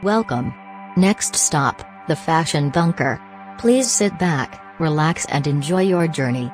Welcome. Next stop, the Fashion Bunker. Please sit back, relax and enjoy your journey.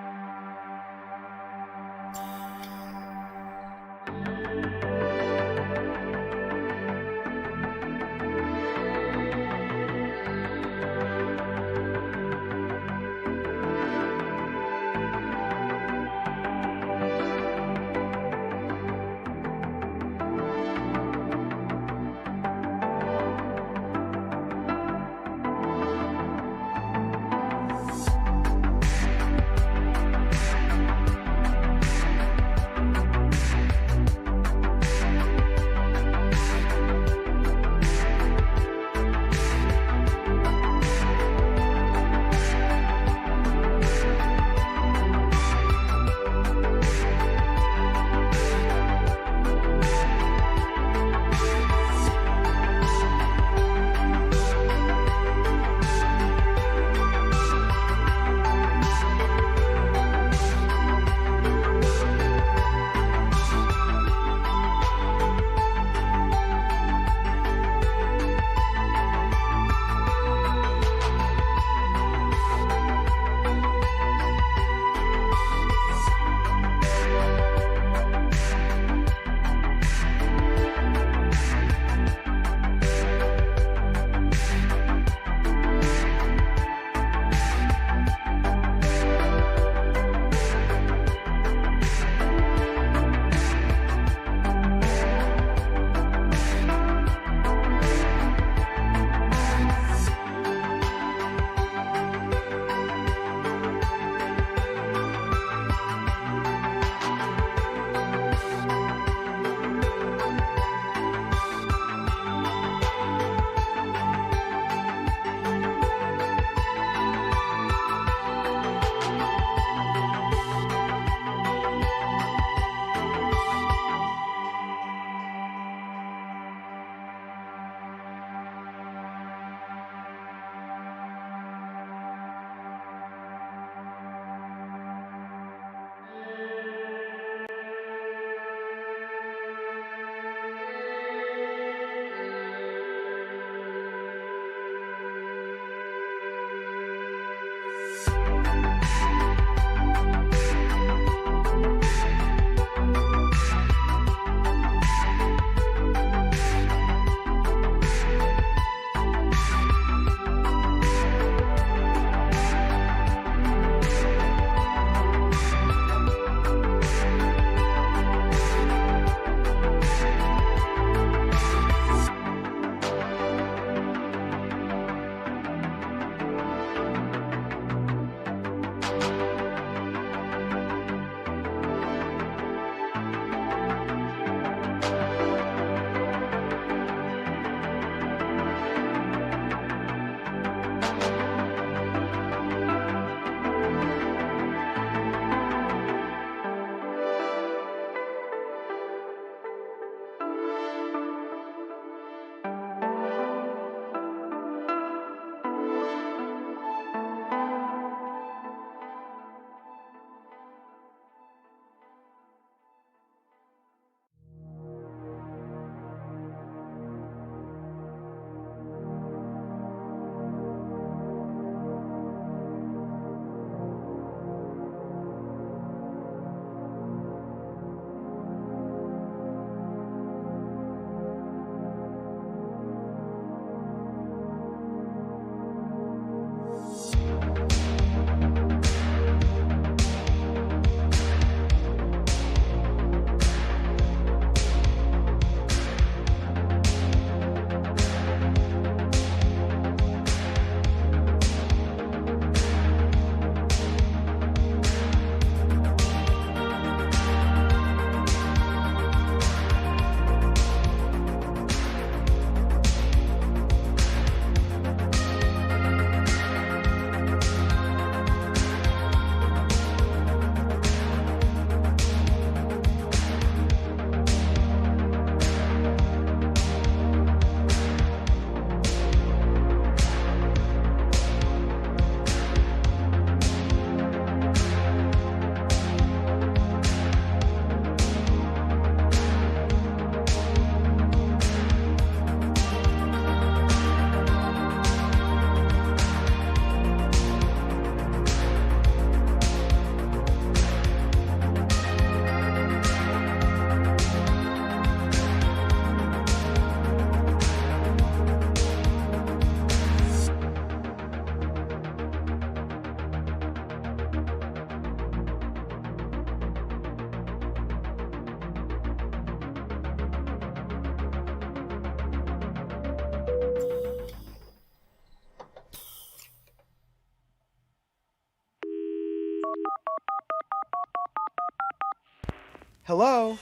Hello?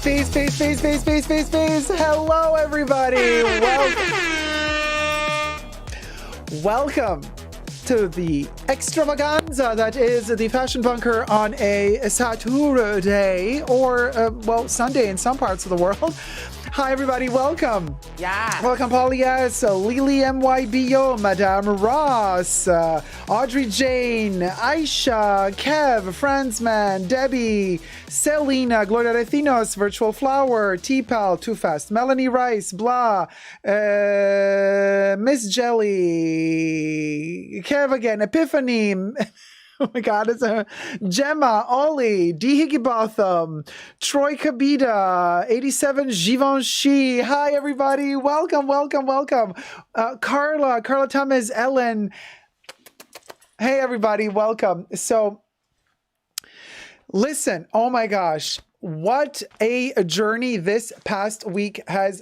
Peace. Hello, everybody. Welcome to the extravaganza that is the Fashion Bunker on a Saturday or, Sunday in some parts of the world. Hi, everybody. Welcome. Yeah. Welcome, Polly S, Lily MYBO, Madame Ross, Audrey Jane, Aisha, Kev, Franzman, Debbie, Selena, Gloria Recinos, Virtual Flower, T-Pal, Too Fast, Melanie Rice, Blah, Miss Jelly, Kev again, Epiphany, oh my God, it's a Gemma, Ollie, D. Higgybotham, Troy Kabita, 87 Givenchy. Hi, everybody. Welcome. Carla Thomas, Ellen. Hey, everybody. Welcome. So, listen, oh my gosh, what a journey this past week has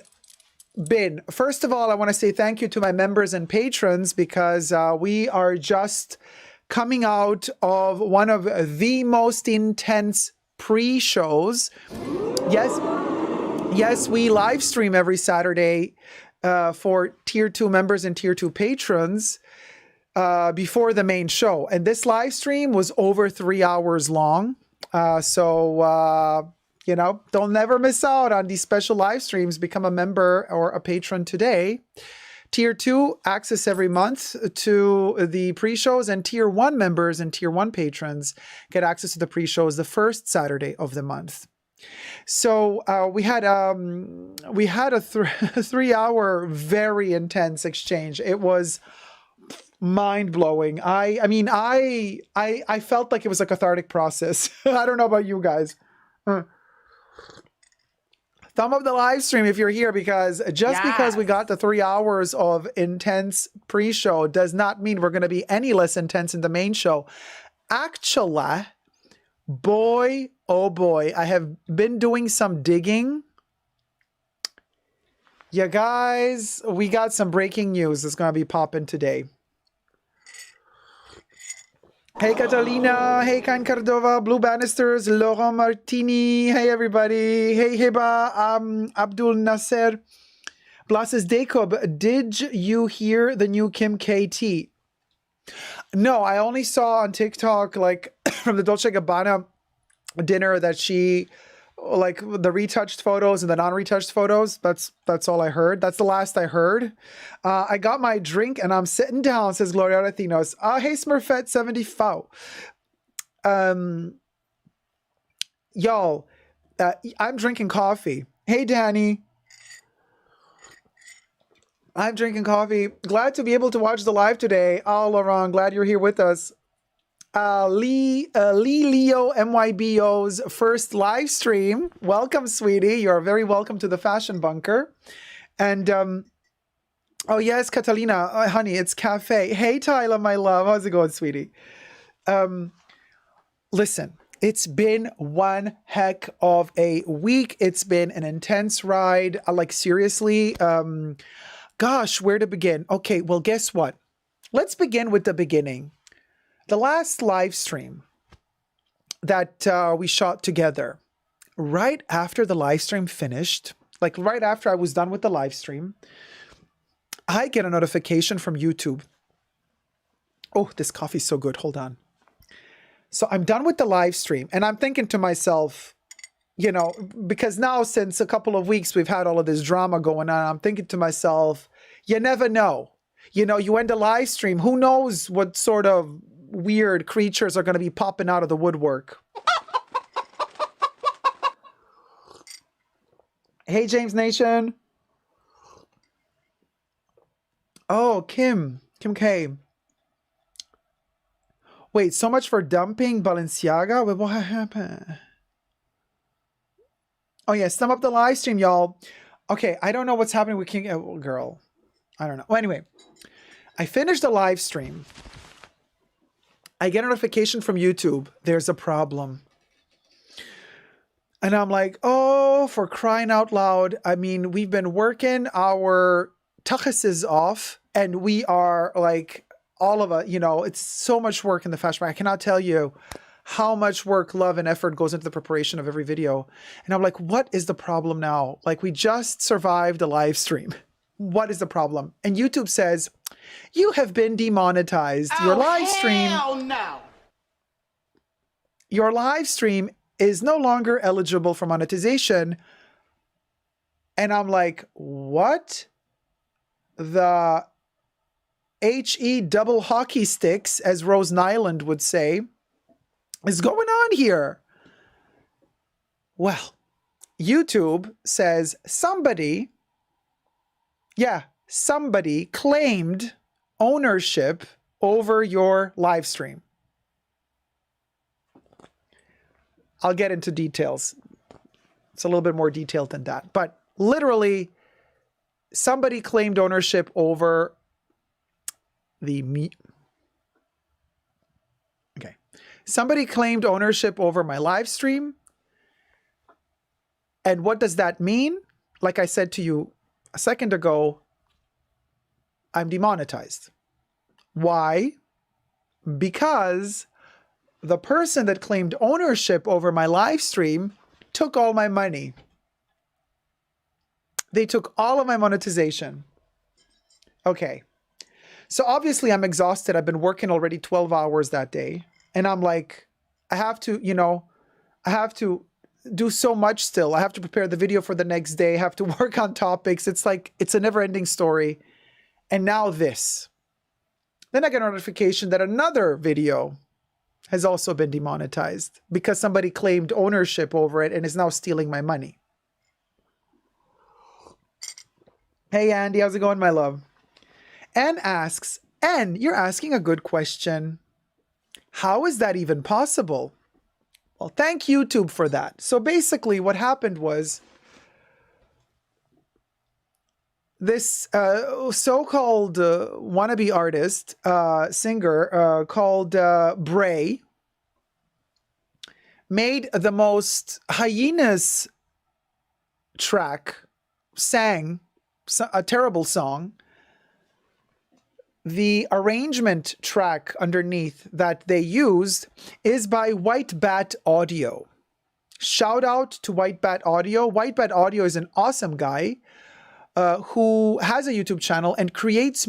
been. First of all, I want to say thank you to my members and patrons because we are just coming out of one of the most intense pre-shows. Yes, we live stream every Saturday for Tier 2 members and Tier 2 patrons before the main show. And this live stream was over 3 hours long. So don't never miss out on these special live streams. Become a member or a patron today. Tier 2, access every month to the pre-shows, and Tier 1 members and Tier 1 patrons get access to the pre-shows the first Saturday of the month. So we had a 3-hour very intense exchange. It was mind-blowing. I felt like it was a cathartic process. I don't know about you guys. Thumb up the live stream if you're here, because because we got the 3 hours of intense pre-show does not mean we're going to be any less intense in the main show. Actually, boy, oh boy, I have been doing some digging. Yeah, guys, we got some breaking news that's going to be popping today. Hey, Catalina. Hey, Can Cardova, Blue Bannisters, Laurent Martini. Hey, everybody. Hey, Heba, Abdul Nasser. Blasses Dacob, did you hear the new Kim KT? No, I only saw on TikTok, from the Dolce & Gabbana dinner that she, the retouched photos and the non-retouched photos. That's all I heard. That's the last I heard. I got my drink and I'm sitting down, says Gloria Latinos. Hey, Smurfette 74. Y'all, I'm drinking coffee. Hey, Danny. I'm drinking coffee. Glad to be able to watch the live today. Oh, Laurent, glad you're here with us. Lee Leo MYBO's first live stream. Welcome, sweetie. You're very welcome to the Fashion Bunker. And, oh yes, Catalina, honey, it's cafe. Hey, Tyler, my love. How's it going, sweetie? Listen, it's been one heck of a week. It's been an intense ride. Seriously, gosh, where to begin? Okay, well, guess what? Let's begin with the beginning. The last live stream that we shot together, right after the live stream finished, right after I was done with the live stream, I get a notification from YouTube. Oh, this coffee's so good. Hold on. So I'm done with the live stream and I'm thinking to myself, because now since a couple of weeks we've had all of this drama going on, I'm thinking to myself, you never know. You end a live stream, who knows what sort of weird creatures are going to be popping out of the woodwork. Hey, James Nation. Oh, Kim K. Wait, so much for dumping Balenciaga? Wait, what happened? Oh yeah, sum up the live stream, y'all. Okay, I don't know what's happening with King Girl. I don't know. Well, anyway, I finished the live stream. I get a notification from YouTube. There's a problem. And I'm like, oh, for crying out loud. I mean, we've been working our tuchuses off, and we are like, all of us, you know, it's so much work in the fashion market. I cannot tell you how much work, love, and effort goes into the preparation of every video. And I'm like, what is the problem now? Like, we just survived a live stream. What is the problem? And YouTube says, you have been demonetized. Your live stream. Hell no. Your live stream is no longer eligible for monetization. And I'm like, what? The HE double hockey sticks, as Rose Nyland would say, is going on here? Well, YouTube says somebody claimed ownership over your live stream. I'll get into details. It's a little bit more detailed than that. But literally, somebody claimed ownership over somebody claimed ownership over my live stream. And what does that mean? Like I said to you a second ago, I'm demonetized. Why? Because the person that claimed ownership over my live stream took all my money. They took all of my monetization. Okay. So obviously I'm exhausted. I've been working already 12 hours that day. And I'm like, I have to do so much still. I have to prepare the video for the next day. I have to work on topics. It's like, it's a never ending story. And now this. Then I get a notification that another video has also been demonetized because somebody claimed ownership over it and is now stealing my money. Hey, Andy, how's it going, my love? Anne asks, Anne, you're asking a good question. How is that even possible? Well, thank YouTube for that. So basically what happened was this so-called wannabe artist, singer called Bray made the most hyenas track, sang a terrible song. The arrangement track underneath that they used is by White Bat Audio. Shout out to White Bat Audio. White Bat Audio is an awesome guy who has a YouTube channel and creates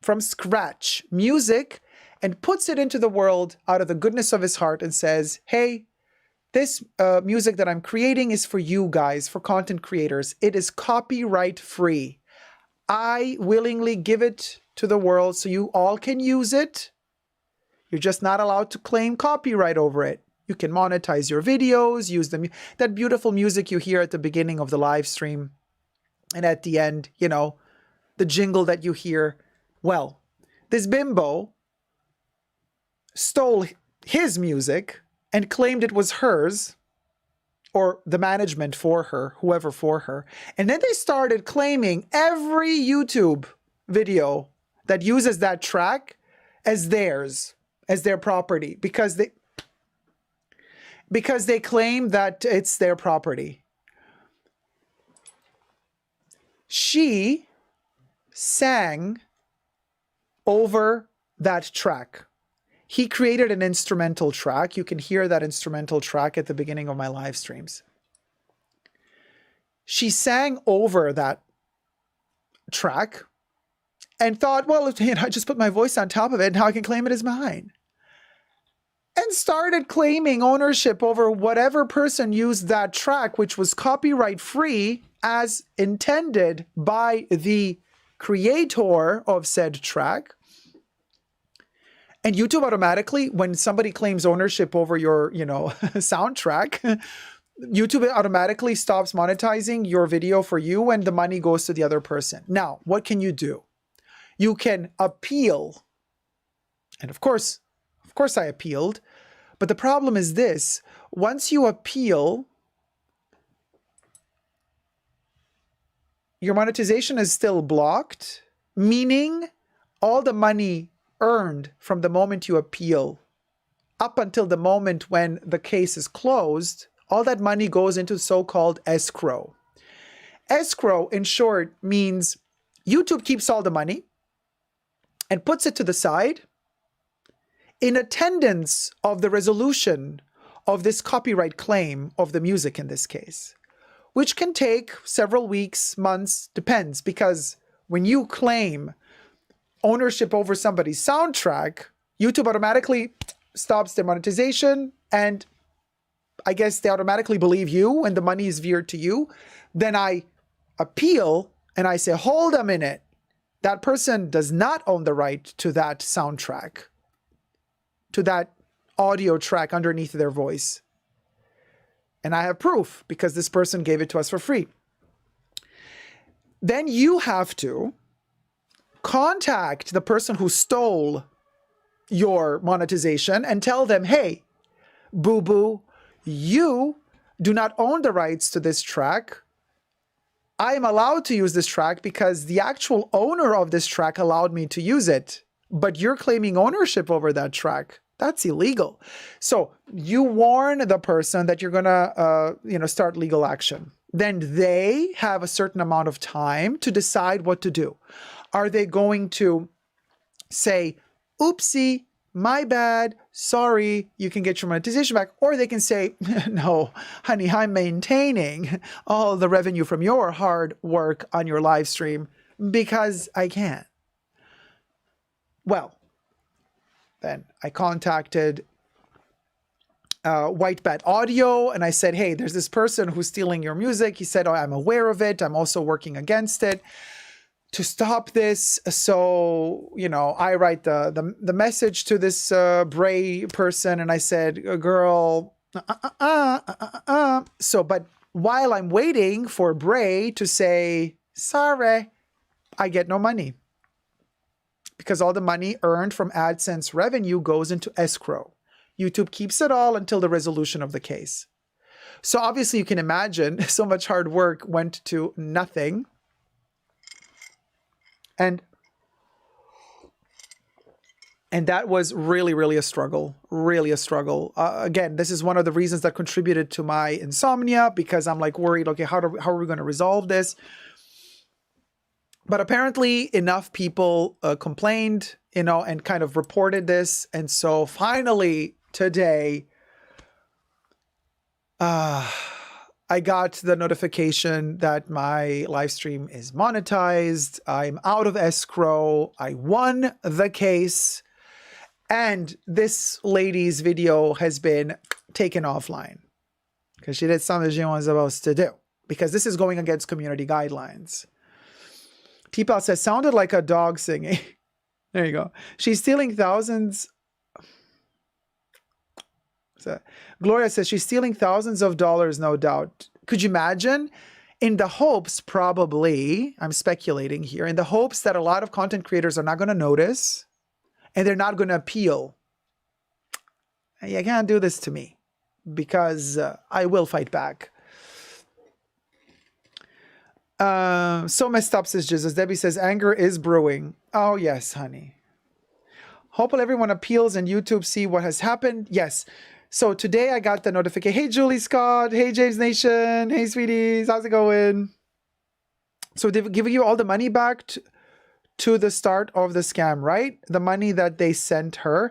from scratch music and puts it into the world out of the goodness of his heart and says, hey, this music that I'm creating is for you guys, for content creators. It is copyright free. I willingly give it to the world so you all can use it. You're just not allowed to claim copyright over it. You can monetize your videos, use them. That beautiful music you hear at the beginning of the live stream and at the end, you know, the jingle that you hear. Well, this bimbo stole his music and claimed it was hers, or the management for her, whoever for her. And then they started claiming every YouTube video that uses that track as theirs, as their property, because they claim that it's their property. She sang over that track. He created an instrumental track. You can hear that instrumental track at the beginning of my live streams. She sang over that track and thought, well, I just put my voice on top of it and now I can claim it as mine. And started claiming ownership over whatever person used that track, which was copyright free as intended by the creator of said track. And YouTube automatically, when somebody claims ownership over your, soundtrack, YouTube automatically stops monetizing your video for you and the money goes to the other person. Now, what can you do? You can appeal And of course I appealed. But the problem is this: once you appeal, your monetization is still blocked, meaning all the money earned from the moment you appeal up until the moment when the case is closed, all that money goes into so-called escrow. Escrow, in short, means YouTube keeps all the money and puts it to the side in attendance of the resolution of this copyright claim of the music in this case, which can take several weeks, months, depends, because when you claim ownership over somebody's soundtrack, YouTube automatically stops their monetization, and I guess they automatically believe you and the money is veered to you. Then I appeal and I say, hold a minute, that person does not own the right to that soundtrack, to that audio track underneath their voice. And I have proof because this person gave it to us for free. Then you have to contact the person who stole your monetization and tell them, hey, boo-boo, you do not own the rights to this track. I am allowed to use this track because the actual owner of this track allowed me to use it, but you're claiming ownership over that track. That's illegal. So you warn the person that you're gonna, start legal action. Then they have a certain amount of time to decide what to do. Are they going to say, oopsie, my bad, sorry, you can get your monetization back? Or they can say, no, honey, I'm maintaining all the revenue from your hard work on your live stream because I can. Well, then I contacted White Bat Audio and I said, hey, there's this person who's stealing your music. He said, oh, I'm aware of it. I'm also working against it to stop this. So, I write the message to this Bray person and I said, girl, So, but while I'm waiting for Bray to say, sorry, I get no money. Because all the money earned from AdSense revenue goes into escrow. YouTube keeps it all until the resolution of the case. So obviously you can imagine so much hard work went to nothing. And that was really, really a struggle, really a struggle. Again, this is one of the reasons that contributed to my insomnia, because I'm like worried, okay, how are we going to resolve this? But apparently enough people complained, and kind of reported this. And so finally today, I got the notification that my live stream is monetized. I'm out of escrow. I won the case. And this lady's video has been taken offline because she did something she wasn't supposed to do, because this is going against community guidelines. T-Pal says, sounded like a dog singing. There you go. She's stealing thousands. So, Gloria says she's stealing thousands of dollars, no doubt. Could you imagine? In the hopes, probably, I'm speculating here, in the hopes that a lot of content creators are not going to notice and they're not going to appeal. You can't do this to me because I will fight back. So messed up, says Jesus. Debbie says, anger is brewing. Oh, yes, honey. Hopefully everyone appeals and YouTube see what has happened. Yes. So today I got the notification. Hey, Julie Scott. Hey, James Nation. Hey, sweeties. How's it going? So they've given you all the money back to the start of the scam, right? The money that they sent her.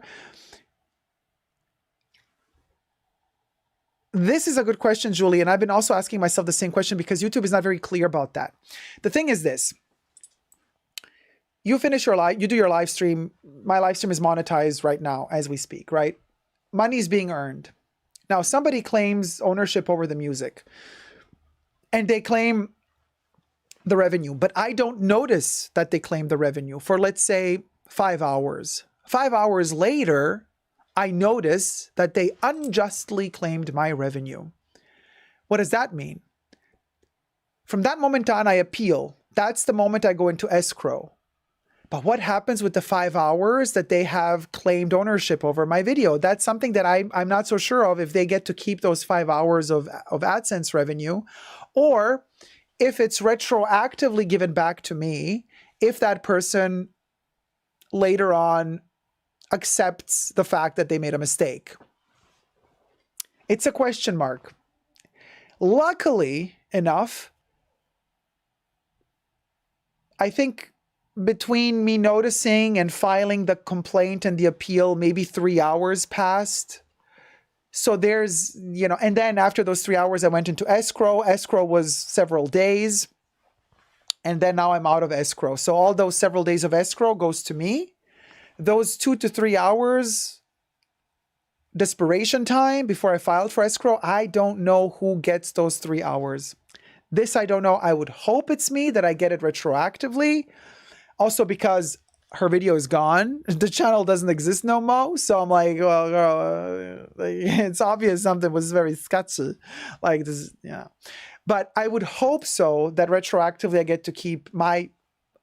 This is a good question, Julie. And I've been also asking myself the same question because YouTube is not very clear about that. The thing is this. You finish your live, you do your live stream. My live stream is monetized right now as we speak, right? Money is being earned. Now, somebody claims ownership over the music and they claim the revenue, but I don't notice that they claim the revenue for, let's say, 5 hours. 5 hours later, I notice that they unjustly claimed my revenue. What does that mean? From that moment on, I appeal. That's the moment I go into escrow. But what happens with the 5 hours that they have claimed ownership over my video? That's something that I'm not so sure of, if they get to keep those 5 hours of AdSense revenue, or if it's retroactively given back to me if that person later on accepts the fact that they made a mistake. It's a question mark. Luckily enough, I think between me noticing and filing the complaint and the appeal, maybe 3 hours passed. So there's, you know, and then after those 3 hours, I went into escrow. Escrow was several days. And then now I'm out of escrow. So all those several days of escrow goes to me. Those 2 to 3 hours desperation time before I filed for escrow, I don't know who gets those 3 hours. This I don't know. I would hope it's me, that I get it retroactively. Also because her video is gone. The channel doesn't exist no more. So I'm like, well, girl, it's obvious something was very sketchy. Like this, yeah. But I would hope so, that retroactively I get to keep my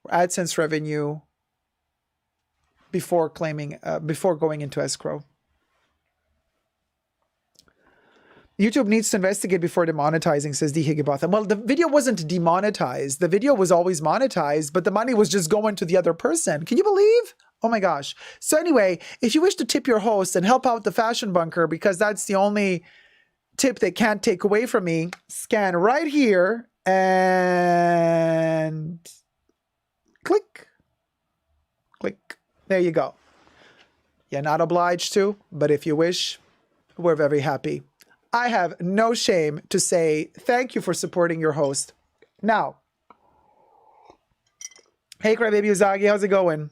AdSense revenue before claiming, before going into escrow. YouTube needs to investigate before demonetizing, says D. Higginbotham. Well, the video wasn't demonetized. The video was always monetized, but the money was just going to the other person. Can you believe? Oh my gosh. So anyway, if you wish to tip your host and help out the Fashion Bunker, because that's the only tip they can't take away from me, scan right here and click. Click. There you go. You're not obliged to, but if you wish, we're very happy. I have no shame to say thank you for supporting your host. Now, hey, Crybaby Uzagi, how's it going?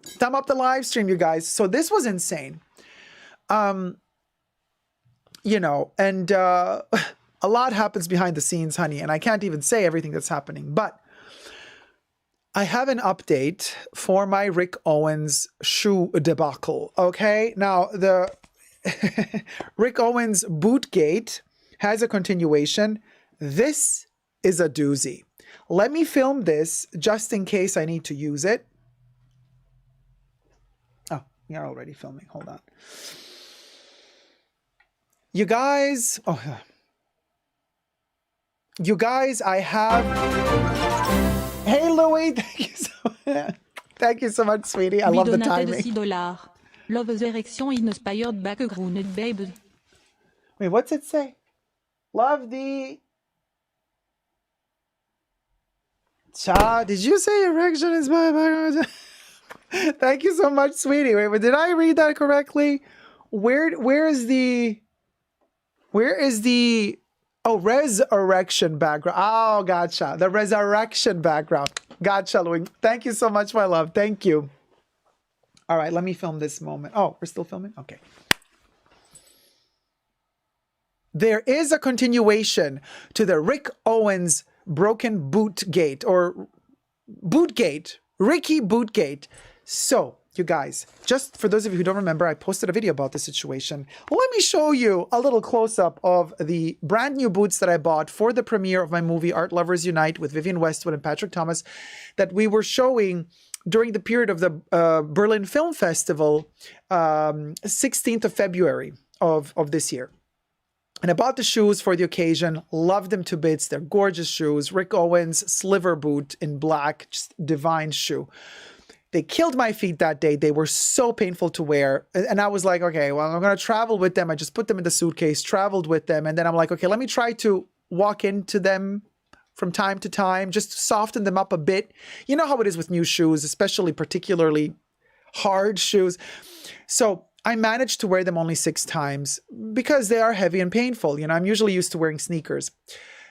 Thumb up the live stream, you guys. So this was insane. You know, and a lot happens behind the scenes, honey, and I can't even say everything that's happening, but I have an update for my Rick Owens shoe debacle, okay? Now, the Rick Owens bootgate has a continuation. This is a doozy. Let me film this just in case I need to use it. Oh, you're already filming. Hold on. You guys, I have. Hey, Louis, thank you so much, sweetie. I love the timing. $6. Love the erection inspired background, babe. Wait, what's it say? Love the. Cha, did you say erection inspired background? Thank you so much, sweetie. Wait, but did I read that correctly? Where is the oh, resurrection background? Oh, gotcha. The resurrection background. Gotcha, Louis. Thank you so much, my love. Thank you. All right, let me film this moment. Oh, we're still filming? Okay. There is a continuation to the Rick Owens broken bootgate, or bootgate, Ricky bootgate. So, you guys, just for those of you who don't remember, I posted a video about the situation. Let me show you a little close-up of the brand new boots that I bought for the premiere of my movie Art Lovers Unite with Vivienne Westwood and Patrick Thomas that we were showing during the period of the Berlin Film Festival, 16th of February of this year. And I bought the shoes for the occasion, loved them to bits. They're gorgeous shoes. Rick Owens sliver boot in black, just divine shoe. They killed my feet that day. They were so painful to wear. And I was like, okay, well, I'm going to travel with them. I just put them in the suitcase, traveled with them. And then I'm like, okay, let me try to walk into them from time to time, just soften them up a bit. You know how it is with new shoes, especially particularly hard shoes. So I managed to wear them only 6 times because they are heavy and painful. You know, I'm usually used to wearing sneakers.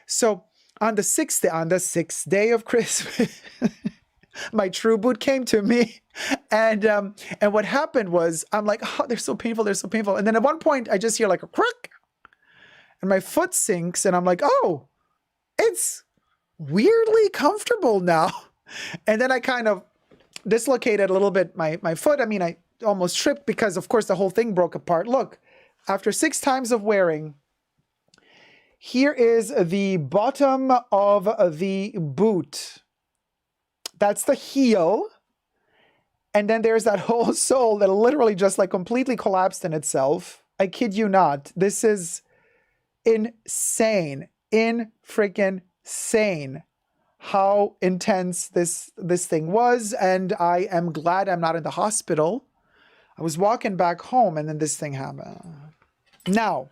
So on the sixth day of Christmas, my true boot came to me. And what happened was, I'm like, oh, they're so painful. They're so painful. And then at one point I just hear like a crack and my foot sinks and I'm like, oh, it's weirdly comfortable now. And then I kind of dislocated a little bit my foot. I mean, I almost tripped because of course the whole thing broke apart. Look, after 6 times of wearing, here is the bottom of the boot. That's the heel. And then there's that whole sole that literally just like completely collapsed in itself. I kid you not. This is insane. Freaking sane. How intense this thing was. And I am glad I'm not in the hospital. I was walking back home and then this thing happened. Now,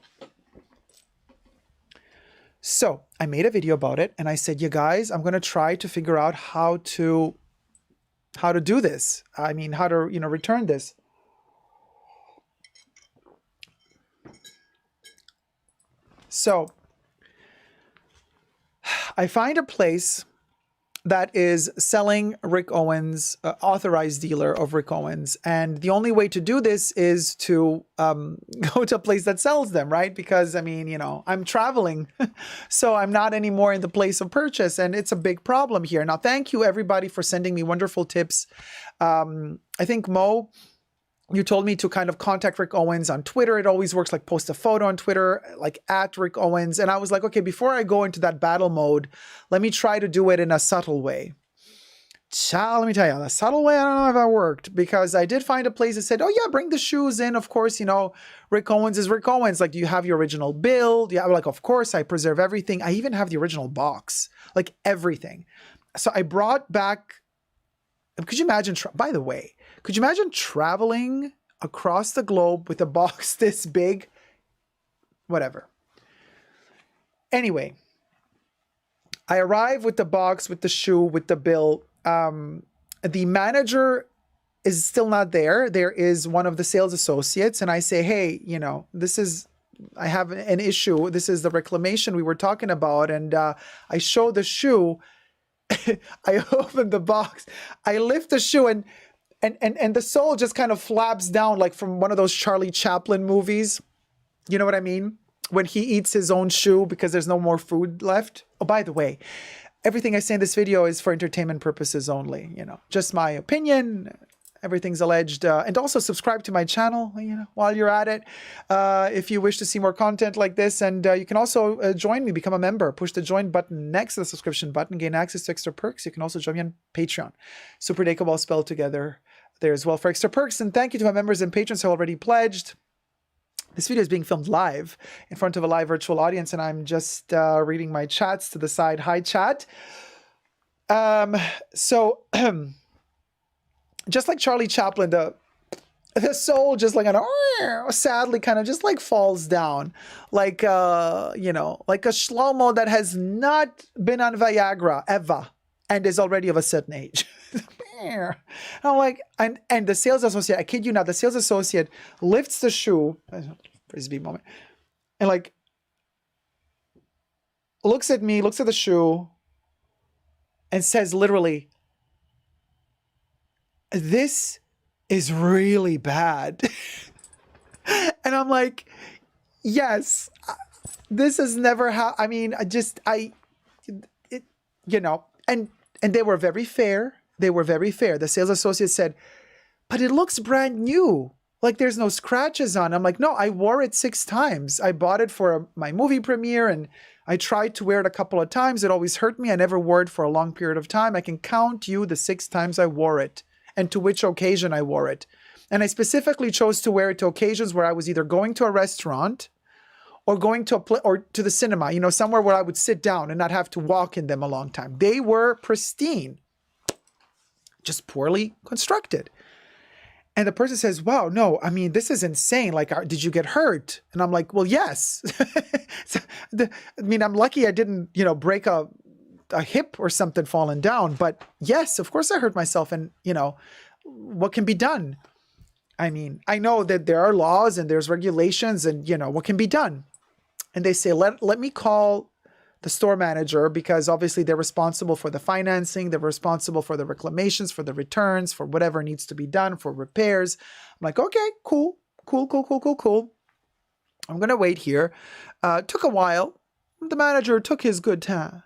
so I made a video about it and I said, you guys, I'm going to try to figure out how to do this. I mean, how to, return this. So I find a place that is selling Rick Owens, authorized dealer of Rick Owens. And the only way to do this is to go to a place that sells them, right? Because, I mean, I'm traveling, so I'm not anymore in the place of purchase. And it's a big problem here. Now, thank you, everybody, for sending me wonderful tips. I think, Mo, you told me to kind of contact Rick Owens on Twitter. It always works, like post a photo on Twitter, like at Rick Owens. And I was like, okay, before I go into that battle mode, let me try to do it in a subtle way. Child, let me tell you, the subtle way, I don't know if that worked, because I did find a place that said, oh yeah, bring the shoes in. Of course, Rick Owens is Rick Owens. Like, do you have your original build? Yeah, like, of course, I preserve everything. I even have the original box, like everything. So I brought back, could you imagine, by the way, could you imagine traveling across the globe with a box this big? Whatever. Anyway, I arrive with the box, with the shoe, with the bill. The manager is still not there. There is one of the sales associates. And I say, hey, I have an issue. This is the reclamation we were talking about. And I show the shoe. I open the box. I lift the shoe and the sole just kind of flaps down like from one of those Charlie Chaplin movies. You know what I mean? When he eats his own shoe because there's no more food left. Oh, by the way, everything I say in this video is for entertainment purposes only. Just my opinion. Everything's alleged. And also subscribe to my channel, while you're at it. If you wish to see more content like this. And you can also join me, become a member. Push the join button next to the subscription button. Gain access to extra perks. You can also join me on Patreon. Super Dacob all spelled together there as well for extra perks. And thank you to my members and patrons who already pledged. This video is being filmed live in front of a live virtual audience. And I'm just reading my chats to the side. Hi, chat. Just like Charlie Chaplin, the soul just like sadly kind of just like falls down, like like a shlomo that has not been on Viagra ever and is already of a certain age. I'm like, and the sales associate, I kid you not, the sales associate lifts the shoe, frisbee moment, and like looks at me, looks at the shoe, and says literally, this is really bad. And I'm like, yes, this has never happened. I mean, and they were very fair. They were very fair. The sales associate said, but it looks brand new. Like there's no scratches on. I'm like, no, I wore it 6 times. I bought it for my movie premiere and I tried to wear it a couple of times. It always hurt me. I never wore it for a long period of time. I can count you the 6 times I wore it and to which occasion I wore it. And I specifically chose to wear it to occasions where I was either going to a restaurant or going to or to the cinema, somewhere where I would sit down and not have to walk in them a long time. They were pristine, just poorly constructed. And the person says, wow, no, I mean, this is insane. Like, did you get hurt? And I'm like, well, yes. I'm lucky I didn't, break a hip or something falling down. But yes, of course I hurt myself. And, what can be done? I mean, I know that there are laws and there's regulations and, what can be done? And they say, let me call the store manager because obviously they're responsible for the financing. They're responsible for the reclamations, for the returns, for whatever needs to be done, for repairs. I'm like, okay, cool. I'm going to wait here. Took a while. The manager took his good time,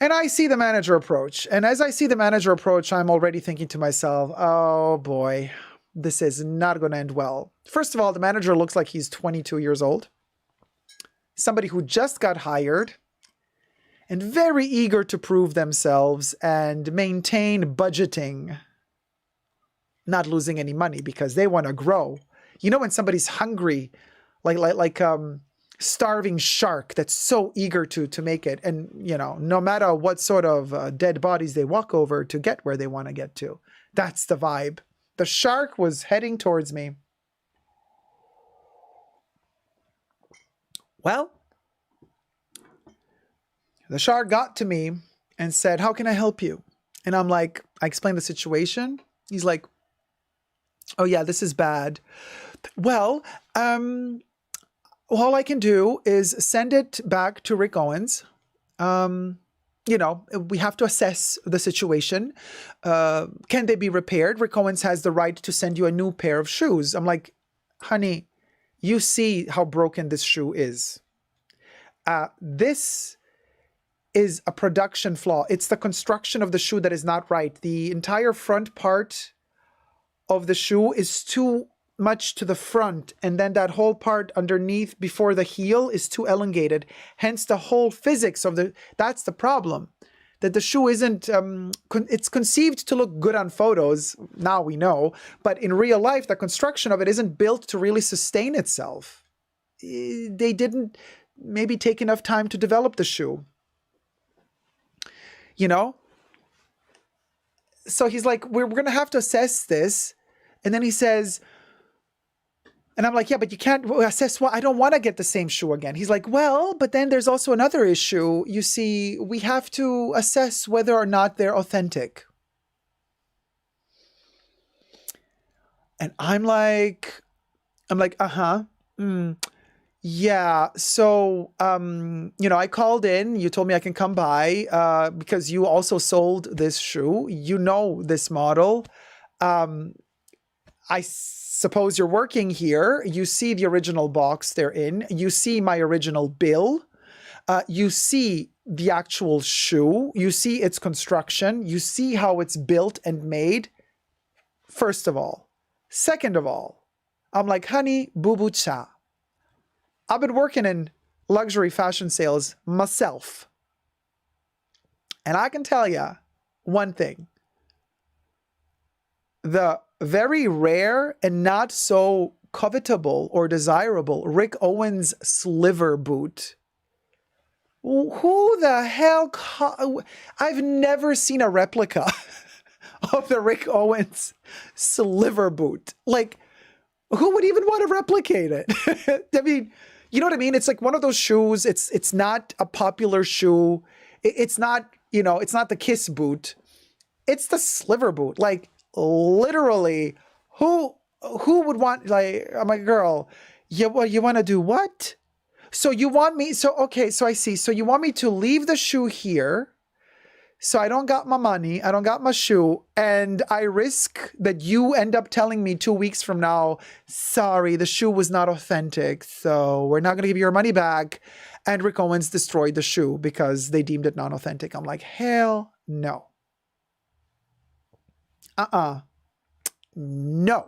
And I see the manager approach. And as I see the manager approach, I'm already thinking to myself, oh boy, this is not going to end well. First of all, the manager looks like he's 22 years old. Somebody who just got hired and very eager to prove themselves and maintain budgeting, not losing any money because they want to grow. You know, when somebody's hungry, like starving shark that's so eager to make it, and you know, no matter what sort of dead bodies they walk over to get where they want to get to. That's the vibe. The shark was heading towards me. Well, the shark got to me and said, "How can I help you?" And I'm like, I explained the situation. He's like, "Oh yeah, this is bad. Well, all I can do is send it back to Rick Owens. You know, we have to assess the situation. Can they be repaired? Rick Owens has the right to send you a new pair of shoes." I'm like, "Honey, you see how broken this shoe is. This is a production flaw. It's the construction of the shoe that is not right. The entire front part of the shoe is too much to the front, and then that whole part underneath before the heel is too elongated. Hence the whole physics of that's the problem. That the shoe isn't, it's conceived to look good on photos, now we know, but in real life, the construction of it isn't built to really sustain itself. They didn't maybe take enough time to develop the shoe. You know? So he's like, we're going to have to assess this. And then he says, and I'm like, "Yeah, but you can't assess what, I don't want to get the same shoe again." He's like, "Well, but then there's also another issue. You see, we have to assess whether or not they're authentic." And I'm like, yeah. So, you know, I called in, you told me I can come by, because you also sold this shoe. You know this model. I suppose you're working here. You see the original box they're in. You see my original bill. You see the actual shoe. You see its construction. You see how it's built and made. First of all. Second of all, I'm like, "Honey, boo-boo cha. I've been working in luxury fashion sales myself. And I can tell you one thing. The very rare and not so covetable or desirable Rick Owens sliver boot. Who the hell? I've never seen a replica of the Rick Owens sliver boot. Like, who would even want to replicate it? I mean, you know what I mean? It's like one of those shoes. It's not a popular shoe. It's not, you know, it's not the Kiss boot. It's the sliver boot. Like, literally, who would want, like, I'm like, "Girl, you want to do what? So you want me, so, okay, so I see. So you want me to leave the shoe here, so I don't got my money, I don't got my shoe, and I risk that you end up telling me 2 weeks from now, sorry, the shoe was not authentic, so we're not going to give you your money back." And Rick Owens destroyed the shoe because they deemed it non-authentic. I'm like, hell no. No.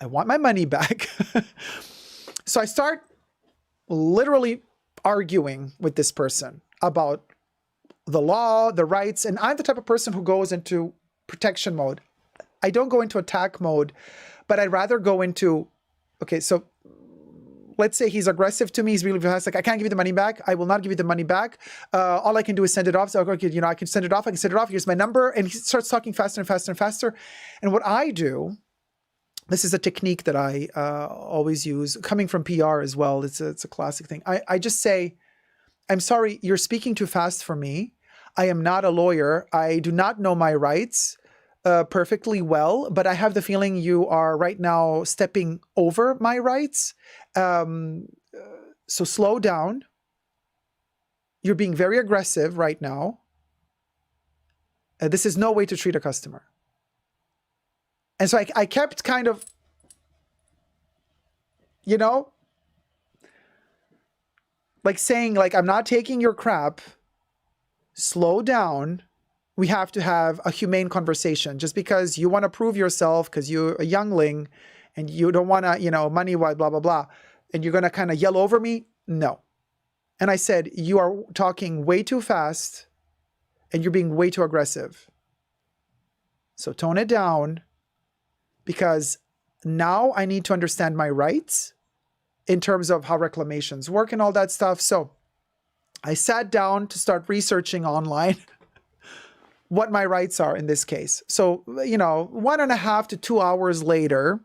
I want my money back. So I start literally arguing with this person about the law, the rights, and I'm the type of person who goes into protection mode. I don't go into attack mode, but I'd rather go into, okay, so let's say he's aggressive to me. He's really fast. Like, "I can't give you the money back. I will not give you the money back. All I can do is send it off." So, okay, you know, I can send it off. I can send it off. Here's my number. And he starts talking faster and faster and faster. And what I do, this is a technique that I always use, coming from PR as well. It's a classic thing. I just say, "I'm sorry, you're speaking too fast for me. I am not a lawyer. I do not know my rights perfectly well, but I have the feeling you are right now stepping over my rights. So slow down. You're being very aggressive right now. This is no way to treat a customer." And so I kept kind of, you know, like saying, like, "I'm not taking your crap. Slow down. We have to have a humane conversation. Just because you want to prove yourself because you're a youngling and you don't want to, you know, money, blah, blah, blah, and you're going to kind of yell over me. No. And I said, you are talking way too fast and you're being way too aggressive. So tone it down, because now I need to understand my rights in terms of how reclamations work and all that stuff. So I sat down to start researching online what my rights are in this case. So, 1.5 to 2 hours later,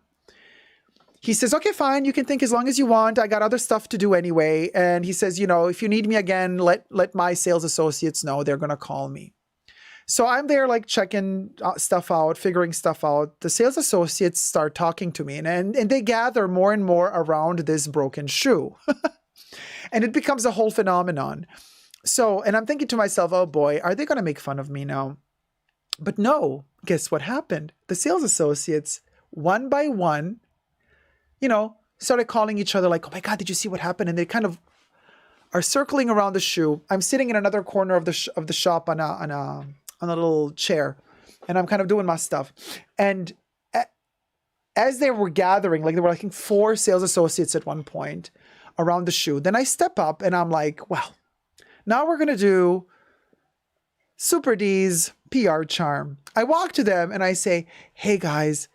he says, okay, fine, you can think as long as you want. I got other stuff to do anyway. And he says, if you need me again, let my sales associates know. They're going to call me. So I'm there like checking stuff out, figuring stuff out. The sales associates start talking to me and they gather more and more around this broken shoe. And it becomes a whole phenomenon. So, and I'm thinking to myself, oh boy, are they going to make fun of me now? But no, guess what happened? The sales associates, one by one, started calling each other like, oh my God, did you see what happened? And they kind of are circling around the shoe. I'm sitting in another corner of the shop on a little chair, and I'm kind of doing my stuff. And as they were gathering, like there were, I think, 4 sales associates at one point around the shoe. Then I step up and I'm like, well, now we're going to do Super D's PR charm. I walk to them and I say, hey guys,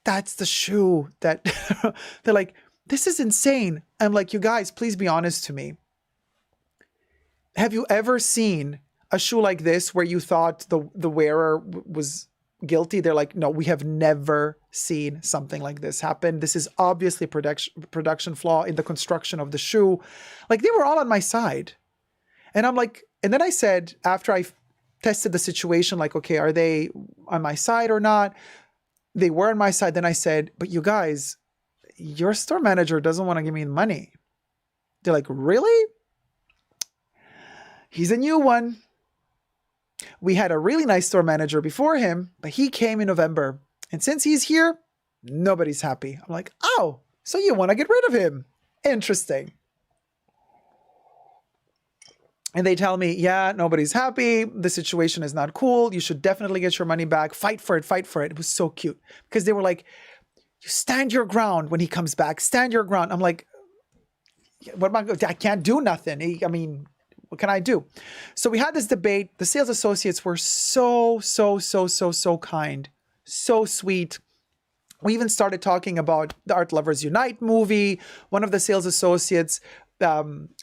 that's the shoe that they're like, this is insane. I'm like, you guys, please be honest to me. Have you ever seen a shoe like this where you thought the wearer was guilty? They're like, no, we have never seen something like this happen. This is obviously production flaw in the construction of the shoe. Like, they were all on my side. And I'm like, and then I said, after I tested the situation, like, okay, are they on my side or not? They were on my side. Then I said, but you guys, your store manager doesn't want to give me the money. They're like, really? He's a new one. We had a really nice store manager before him, but he came in November. And since he's here, nobody's happy. I'm like, oh, so you want to get rid of him? Interesting. And they tell me, yeah, nobody's happy. The situation is not cool. You should definitely get your money back. Fight for it. Fight for it. It was so cute because they were like, you stand your ground when he comes back. Stand your ground. I'm like, what am I can't do nothing. I mean, what can I do? So we had this debate. The sales associates were so kind, so sweet. We even started talking about the Art Lovers Unite movie. One of the sales associates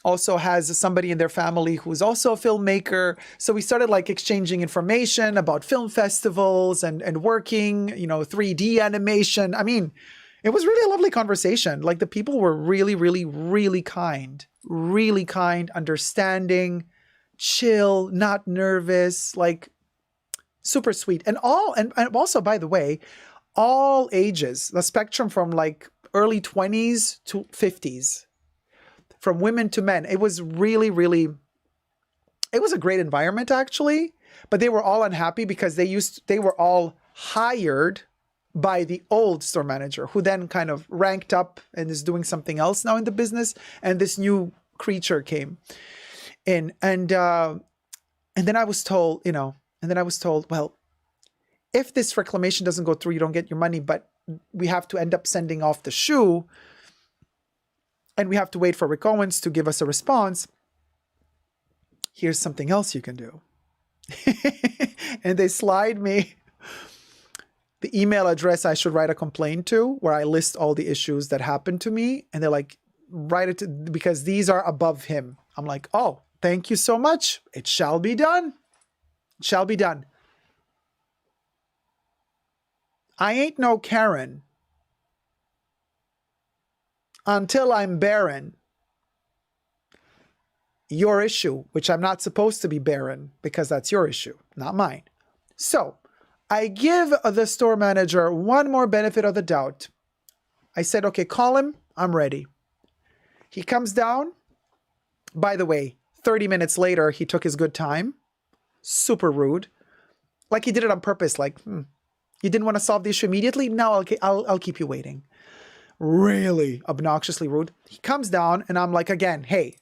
also has somebody in their family who's also a filmmaker. So we started like exchanging information about film festivals and working, 3D animation. I mean, it was really a lovely conversation. Like, the people were really kind, understanding, chill, not nervous, like super sweet. And also, by the way, all ages, the spectrum from like early 20s to 50s, from women to men. It was really, it was a great environment actually, but they were all unhappy because they were all hired by the old store manager, who then kind of ranked up and is doing something else now in the business. And this new creature came in, and then I was told, well, if this reclamation doesn't go through, you don't get your money, but we have to end up sending off the shoe, and we have to wait for Rick Owens to give us a response. Here's something else you can do. And they slide me the email address I should write a complaint to, where I list all the issues that happened to me. And they're like, write it because these are above him. I'm like, oh, thank you so much. It shall be done. It shall be done. I ain't no Karen until I'm barren. Your issue, which I'm not supposed to be barren because that's your issue, not mine. So I give the store manager one more benefit of the doubt. I said, okay, call him. I'm ready. He comes down. By the way, 30 minutes later, he took his good time. Super rude. Like he did it on purpose. Like, you didn't want to solve the issue immediately? No, I'll keep you waiting. Really obnoxiously rude. He comes down and I'm like, again, hey,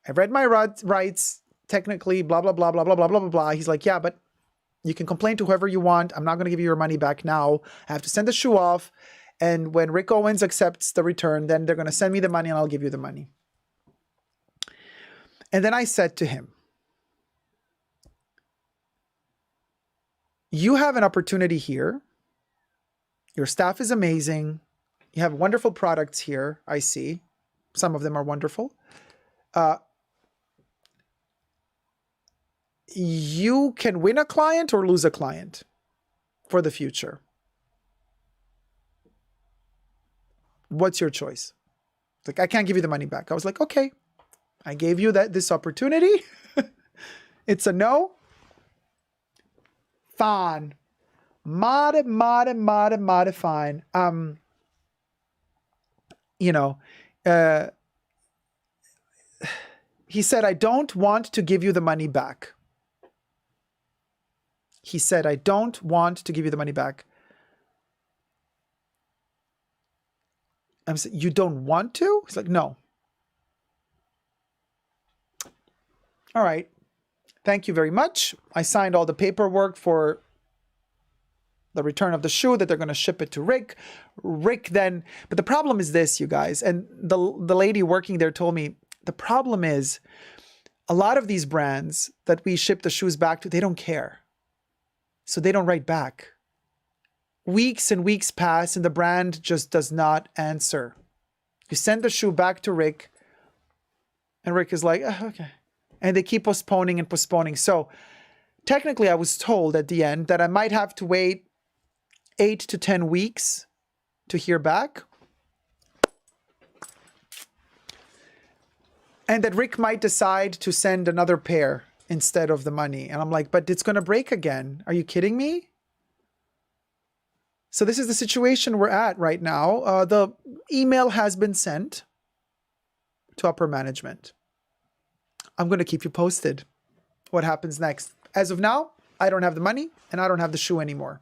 I've read my rights, technically, blah, blah, blah, blah, blah, blah, blah, blah, blah. He's like, yeah, but you can complain to whoever you want. I'm not going to give you your money back now. I have to send the shoe off. And when Rick Owens accepts the return, then they're going to send me the money and I'll give you the money. And then I said to him, you have an opportunity here. Your staff is amazing. You have wonderful products here, I see. Some of them are wonderful. You can win a client or lose a client for the future. What's your choice? Like, I can't give you the money back. I was like, okay, I gave you this opportunity. It's a no. Fine. Made fine. He said, I don't want to give you the money back. He said, I don't want to give you the money back. I'm saying, you don't want to? He's like, no. All right. Thank you very much. I signed all the paperwork for the return of the shoe, that they're going to ship it to Rick. Rick then, but the problem is this, you guys, and the lady working there told me, the problem is a lot of these brands that we ship the shoes back to, they don't care. So they don't write back. Weeks and weeks pass and the brand just does not answer. You send the shoe back to Rick and Rick is like, oh, okay. And they keep postponing and postponing. So technically I was told at the end that I might have to wait 8 to 10 weeks to hear back. And that Rick might decide to send another pair instead of the money. And I'm like, but it's going to break again. Are you kidding me? So this is the situation we're at right now. The email has been sent to upper management. I'm going to keep you posted what happens next. As of now, I don't have the money and I don't have the shoe anymore.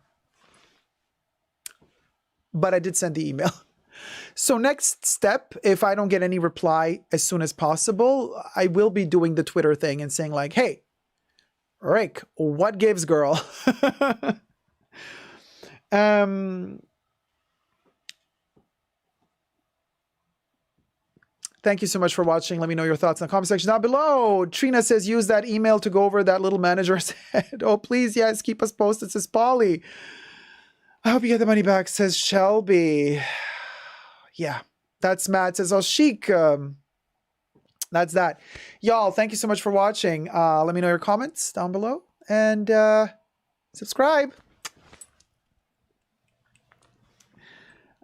But I did send the email. So next step, if I don't get any reply as soon as possible, I will be doing the Twitter thing and saying like, hey, Rick, what gives, girl? Thank you so much for watching. Let me know your thoughts in the comment section down below. Trina says, use that email to go over that little manager said. Oh, please, yes, keep us posted, says Polly. I hope you get the money back, says Shelby. Yeah, that's Matt, says, oh, chic. That's that. Y'all, thank you so much for watching. Let me know your comments down below. And subscribe.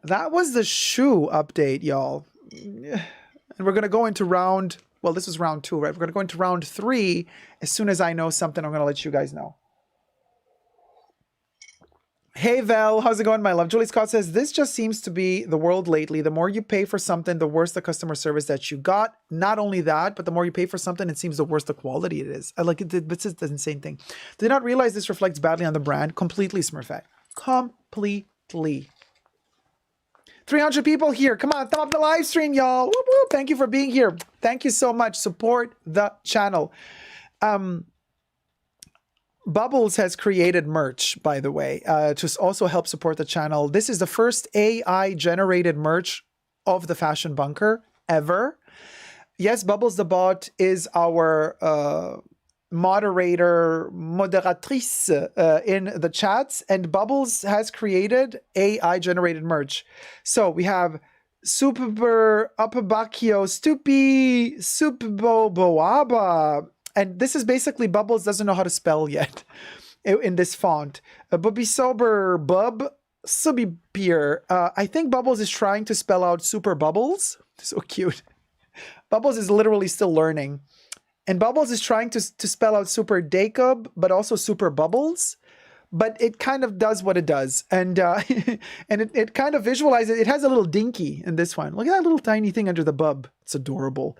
That was the shoe update, y'all. And we're going to go into round... Well, this is round 2, right? We're going to go into round 3. As soon as I know something, I'm going to let you guys know. Hey, Val. How's it going, my love? Julie Scott says, this just seems to be the world lately. The more you pay for something, the worse the customer service that you got. Not only that, but the more you pay for something, it seems the worse the quality it is. I like it. This is the insane thing. Did not realize this reflects badly on the brand. Completely, Smurfette. Completely. 300 people here. Come on, thumb up the live stream, y'all. Whoop, whoop. Thank you for being here. Thank you so much. Support the channel. Bubbles has created merch, by the way, to also help support the channel. This is the first AI-generated merch of the Fashion Bunker ever. Yes, Bubbles the bot is our moderatrice in the chats, and Bubbles has created AI-generated merch. So we have Super Upabakio Stupi Supbo Boaba. And this is basically Bubbles doesn't know how to spell yet in this font. Bubby Sober Bub Subi Beer. I think Bubbles is trying to spell out Super Bubbles. So cute. Bubbles is literally still learning. And Bubbles is trying to spell out Super Dacob, but also Super Bubbles. But it kind of does what it does. And and it kind of visualizes. It has a little dinky in this one. Look at that little tiny thing under the bub. It's adorable.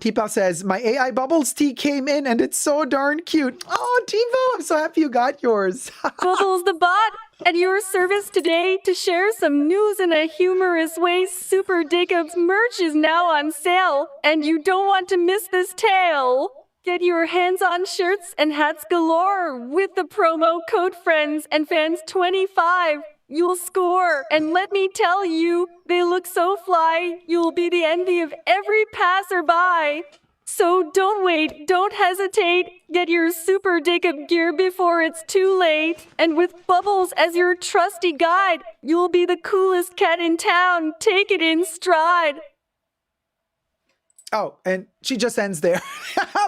Tipa says, my AI Bubbles tea came in and it's so darn cute. Oh, Tivo, I'm so happy you got yours. Bubbles the bot at your service today to share some news in a humorous way. Super Dacob's merch is now on sale and you don't want to miss this tale. Get your hands on shirts and hats galore with the promo code FRIENDS and FANS25 you'll score. And let me tell you, they look so fly, you'll be the envy of every passerby. So don't wait, don't hesitate. Get your super Dacob gear before it's too late. And with Bubbles as your trusty guide, you'll be the coolest cat in town. Take it in stride. Oh, and she just ends there.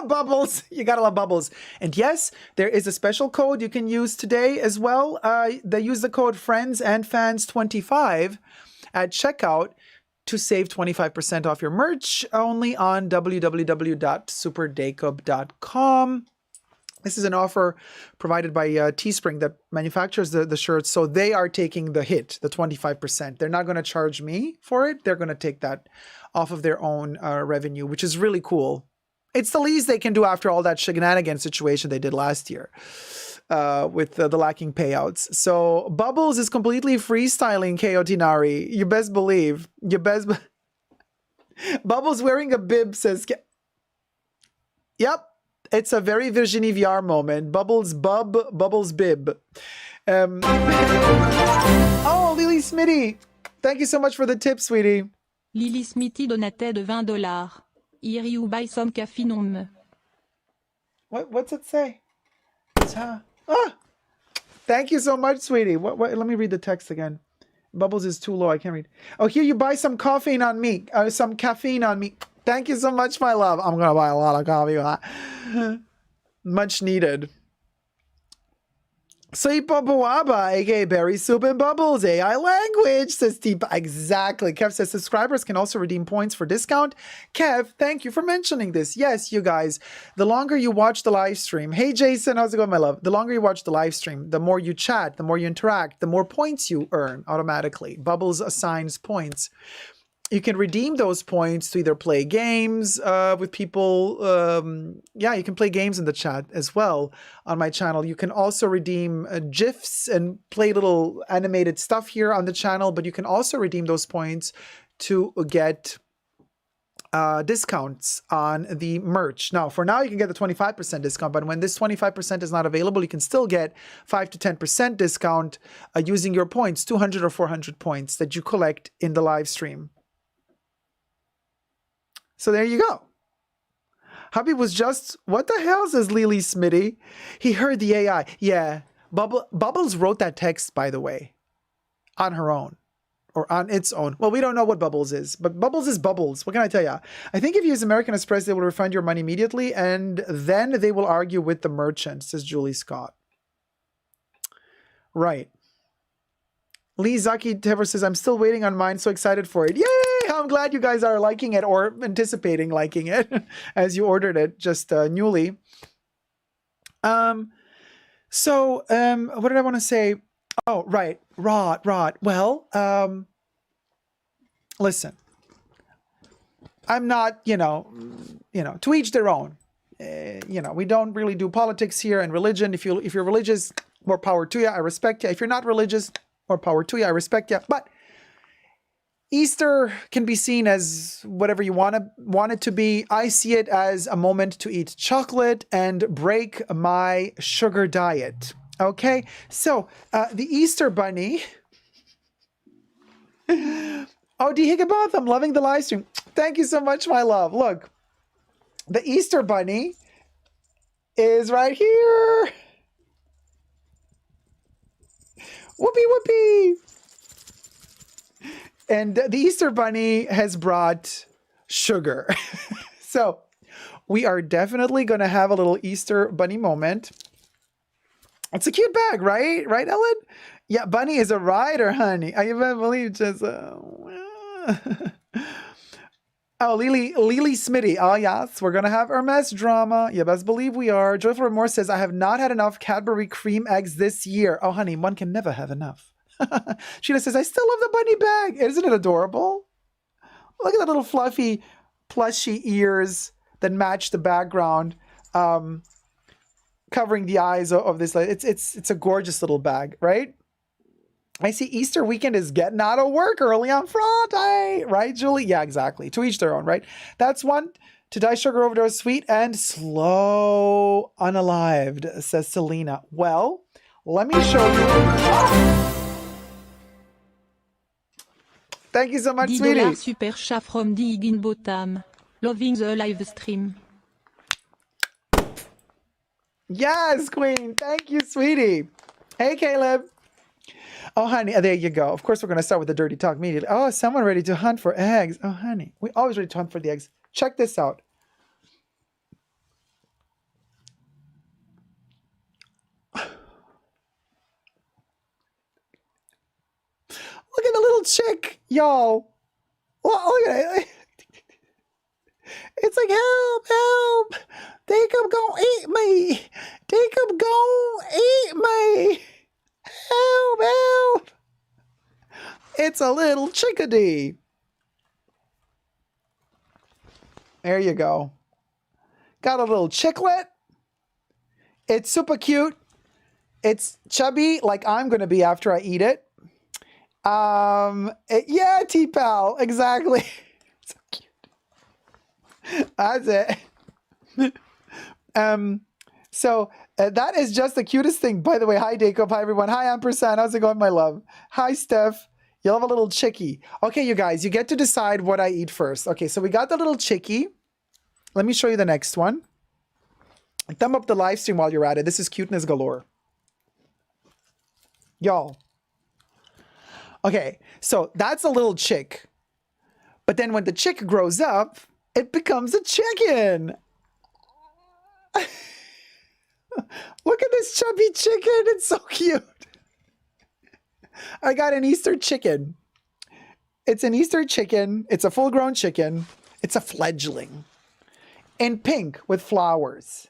Bubbles. You gotta love Bubbles. And yes, there is a special code you can use today as well. They use the code FriendsAndFans25 at checkout to save 25% off your merch only on www.superdacob.com. This is an offer provided by Teespring that manufactures the shirts. So they are taking the hit, the 25%. They're not going to charge me for it. They're going to take that off of their own revenue, which is really cool. It's the least they can do after all that shenanigan situation they did last year with the lacking payouts. So Bubbles is completely freestyling Keotinari. You best believe. You best. Bubbles wearing a bib says. Yep. It's a very Virginie VR moment. Bubbles bub, Bubbles bib. Oh, Lily Smitty. Thank you so much for the tip, sweetie. Lily Smithy donatait de $20. Here you buy some coffee non. What's it say? Thank you so much, sweetie. What? Let me read the text again. Bubbles is too low. I can't read. Oh, here you buy some caffeine on me. Some caffeine on me. Thank you so much, my love. I'm going to buy a lot of coffee. Much needed. Sipa Buaba, aka Berry Soup and Bubbles, AI language, says Tipa. Exactly. Kev says subscribers can also redeem points for discount. Kev, thank you for mentioning this. Yes, you guys, the longer you watch the live stream. Hey, Jason, how's it going, my love? The longer you watch the live stream, the more you chat, the more you interact, the more points you earn automatically. Bubbles assigns points. You can redeem those points to either play games with people. Yeah, you can play games in the chat as well on my channel. You can also redeem GIFs and play little animated stuff here on the channel, but you can also redeem those points to get discounts on the merch. Now, for now, you can get the 25% discount, but when this 25% is not available, you can still get 5 to 10% discount using your points, 200 or 400 points that you collect in the live stream. So there you go. Hubby was just, what the hell, says Lily Smitty? He heard the AI. Yeah, Bubbles wrote that text, by the way, on her own or on its own. Well, we don't know what Bubbles is, but Bubbles is Bubbles. What can I tell you? I think if you use American Express, they will refund your money immediately, and then they will argue with the merchant, says Julie Scott. Right. Lee Zaki Tever says, I'm still waiting on mine. So excited for it. Yay! I'm glad you guys are liking it or anticipating liking it as you ordered it just newly. What did I want to say? Oh, right. Rod. Well, listen, I'm not, to each their own. We don't really do politics here and religion. If you're religious, more power to you. I respect you. If you're not religious, more power to you. I respect you. But Easter can be seen as whatever you want it to be. I see it as a moment to eat chocolate and break my sugar diet. Okay? So, the Easter Bunny. Oh, D. Higginbotham, loving the live stream. Thank you so much, my love. Look, the Easter Bunny is right here. Whoopee, whoopee. And the Easter Bunny has brought sugar. So we are definitely going to have a little Easter Bunny moment. It's a cute bag, right? Right, Ellen? Yeah, Bunny is a rider, honey. I can't believe just... Oh, Lily Smitty. Oh, yes, we're going to have Hermes drama. You best believe we are. Joyful Remorse says, I have not had enough Cadbury cream eggs this year. Oh, honey, one can never have enough. Sheila says, I still love the bunny bag. Isn't it adorable? Look at the little fluffy, plushy ears that match the background, covering the eyes of this. It's a gorgeous little bag, right? I see Easter weekend is getting out of work early on Friday, right, Julie? Yeah, exactly. To each their own, right? That's one. To die sugar overdose, sweet and slow, unalived, says Selena. Well, let me show you. Thank you so much, $10 sweetie. super chat from the Higginbottom. Loving the live stream. Yes, queen. Thank you, sweetie. Hey, Caleb. Oh, honey, there you go. Of course, we're going to start with the dirty talk immediately. Oh, someone ready to hunt for eggs. Oh, honey, we always ready to hunt for the eggs. Check this out. Look at the little chick, y'all. Look at it. It's like, help, help. Dacob gonna eat me. Dacob gonna eat me. Help, help. It's a little chickadee. There you go. Got a little chicklet. It's super cute. It's chubby like I'm going to be after I eat it. Yeah, T-Pal. Exactly. So cute. That's it. So that is just the cutest thing. By the way, hi, Dacob. Hi, everyone. Hi, Ampersand. How's it going, my love? Hi, Steph. You'll have a little chickie. Okay, you guys, you get to decide what I eat first. Okay, so we got the little chickie. Let me show you the next one. Thumb up the live stream while you're at it. This is cuteness galore. Y'all. Okay, so that's a little chick. But then when the chick grows up, it becomes a chicken. Look at this chubby chicken. It's so cute. I got an Easter chicken. It's an Easter chicken. It's a full-grown chicken. It's a fledgling. In pink with flowers.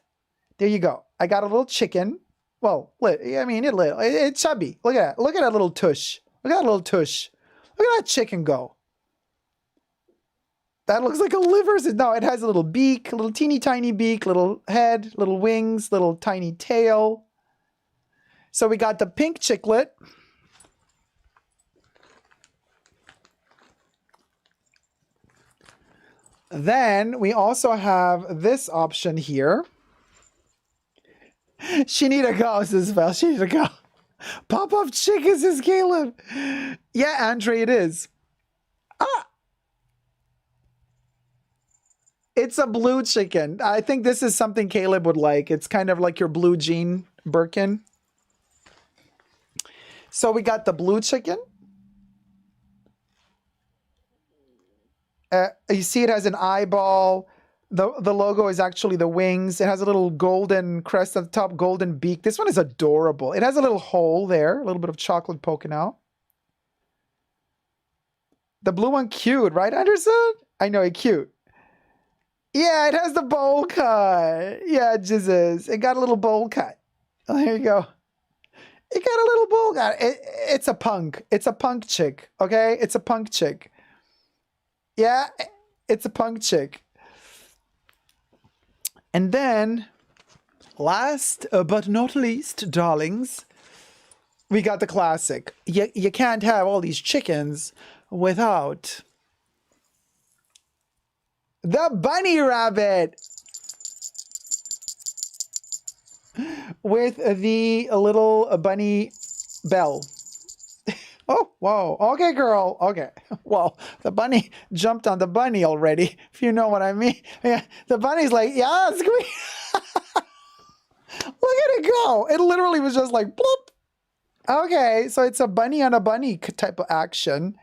There you go. I got a little chicken. Well, I mean, it's chubby. Look at that. Look at that little tush. Look at that little tush. Look at that chicken go. That looks like a liver. No, it has a little beak, a little teeny tiny beak, little head, little wings, little tiny tail. So we got the pink chicklet. Then we also have this option here. She need to go, says Val. She need to go. Pop-up chicken, says Caleb. Yeah, Andre, it is. Ah. It's a blue chicken. I think this is something Caleb would like. It's kind of like your blue jean Birkin. So we got the blue chicken. You see it has an eyeball. The logo is actually the wings. It has a little golden crest at the top, golden beak. This one is adorable. It has a little hole there, a little bit of chocolate poking out. The blue one cute, right, Anderson? I know, it's cute. Yeah, it has the bowl cut. Yeah, jizzes. It got a little bowl cut. Oh, there you go. It got a little bowl cut. It's a punk. It's a punk chick, okay? It's a punk chick. Yeah, it's a punk chick. And then, last but not least, darlings, we got the classic. You can't have all these chickens without the bunny rabbit with the little bunny bell. Oh, whoa. Okay, girl. Okay. Well, the bunny jumped on the bunny already, if you know what I mean. Yeah, the bunny's like, yeah, squeak. Look at it go. It literally was just like, bloop. Okay, so it's a bunny on a bunny type of action.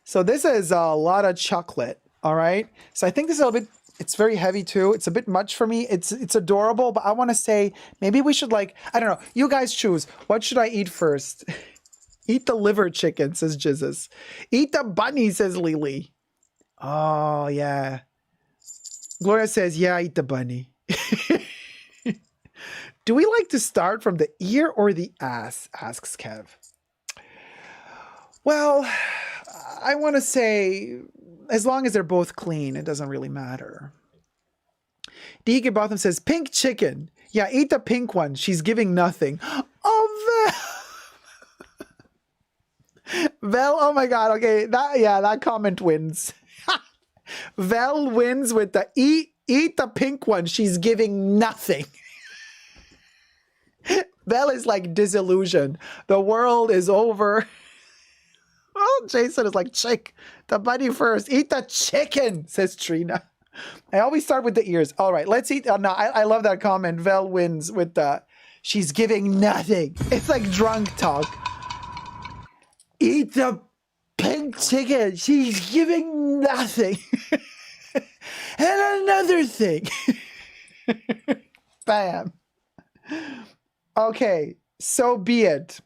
So this is a lot of chocolate, all right? So I think this is a little bit, it's very heavy too. It's a bit much for me. It's adorable, but I want to say maybe we should like, I don't know. You guys choose. What should I eat first? Eat the liver chicken, says Jizzes. Eat the bunny, says Lily. Oh, yeah. Gloria says, yeah, eat the bunny. Do we like to start from the ear or the ass, asks Kev. Well, I want to say, as long as they're both clean, it doesn't really matter. Deacon Botham says, pink chicken. Yeah, eat the pink one. She's giving nothing. Oh, Vel, oh my God. Okay, that comment wins. Vel wins with the eat the pink one. She's giving nothing. Vel is like disillusioned. The world is over. Oh, Jason is like, chick, the bunny first. Eat the chicken, says Trina. I always start with the ears. All right, let's eat. No, I love that comment. Vel wins with the, she's giving nothing. It's like drunk talk. Eat the pink chicken. She's giving nothing. And another thing. Bam. Okay, so be it.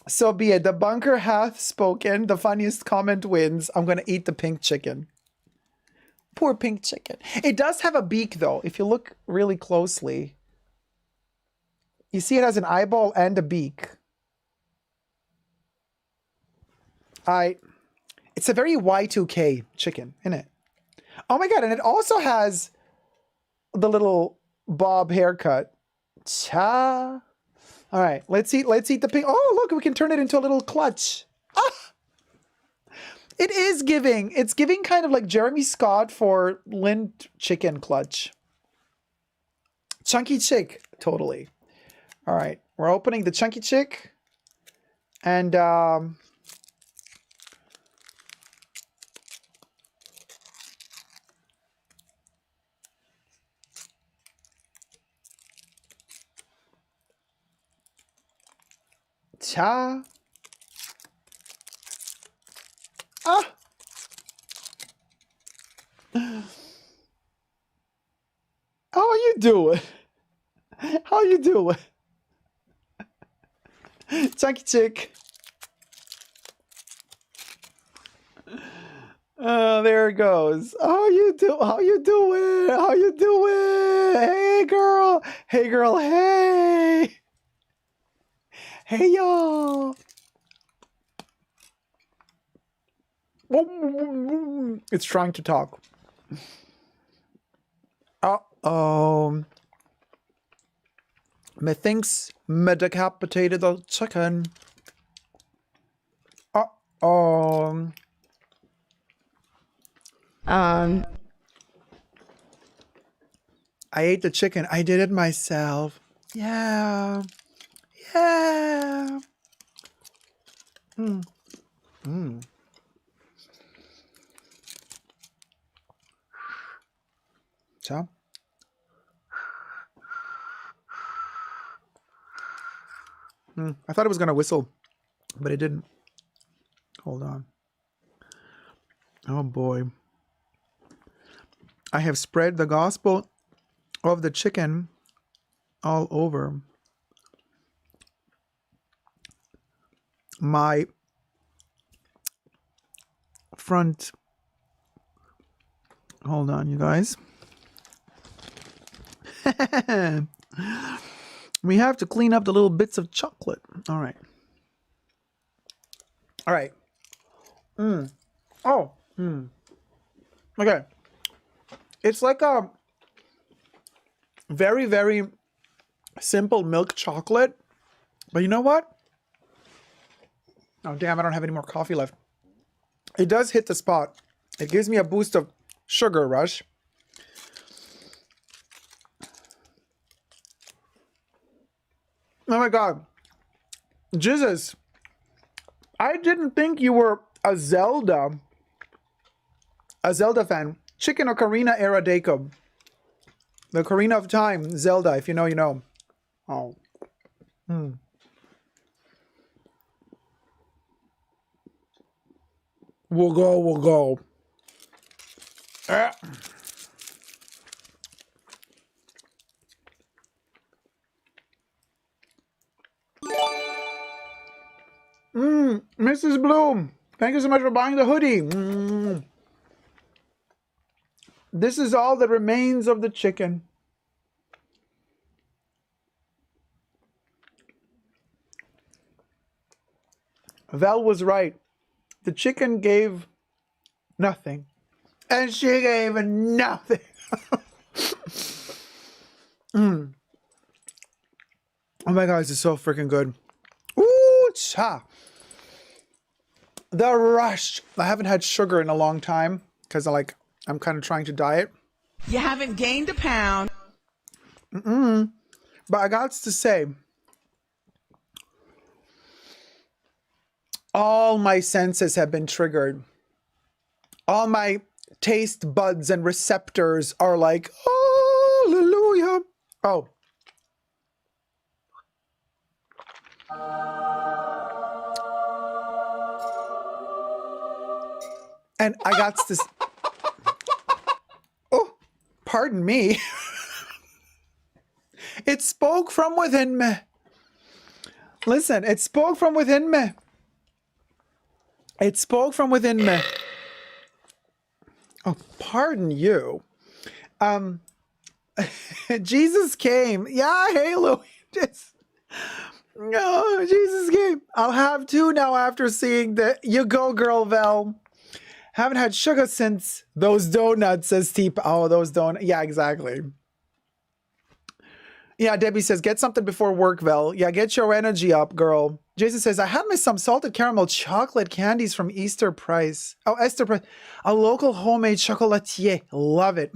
So be it. The bunker hath spoken. The funniest comment wins. I'm going to eat the pink chicken. Poor pink chicken. It does have a beak, though. If you look really closely, you see it has an eyeball and a beak. It's a very Y2K chicken, isn't it? Oh my God. And it also has the little bob haircut. Cha. All right, let's eat the pink. Oh, look, we can turn it into a little clutch. Ah! It is giving. It's giving kind of like Jeremy Scott for Lindt chicken clutch. Chunky chick, totally. All right, we're opening the chunky chick. And cha. Ah. How you doing? How you doing? Chunky chick. Oh, there it goes. How you doing? How you doing? How you doing? Hey girl. Hey girl. Hey. Hey y'all. It's trying to talk. Uh-oh. Methinks me decapitated the chicken. Uh-oh. I ate the chicken. I did it myself. Yeah. Yeah. So. I thought it was going to whistle, but it didn't. Hold on. Oh boy. I have spread the gospel of the chicken all over my front. Hold on, you guys. We have to clean up the little bits of chocolate. All right. All right. Okay. It's like a very, very simple milk chocolate. But you know what? Oh, damn, I don't have any more coffee left. It does hit the spot. It gives me a boost of sugar rush. Oh my God. Jesus. I didn't think you were a Zelda fan. Chicken Ocarina era Dacob. The Ocarina of Time, Zelda, if you know, you know. Oh. We'll go. Mrs. Bloom, thank you so much for buying the hoodie. This is all that remains of the chicken. Val was right. The chicken gave nothing. And she gave nothing. Oh my God, this is so freaking good. Ooh, cha. The rush. I haven't had sugar in a long time because I'm kind of trying to diet. You haven't gained a pound. But I got to say, All my senses have been triggered. All my taste buds and receptors are like, hallelujah. Oh. And I got this. Oh, pardon me. It spoke from within me. Listen, it spoke from within me. It spoke from within me. Oh, pardon you. Jesus came. Yeah, hey, Louis. Oh, Jesus came. I'll have two now after seeing the You Go Girl, Vel. Haven't had sugar since those donuts, says Teep. Oh, those donuts. Yeah, exactly. Yeah, Debbie says, get something before work, Vel. Yeah, get your energy up, girl. Jason says, I had me some salted caramel chocolate candies from Easter Price. Oh, Esther Price. A local homemade chocolatier. Love it.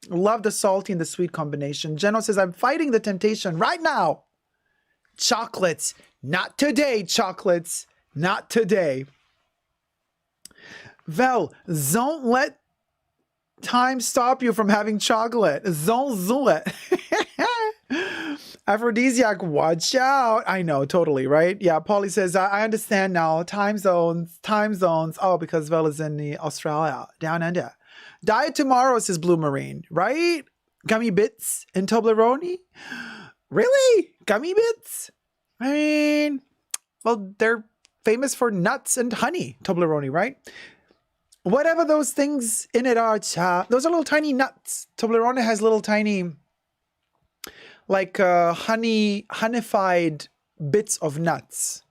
Love the salty and the sweet combination. Jenno says, I'm fighting the temptation right now. Chocolates. Not today, chocolates. Not today. Vel, don't let time stop you from having chocolate. Don't do it. Aphrodisiac, watch out. I know, totally, right? Yeah, Polly says, I understand now. Time zones. Oh, because Vel is in the Australia, down under. Diet tomorrow, says Blue Marine, right? Gummy bits and Toblerone? Really? Gummy bits? I mean, well, they're famous for nuts and honey, Toblerone, right? Whatever those things in it are, those are little tiny nuts. Toblerone has little tiny, like honeyfied bits of nuts.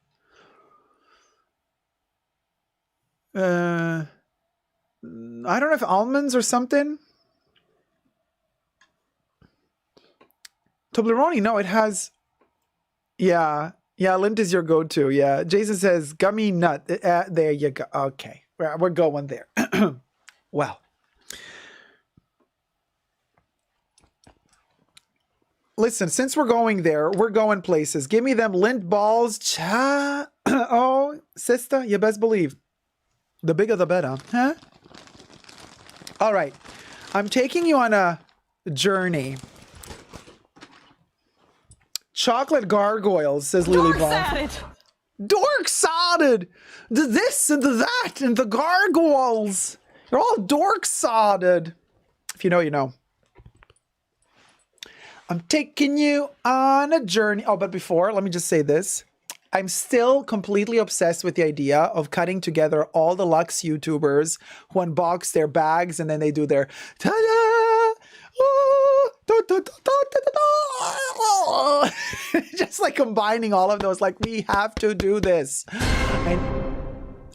I don't know if almonds or something. Toblerone, no, it has. Yeah, Lint is your go-to. Yeah, Jason says gummy nut. There you go. Okay. We're going there. Well, listen, since we're going there, we're going places. Give me them lint balls. Cha. Oh, sister, you best believe. The bigger the better. Huh? All right. I'm taking you on a journey. Chocolate gargoyles, says Lily Bond. Dork-sodded! The this and the that and the gargoyles. They're all dork-sodded. If you know, you know. I'm taking you on a journey. Oh, but before, let me just say this. I'm still completely obsessed with the idea of cutting together all the luxe YouTubers who unbox their bags and then they do their ta-da! Oh, da, da, da, da, da, da. Just like combining all of those, like we have to do this.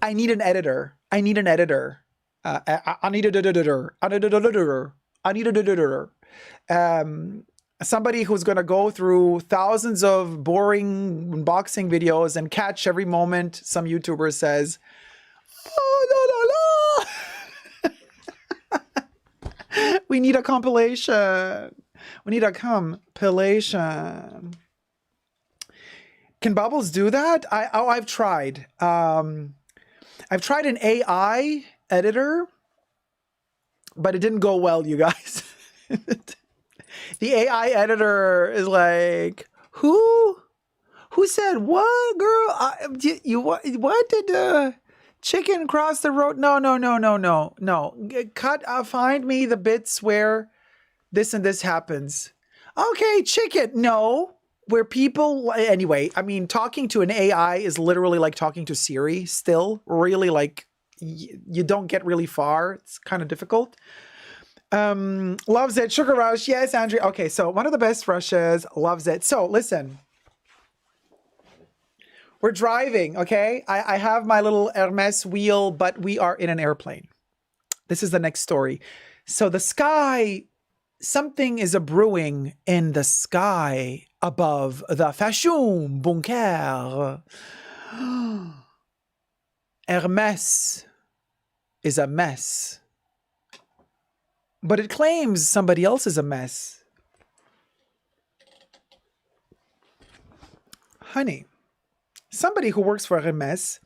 I need an editor. I need an editor. I need an editor. I need an editor. I need an editor. Somebody who's going to go through thousands of boring unboxing videos and catch every moment some YouTuber says, oh, la, la, la. We need a compilation. We need a compilation. Can Bubbles do that? I've tried. I've tried an AI editor, but it didn't go well, you guys. The AI editor is like, who said what, girl? What did chicken cross the road? No. Cut. Find me the bits where this and this happens. Okay, chicken. No, where people. Anyway, I mean, talking to an AI is literally like talking to Siri. Still, really, like you don't get really far. It's kind of difficult. Loves it. Sugar Rush. Yes, Andrea. Okay, so one of the best rushes. Loves it. So listen, we're driving. Okay, I have my little Hermes wheel, but we are in an airplane. This is the next story. So the sky, something is a brewing in the sky above the fashion bunker. Hermes is a mess. But it claims somebody else is a mess. Honey, somebody who works for Hermes.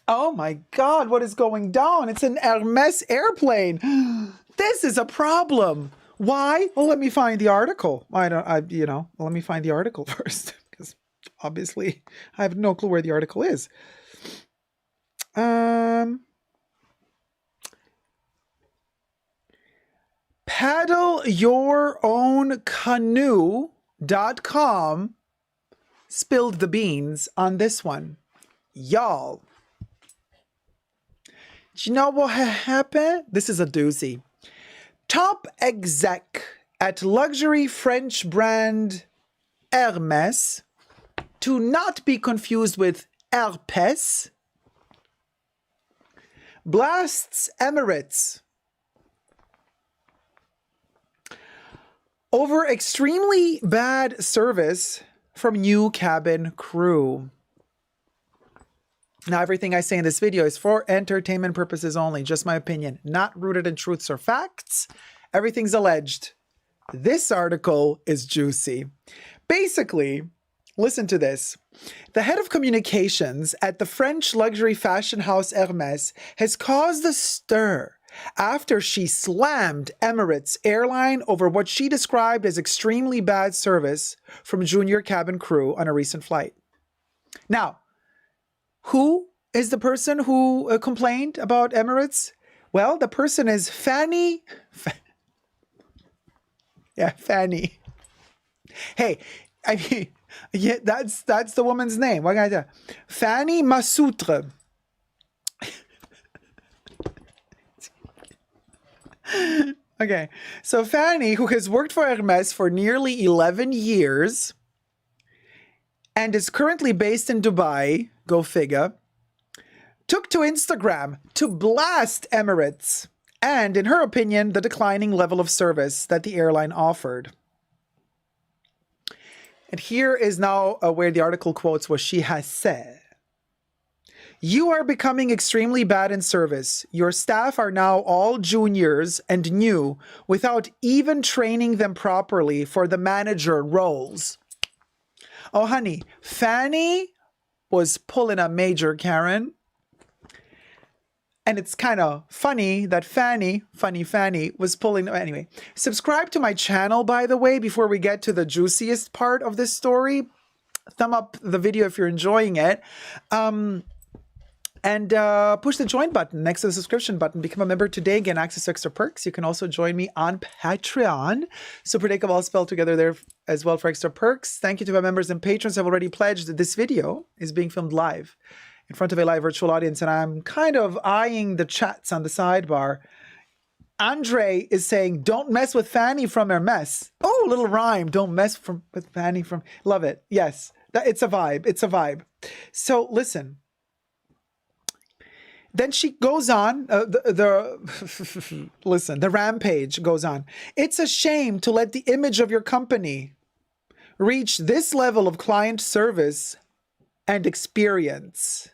Oh my God, what is going down? It's an Hermes airplane. This is a problem. Why? Well, let me find the article. Let me find the article first, because obviously I have no clue where the article is. PaddleYourOwnCanoe.com spilled the beans on this one. Y'all. Do you know what happened? This is a doozy. Top exec at luxury French brand Hermes, to not be confused with Herpes, blasts Emirates over extremely bad service from new cabin crew. Now, everything I say in this video is for entertainment purposes only, just my opinion, not rooted in truths or facts. Everything's alleged. This article is juicy. Basically, listen to this. The head of communications at the French luxury fashion house Hermes has caused a stir after she slammed Emirates airline over what she described as extremely bad service from junior cabin crew on a recent flight. Now, who is the person who complained about Emirates? Well, the person is Fanny. Fanny. Hey, I mean, yeah, that's the woman's name. What can I tell? Fanny Massoutre. Okay, so Fanny, who has worked for Hermes for nearly 11 years and is currently based in Dubai, go figure, took to Instagram to blast Emirates and, in her opinion, the declining level of service that the airline offered. And here is now where the article quotes what she has said. You are becoming extremely bad in service. Your staff are now all juniors and new without even training them properly for the manager roles. Oh, honey, Fanny was pulling a major Karen. And it's kind of funny that Fanny was pulling. Anyway, subscribe to my channel, by the way, before we get to the juiciest part of this story. Thumb up the video if you're enjoying it. And push the join button next to the subscription button. Become a member today. Get access to extra perks. You can also join me on Patreon. Super Dacob all spelled together there as well for extra perks. Thank you to my members and patrons who have already pledged. This video is being filmed live in front of a live virtual audience, and I'm kind of eyeing the chats on the sidebar. Andre is saying, don't mess with Fanny from Hermes. Oh, little rhyme. Don't mess with Fanny from... Love it. Yes, it's a vibe. It's a vibe. So listen. Then she goes on, listen, the rampage goes on. It's a shame to let the image of your company reach this level of client service and experience.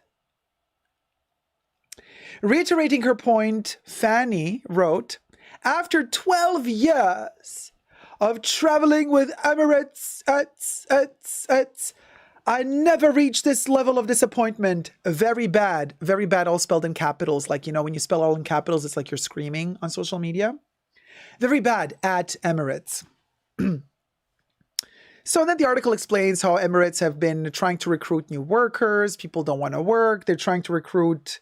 Reiterating her point, Fanny wrote, after 12 years of traveling with Emirates, I never reached this level of disappointment. Very bad, all spelled in capitals. Like, you know, when you spell all in capitals, it's like you're screaming on social media. Very bad at Emirates. So then the article explains how Emirates have been trying to recruit new workers. People don't want to work. They're trying to recruit.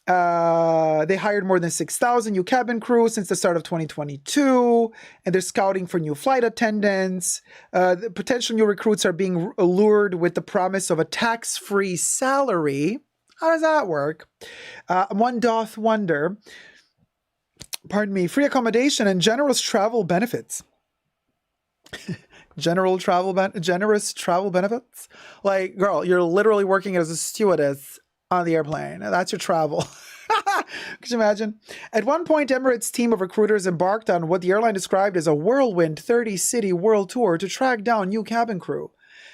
They hired more than 6,000 new cabin crew since the start of 2022, and they're scouting for new flight attendants. The potential new recruits are being lured with the promise of a tax-free salary. How does that work? One doth wonder. Pardon me. Free accommodation and generous travel benefits. Generous travel benefits? Like, girl, you're literally working as a stewardess on the airplane. That's your travel. Could you imagine? At one point, Emirates' team of recruiters embarked on what the airline described as a whirlwind 30-city world tour to track down new cabin crew.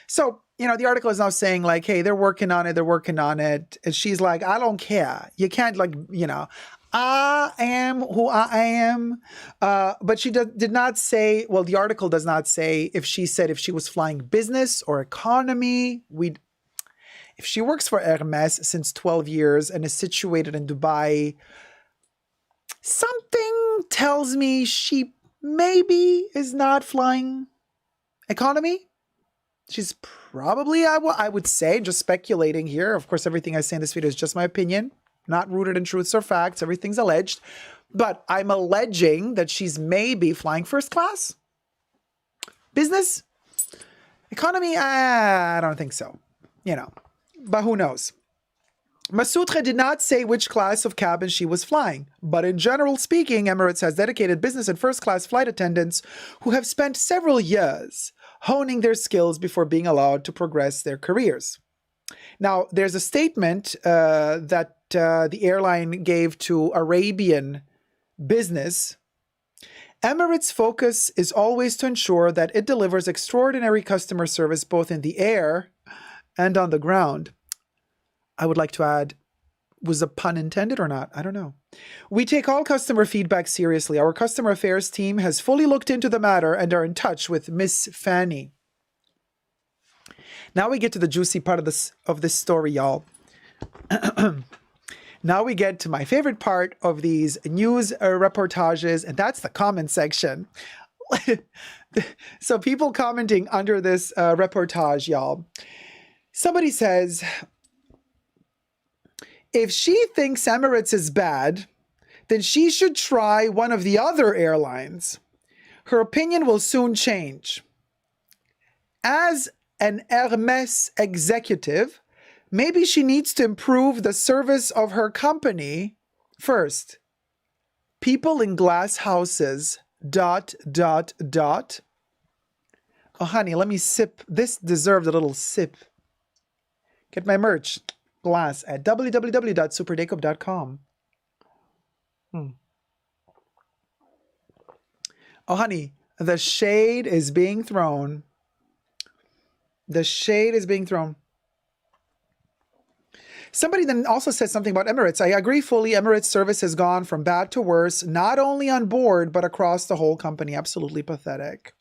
So, you know, the article is now saying like, hey, they're working on it. And she's like, I don't care. You can't, like, you know, I am who I am. But she did not say, well, the article does not say if she said if she was flying business or economy. If she works for Hermes since 12 years and is situated in Dubai, something tells me she maybe is not flying economy. She's probably, I would say, just speculating here. Of course, everything I say in this video is just my opinion, not rooted in truths or facts. Everything's alleged. But I'm alleging that she's maybe flying first class. Business? Economy? I don't think so. You know, but who knows? Masoutre did not say which class of cabin she was flying, but in general speaking, Emirates has dedicated business and first-class flight attendants who have spent several years honing their skills before being allowed to progress their careers. Now, there's a statement that the airline gave to Arabian Business. Emirates' focus is always to ensure that it delivers extraordinary customer service both in the air and on the ground. I would like to add, was a pun intended or not? I don't know. We take all customer feedback seriously. Our customer affairs team has fully looked into the matter and are in touch with Miss Fanny. Now we get to the juicy part of this story, y'all. Now we get to my favorite part of these news reportages, and that's the comment section. So people commenting under this reportage, y'all. Somebody says, if she thinks Emirates is bad, then she should try one of the other airlines. Her opinion will soon change. As an Hermes executive, maybe she needs to improve the service of her company first. People in glass houses, ... Oh, honey, let me sip. This deserved a little sip. Get my merch. Glass at www.superdacob.com. Oh, honey, the shade is being thrown. The shade is being thrown. Somebody then also says something about Emirates. I agree fully. Emirates service has gone from bad to worse, not only on board, but across the whole company. Absolutely pathetic.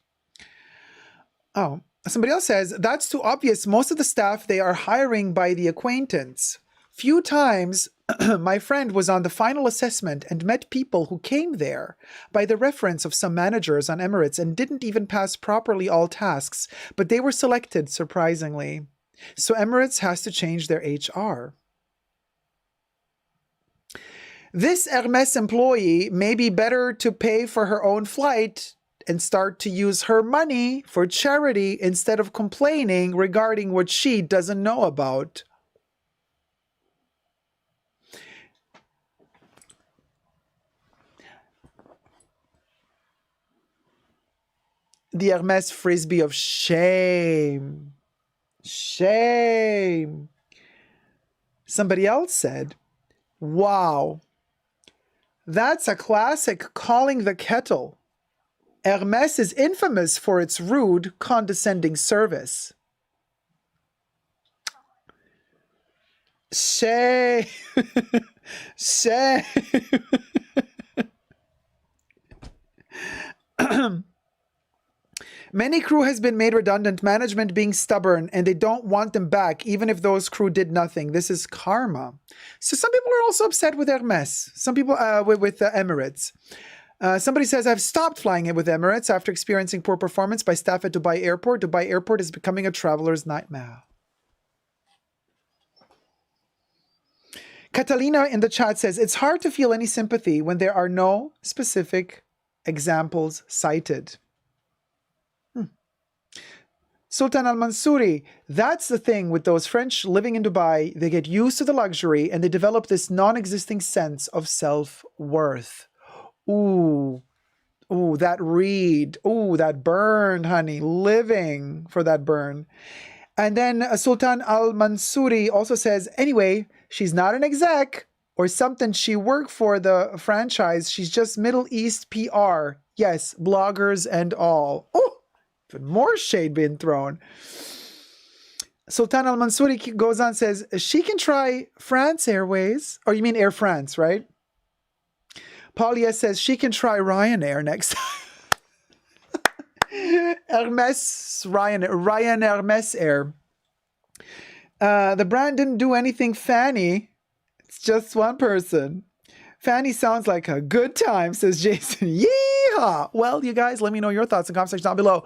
Oh, somebody else says, that's too obvious. Most of the staff they are hiring by the acquaintance. Few times, my friend was on the final assessment and met people who came there by the reference of some managers on Emirates and didn't even pass properly all tasks, but they were selected, surprisingly. So Emirates has to change their HR. This Hermes employee may be better to pay for her own flight and start to use her money for charity instead of complaining regarding what she doesn't know about. The Hermes frisbee of shame. Shame. Somebody else said, wow, that's a classic calling the kettle. Hermes is infamous for its rude, condescending service. Shame. Shame. Many crew has been made redundant, management being stubborn, and they don't want them back, even if those crew did nothing. This is karma. So some people are also upset with Hermes. Some people with Emirates. Somebody says, I've stopped flying it with Emirates after experiencing poor performance by staff at Dubai Airport. Dubai Airport is becoming a traveler's nightmare. Catalina in the chat says, it's hard to feel any sympathy when there are no specific examples cited. Sultan Al-Mansouri, that's the thing with those French living in Dubai. They get used to the luxury and they develop this non-existing sense of self-worth. Ooh, ooh, that read. Ooh, that burn, honey. Living for that burn. And then Sultan Al-Mansouri also says, anyway, she's not an exec or something. She worked for the franchise. She's just Middle East PR. Yes, bloggers and all. Oh! Even more shade being thrown. Sultan Al-Mansouri goes on, says, she can try France Airways. Or you mean Air France, right? Paulia says she can try Ryanair next time. Hermes, Ryan Hermes Air. The brand didn't do anything fanny. It's just one person. Fanny sounds like a good time, says Jason. Yeehaw! Well, you guys, let me know your thoughts in the comment section down below.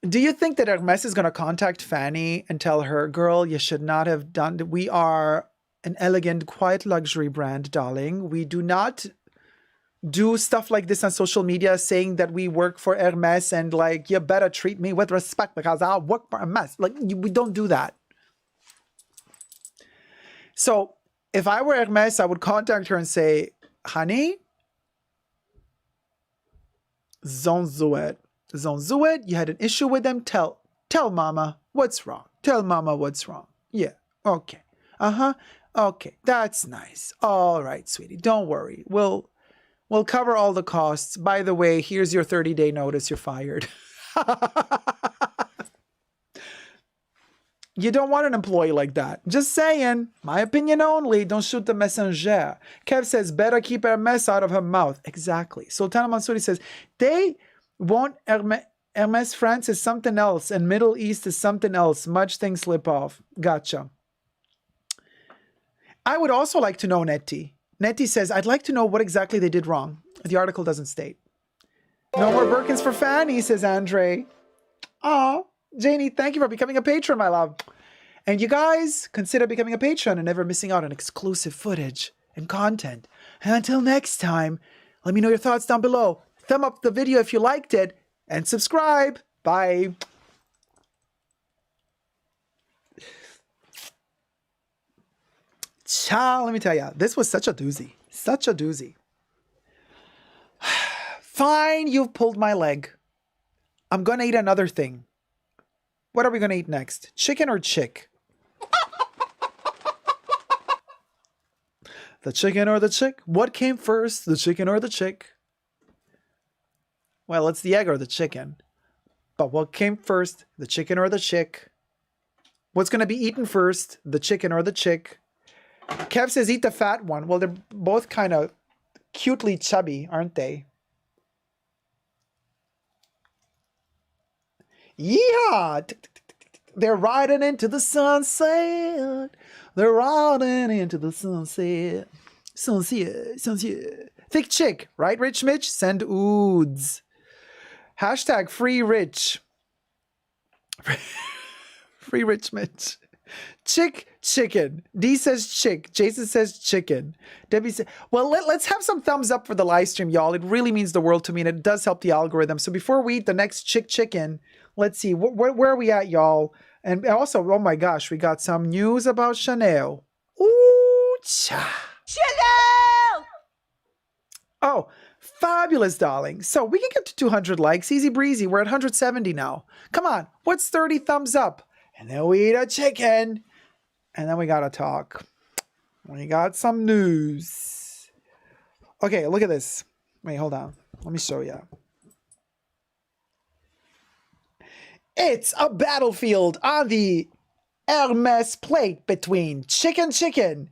Do you think that Hermes is going to contact Fanny and tell her, girl, you should not have done... We are an elegant, quiet luxury brand, darling. We do not do stuff like this on social media saying that we work for Hermes and like, you better treat me with respect because I work for Hermes. Like, we don't do that. So if I were Hermes, I would contact her and say, honey, don't do it. Don't do it. You had an issue with them. Tell mama what's wrong. Tell mama what's wrong. Yeah. Okay. Uh-huh. Okay. That's nice. All right, sweetie. Don't worry. We'll cover all the costs. By the way, here's your 30-day notice. You're fired. You don't want an employee like that. Just saying. My opinion only. Don't shoot the messenger. Kev says, better keep Hermes out of her mouth. Exactly. Sultana Mansouri says, they want Hermes France is something else and Middle East is something else. Much things slip off. Gotcha. I would also like to know, Nettie. Nettie says, I'd like to know what exactly they did wrong. The article doesn't state. No more Birkins for Fanny, says Andre. Aw, Janie, thank you for becoming a patron, my love. And you guys, consider becoming a patron and never missing out on exclusive footage and content. And until next time, let me know your thoughts down below. Thumb up the video if you liked it and subscribe. Bye. Ciao, let me tell you, this was such a doozy. Such a doozy. Fine, you've pulled my leg. I'm gonna eat another thing. What are we gonna eat next? Chicken or chick? The chicken or the chick? What came first, the chicken or the chick? Well, it's the egg or the chicken. But what came first, the chicken or the chick? What's gonna be eaten first, the chicken or the chick? Kev says eat the fat one. Well, they're both kind of cutely chubby, aren't they? Yeah, they're riding into the sunset. They're riding into the sunset. Sunset. Thick chick, right, Rich Mitch? Send oods. Hashtag free rich. Free Rich Mitch. Chicken. D says chick. Jason says chicken. Debbie says, well, let's have some thumbs up for the live stream, y'all. It really means the world to me, and it does help the algorithm. So before we eat the next chicken, let's see. Where are we at, y'all? And also, oh my gosh, we got some news about Chanel. Ooh, cha. Chanel! Oh, fabulous, darling. So we can get to 200 likes. Easy breezy. We're at 170 now. Come on. What's 30 thumbs up? And then we eat a chicken. And then we got to talk. We got some news. Okay, look at this. Wait, hold on. Let me show you. It's a battlefield on the Hermes plate between chicken. Wait,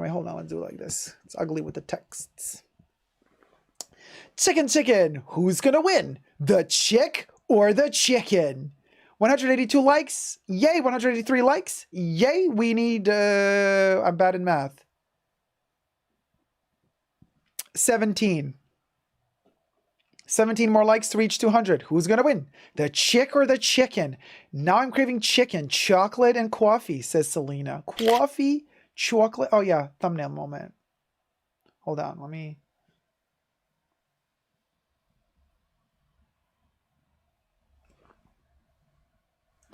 hold on. Let's do it like this. It's ugly with the texts. Chicken. Who's going to win? The chick or the chicken? 182 likes. Yay. 183 likes. Yay. We need, I'm bad in math. 17 more likes to reach 200. Who's going to win? The chick or the chicken? Now I'm craving chicken, chocolate, and coffee, says Selena. Coffee, chocolate. Oh, yeah. Thumbnail moment. Hold on. Let me.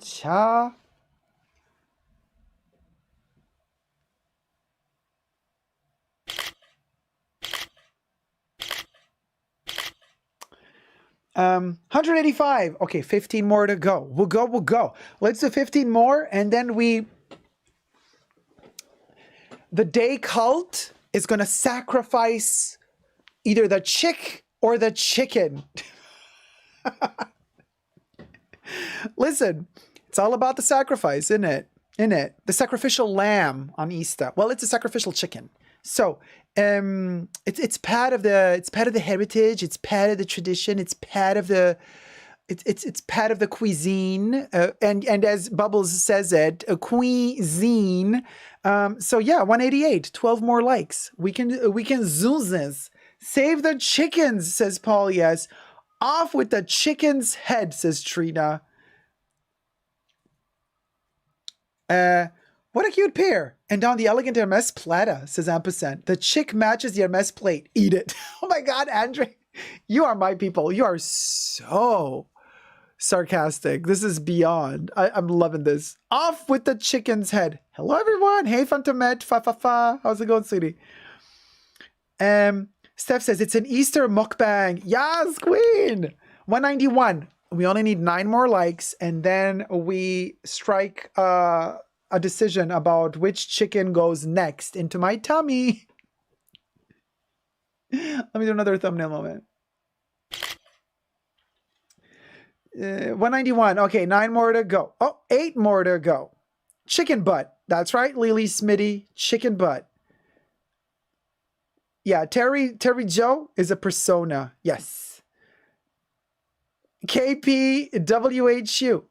Cha. Um, 185. Okay, 15 more to go. We'll go. Let's do 15 more, and then the day cult is going to sacrifice either the chick or the chicken. Listen, it's all about the sacrifice, isn't it? The sacrificial lamb on Easter. Well, it's a sacrificial chicken. So it's part of the heritage, it's part of the tradition, it's part of the cuisine, and as Bubbles says it, a cuisine. So yeah, 188, 12 more likes. We can zoom this. Save the chickens, says Paul. Yes, off with the chicken's head, says Trina. What a cute pair. And on the elegant Hermes plata, says Ampersand. The chick matches the Hermes plate. Eat it. Oh my God, Andre, you are my people. You are so sarcastic. This is beyond. I'm loving this. Off with the chicken's head. Hello, everyone. Hey, Fantomet. Fa. How's it going, sweetie? Steph says it's an Easter mukbang. Yes, queen. 191. We only need 9 more likes, and then we strike a decision about which chicken goes next into my tummy. Let me do another thumbnail moment. 191. Okay, 9 more to go. Oh, 8 more to go. Chicken butt. That's right, Lily Smitty. Chicken butt. Yeah, Terry Joe is a persona. Yes. KPWHU.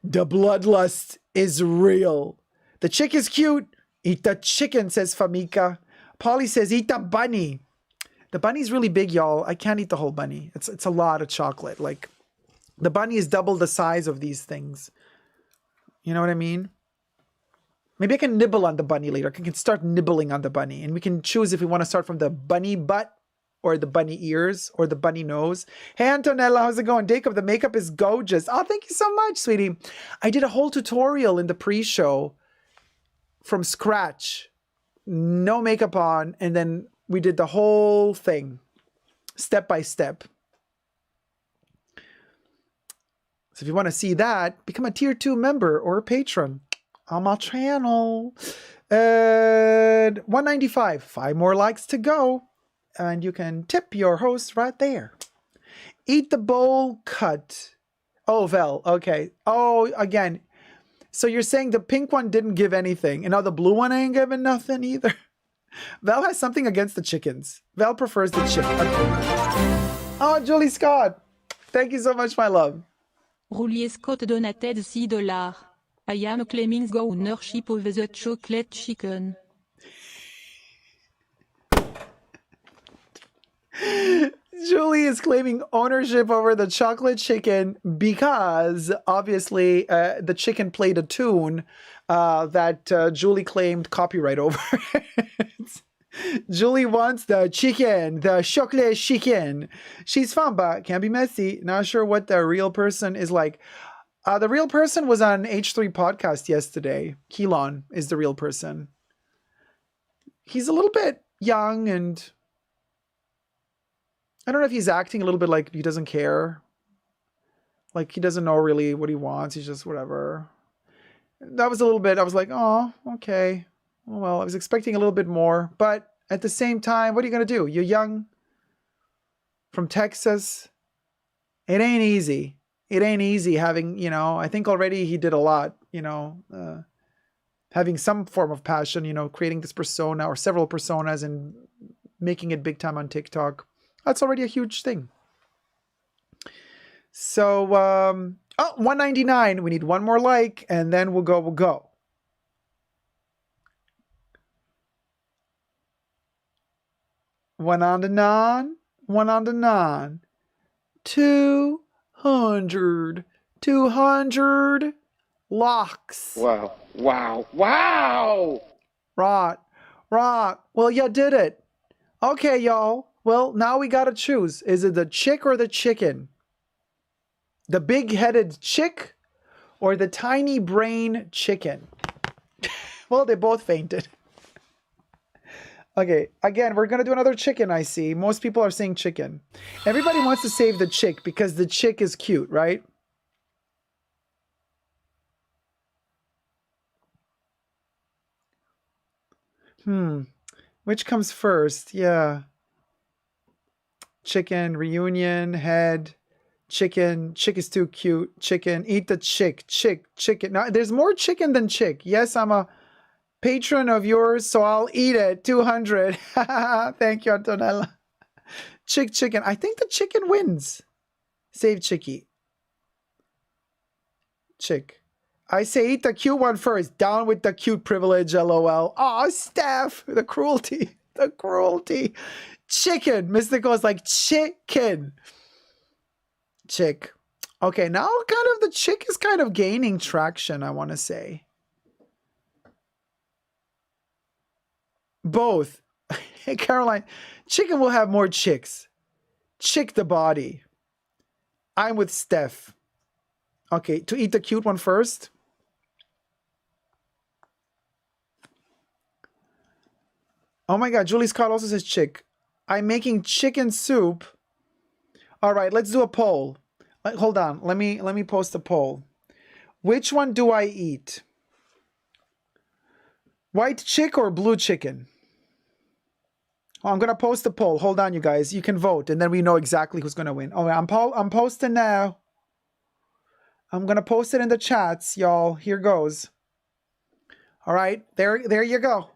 The bloodlust is real. The chick is cute. Eat the chicken, says Famika. Polly says, eat the bunny. The bunny's really big, y'all. I can't eat the whole bunny. It's a lot of chocolate. Like, the bunny is double the size of these things. You know what I mean? Maybe I can nibble on the bunny later. I can start nibbling on the bunny. And we can choose if we want to start from the bunny butt or the bunny ears or the bunny nose. Hey, Antonella, how's it going? Dacob, the makeup is gorgeous. Oh, thank you so much, sweetie. I did a whole tutorial in the pre-show from scratch. No makeup on. And then we did the whole thing step by step. So if you want to see that, become a tier 2 member or a patron on my channel. 195. 5 more likes to go. And you can tip your host right there. Eat the bowl cut. Oh, Vel. Okay. Oh, again. So you're saying the pink one didn't give anything. And now the blue one ain't giving nothing either. Val has something against the chickens. Val prefers the chicken. Oh, Julie Scott. Thank you so much, my love. Roulier Scott donated $6. I am claiming ownership of the chocolate chicken. Julie is claiming ownership over the chocolate chicken because obviously the chicken played a tune that Julie claimed copyright over. Julie wants the chicken, the chocolate chicken. She's fun, but can be messy. Not sure what the real person is like. The real person was on H3 podcast yesterday. Keelan is the real person. He's a little bit young and I don't know if he's acting a little bit like he doesn't care. Like he doesn't know really what he wants. He's just whatever. That was a little bit, I was like, oh, okay. Well, I was expecting a little bit more. But at the same time, what are you going to do? You're young. From Texas. It ain't easy. It ain't easy having, you know, I think already he did a lot, you know, having some form of passion, you know, creating this persona or several personas and making it big time on TikTok. That's already a huge thing. So, 199. We need 1 more like, and then we'll go. One on the non. 200. 200 locks. Wow. Right. Well, you did it. Okay, y'all. Well, now we gotta choose. Is it the chick or the chicken? The big-headed chick or the tiny brain chicken? Well, they both fainted. Okay, again, we're gonna do another chicken, I see. Most people are saying chicken. Everybody wants to save the chick because the chick is cute, right? Which comes first? Yeah. Chicken, reunion, head, chicken, chick is too cute, chicken, eat the chicken. Now, there's more chicken than chick. Yes, I'm a patron of yours, so I'll eat it. 200. Thank you, Antonella. Chicken. I think the chicken wins. Save Chicky. Chick. I say eat the cute one first. Down with the cute privilege, LOL. Aw, Steph. The cruelty. The cruelty. Chicken. Mystical is like chicken. Chick. Okay, now kind of the chick is kind of gaining traction, I want to say. Both. Hey, Caroline. Chicken will have more chicks. Chick the body. I'm with Steph. Okay, to eat the cute one first. Oh my God, Julie Scott also says chick. I'm making chicken soup. All right, let's do a poll. Hold on, let me post a poll. Which one do I eat? White chick or blue chicken? Oh, I'm gonna post a poll. Hold on, you guys. You can vote, and then we know exactly who's gonna win. Oh, I'm posting now. I'm gonna post it in the chats, y'all. Here goes. All right, there you go.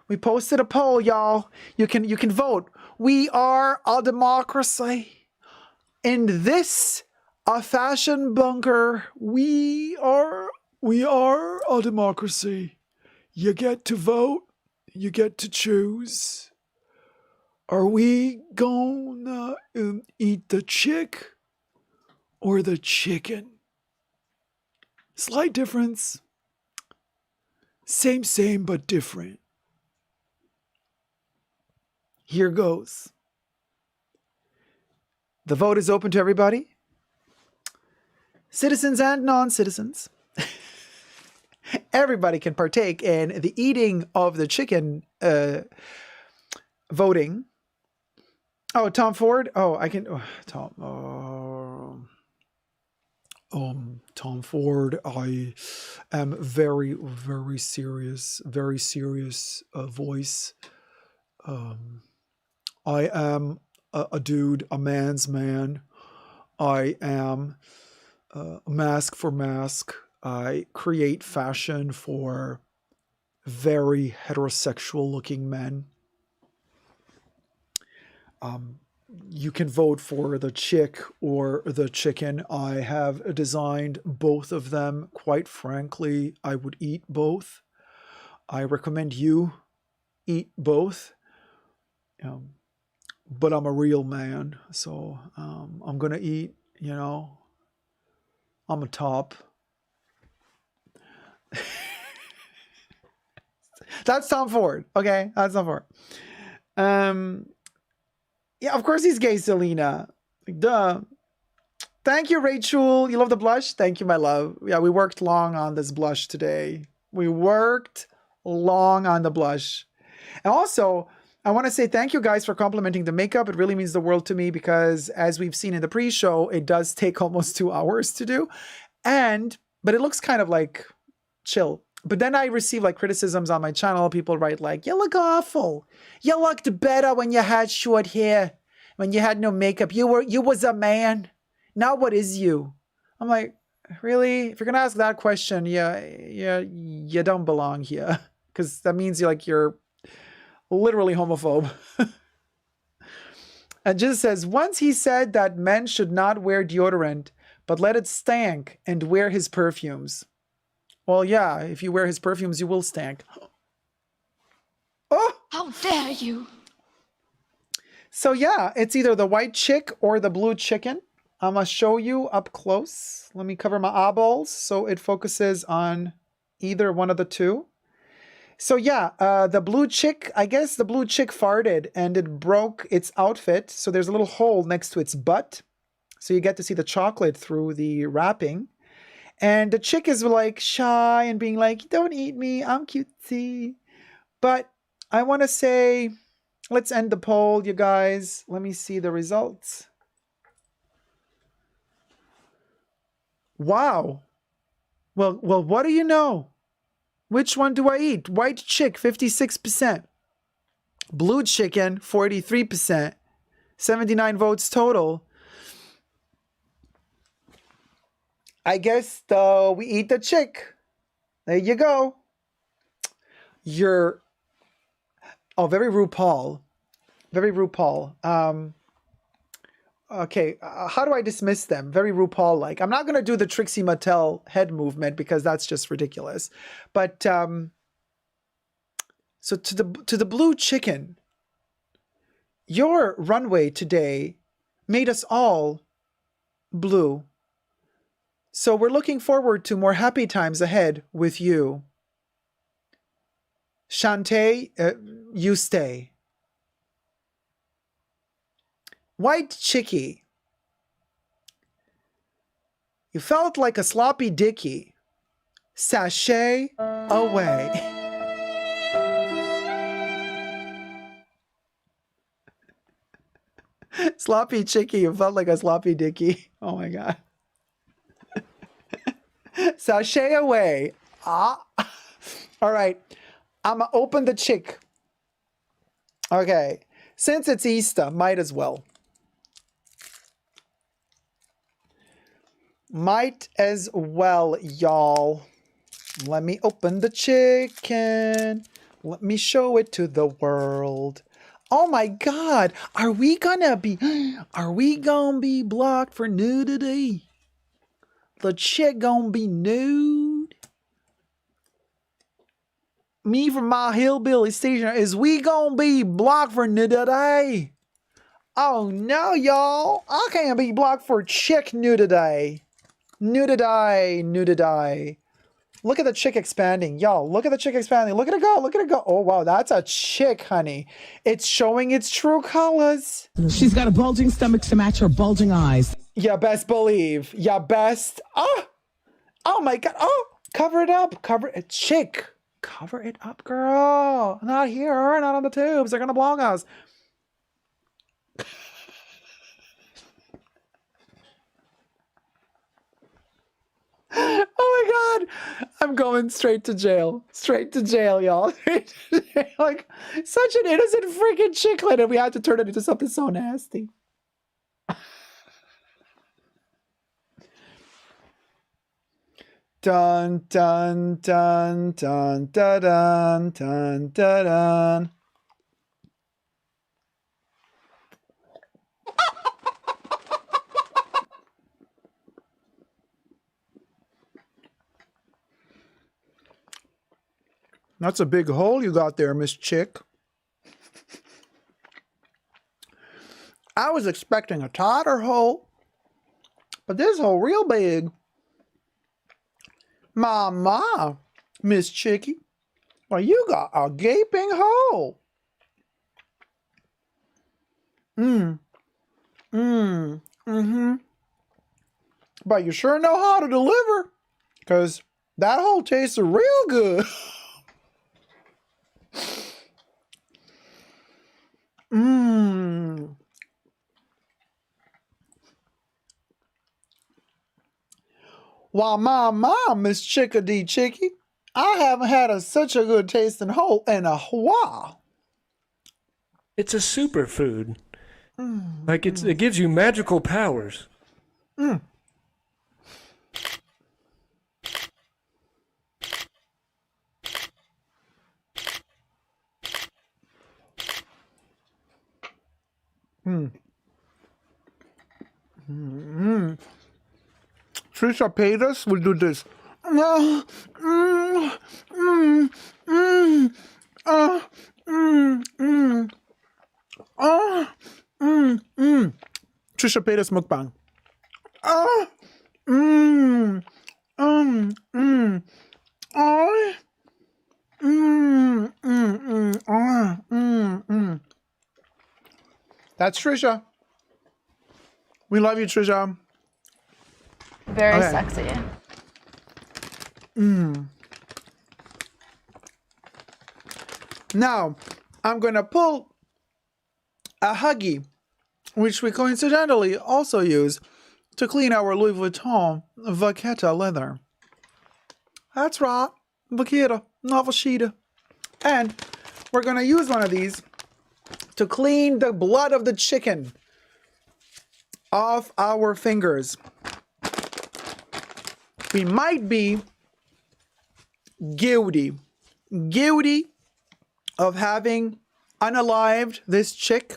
We posted a poll, y'all. You can vote. We are a democracy. In this, a fashion bunker, we are a democracy. You get to vote. You get to choose. Are we gonna eat the chick or the chicken? Slight difference. Same, but different. Here goes. The vote is open to everybody. Citizens and non-citizens. Everybody can partake in the eating of the chicken voting. Oh, Tom Ford? Oh, I can... Oh, Tom Ford, I am very, very serious voice. I am a dude, a man's man. I am mask for mask. I create fashion for very heterosexual looking men. You can vote for the chick or the chicken. I have designed both of them. Quite frankly, I would eat both. I recommend you eat both. But I'm a real man, so I'm gonna eat, I'm a top. That's Tom Ford. Okay, that's Tom Ford. Yeah, of course he's gay, Selena. Duh. Thank you, Rachel. You love the blush? Thank you, my love. Yeah, we worked long on this blush today. We worked long on the blush. And also, I want to say thank you guys for complimenting the makeup. It really means the world to me because as we've seen in the pre-show, it does take almost 2 hours to do. But it looks kind of like chill. But then I receive like criticisms on my channel. People write like, you look awful. You looked better when you had short hair. When you had no makeup. You was a man. Now what is you? I'm like, really? If you're going to ask that question, you don't belong here. Because that means you're literally homophobe. And just says, once he said that men should not wear deodorant, but let it stank and wear his perfumes. Well, yeah, if you wear his perfumes, you will stank. Oh! How dare you? So yeah, it's either the white chick or the blue chicken. I'm going to show you up close. Let me cover my eyeballs so it focuses on either one of the two. So yeah, the blue chick, I guess the blue chick farted and it broke its outfit. So there's a little hole next to its butt. So you get to see the chocolate through the wrapping. And the chick is like shy and being like, don't eat me, I'm cutesy. But I want to say, let's end the poll, you guys. Let me see the results. Wow. Well, what do you know? Which one do I eat? White chick, 56%. Blue chicken, 43%. 79 votes total. I guess we eat the chick. There you go. You're, oh, very RuPaul. Very RuPaul. Okay, how do I dismiss them? Very RuPaul-like. I'm not going to do the Trixie Mattel head movement because that's just ridiculous. But, so to the blue chicken, your runway today made us all blue. So we're looking forward to more happy times ahead with you. Shantae, you stay. White chickie, you felt like a sloppy dickie. Sashay away. Sloppy chickie, you felt like a sloppy dickie. Oh my God. Sashay away. Ah. All right. I'm gonna open the chick. Okay. Since it's Easter, might as well. Might as well, y'all. Let me open the chicken. Let me show it to the world. Oh my God. Are we gonna be blocked for nudity? The chick gonna be nude? Me from my hillbilly station, is we gonna be blocked for nudity? Oh no, y'all. I can't be blocked for chick nudity. Nudity. Look at the chick expanding. Y'all, look at the chick expanding. Look at it go. Look at it go. Oh, wow. That's a chick, honey. It's showing its true colors. She's got a bulging stomach to match her bulging eyes. You best believe. You best. Oh my God. Oh, cover it up. Cover it. Chick. Cover it up, girl. Not here. Not on the tubes. They're going to block us. Oh my God. I'm going straight to jail. Straight to jail, y'all. Like, such an innocent freaking chicklet, and we had to turn it into something so nasty. Dun, dun, dun, dun, dun, dun, dun, dun, dun. That's a big hole you got there, Miss Chick. I was expecting a tighter hole, but this hole real big. Ma, Miss Chickie. Well, you got a gaping hole. But you sure know how to deliver, because that hole tastes real good. Why, my mom, Miss Chickadee Chickie, I haven't had such a good tasting hole in a while. It's a superfood. Like it gives you magical powers. Trisha paid us. We'll do this. Trisha paid us mukbang. That's Trisha. We love you, Trisha. Very Okay. sexy. Now, I'm going to pull a Huggy, which we coincidentally also use to clean our Louis Vuitton Vachetta leather. That's right, Vachetta, not Vachetta. And we're going to use one of these to clean the blood of the chicken off our fingers. We might be guilty of having unalived this chick.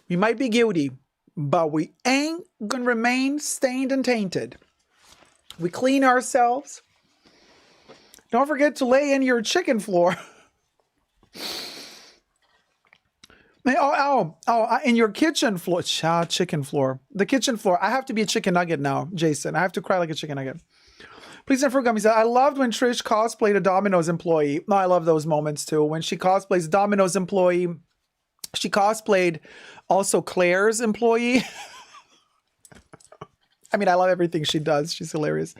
We might be guilty, but we ain't gonna remain stained and tainted. We clean ourselves. Don't forget to lay in your chicken floor. In your kitchen floor. Chicken floor. The kitchen floor. I have to be a chicken nugget now, Jason. I have to cry like a chicken nugget. Please don't forget me. I loved when Trish cosplayed a Domino's employee. No, I love those moments too. When she cosplays Domino's employee, she cosplayed also Claire's employee. I mean, I love everything she does. She's hilarious.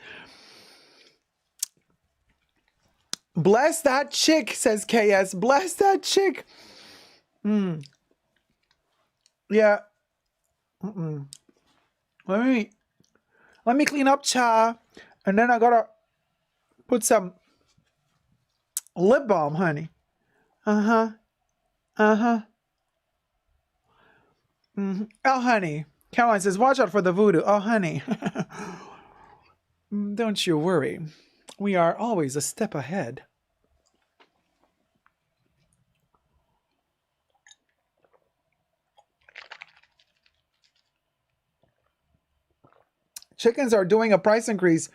Bless that chick, says KS. Bless that chick. Yeah. Let me clean up, cha. And then I gotta put some lip balm, honey. Oh, honey. Caroline says, watch out for the voodoo. Oh, honey. Don't you worry. We are always a step ahead. Chickens are doing a price increase.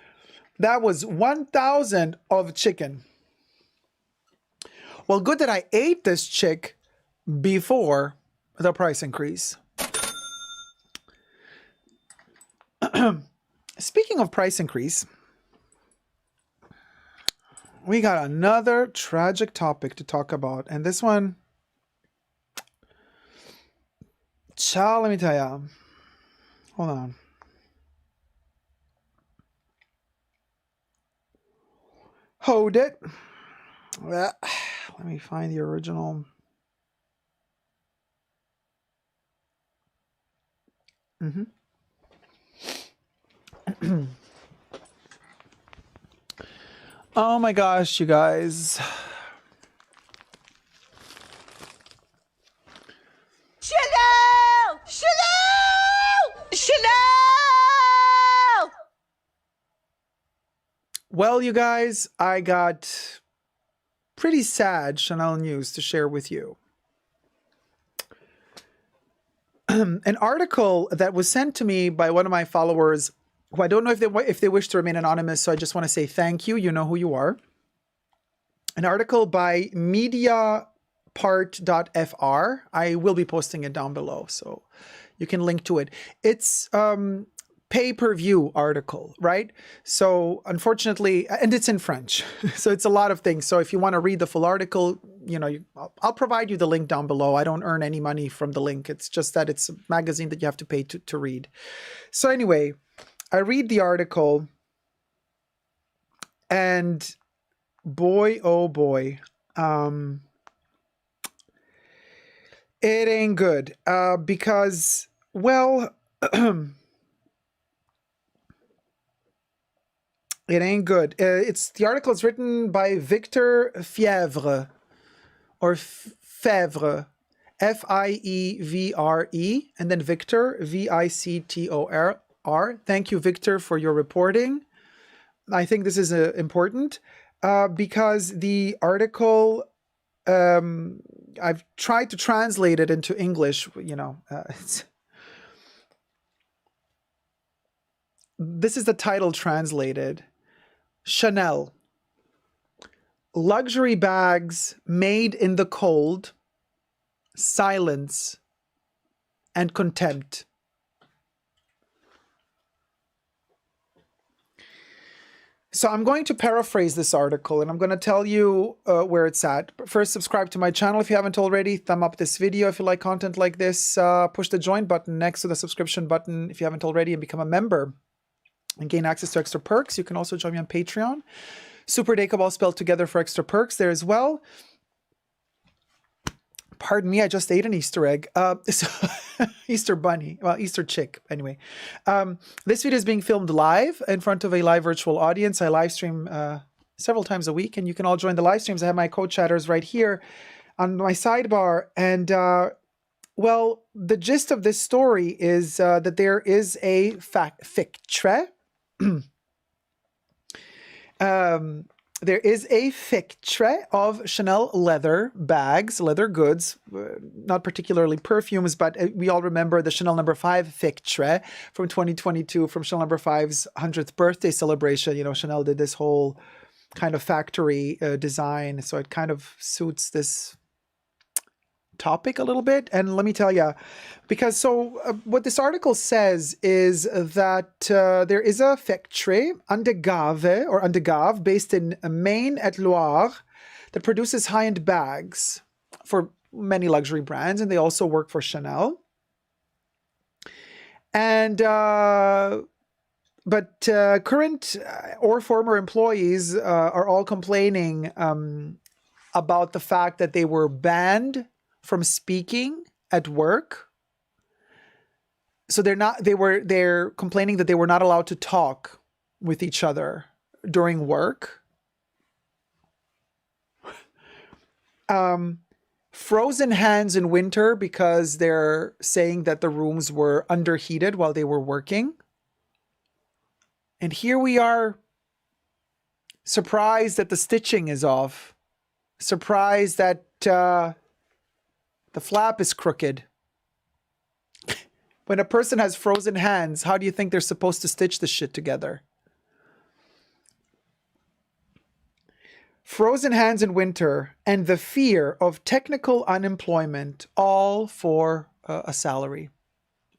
That was 1,000 of chicken. Well, good that I ate this chick before the price increase. Speaking of price increase, we got another tragic topic to talk about. And this one, child, let me tell you. Hold on. Hold it. Let me find the original. Oh my gosh, you guys. Chanel! Chanel! Chanel! Well, you guys, I got pretty sad Chanel news to share with you. An article that was sent to me by one of my followers, who I don't know if they wish to remain anonymous, so I just want to say thank you. You know who you are. An article by mediapart.fr. I will be posting it down below, so you can link to it. It's pay-per-view article, right? So unfortunately, and it's in French, so it's a lot of things. So if you want to read the full article, you know, I'll provide you the link down below. I don't earn any money from the link. It's just that it's a magazine that you have to pay to read. So anyway, I read the article, and boy, oh boy, it ain't good because, well, it ain't good. The article is written by Victor Fievre, or Fevre, Fievre, and then Victor, Victor. Thank you, Victor, for your reporting. I think this is important because the article, I've tried to translate it into English, you know. This is the title translated. Chanel. Luxury bags made in the cold, silence, and contempt. So I'm going to paraphrase this article, and I'm going to tell you where it's at. But first, subscribe to my channel if you haven't already. Thumb up this video if you like content like this. Push the join button next to the subscription button if you haven't already, and become a member and gain access to extra perks. You can also join me on Patreon. Super Dacob all spelled together for extra perks there as well. Pardon me, I just ate an Easter egg. Easter bunny. Well, Easter chick. Anyway, this video is being filmed live in front of a live virtual audience. I live stream several times a week, and you can all join the live streams. I have my co-chatters right here on my sidebar. And, well, the gist of this story is that there is a fictre. there is a fictre of Chanel leather bags, leather goods, not particularly perfumes, but we all remember the Chanel No. 5 fictre from 2022 from Chanel No. 5's 100th birthday celebration. You know, Chanel did this whole kind of factory design, so it kind of suits this topic a little bit. And let me tell you, because what this article says is that there is a factory, Andegave, based in Maine et Loire, that produces high-end bags for many luxury brands, and they also work for Chanel. And but current or former employees are all complaining about the fact that they were banned from speaking at work. So they're complaining that they were not allowed to talk with each other during work. Frozen hands in winter because they're saying that the rooms were underheated while they were working. And here we are, surprised that the stitching is off. Surprised that the flap is crooked. When a person has frozen hands, how do you think they're supposed to stitch this shit together? Frozen hands in winter and the fear of technical unemployment, all for a salary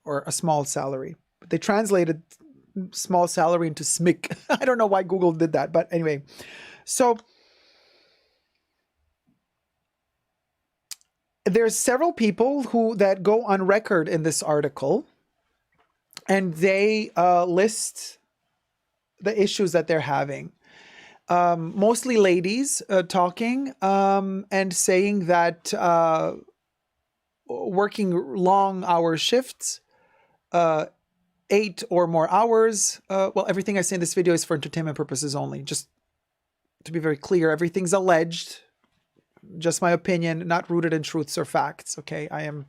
or a small salary. But they translated small salary into SMIC. I don't know why Google did that, but anyway. So there's several people that go on record in this article, and they list the issues that they're having. Mostly ladies talking and saying that working long hour shifts, 8 or more hours. Well, everything I say in this video is for entertainment purposes only. Just to be very clear, everything's alleged. Just my opinion, not rooted in truths or facts, okay? I am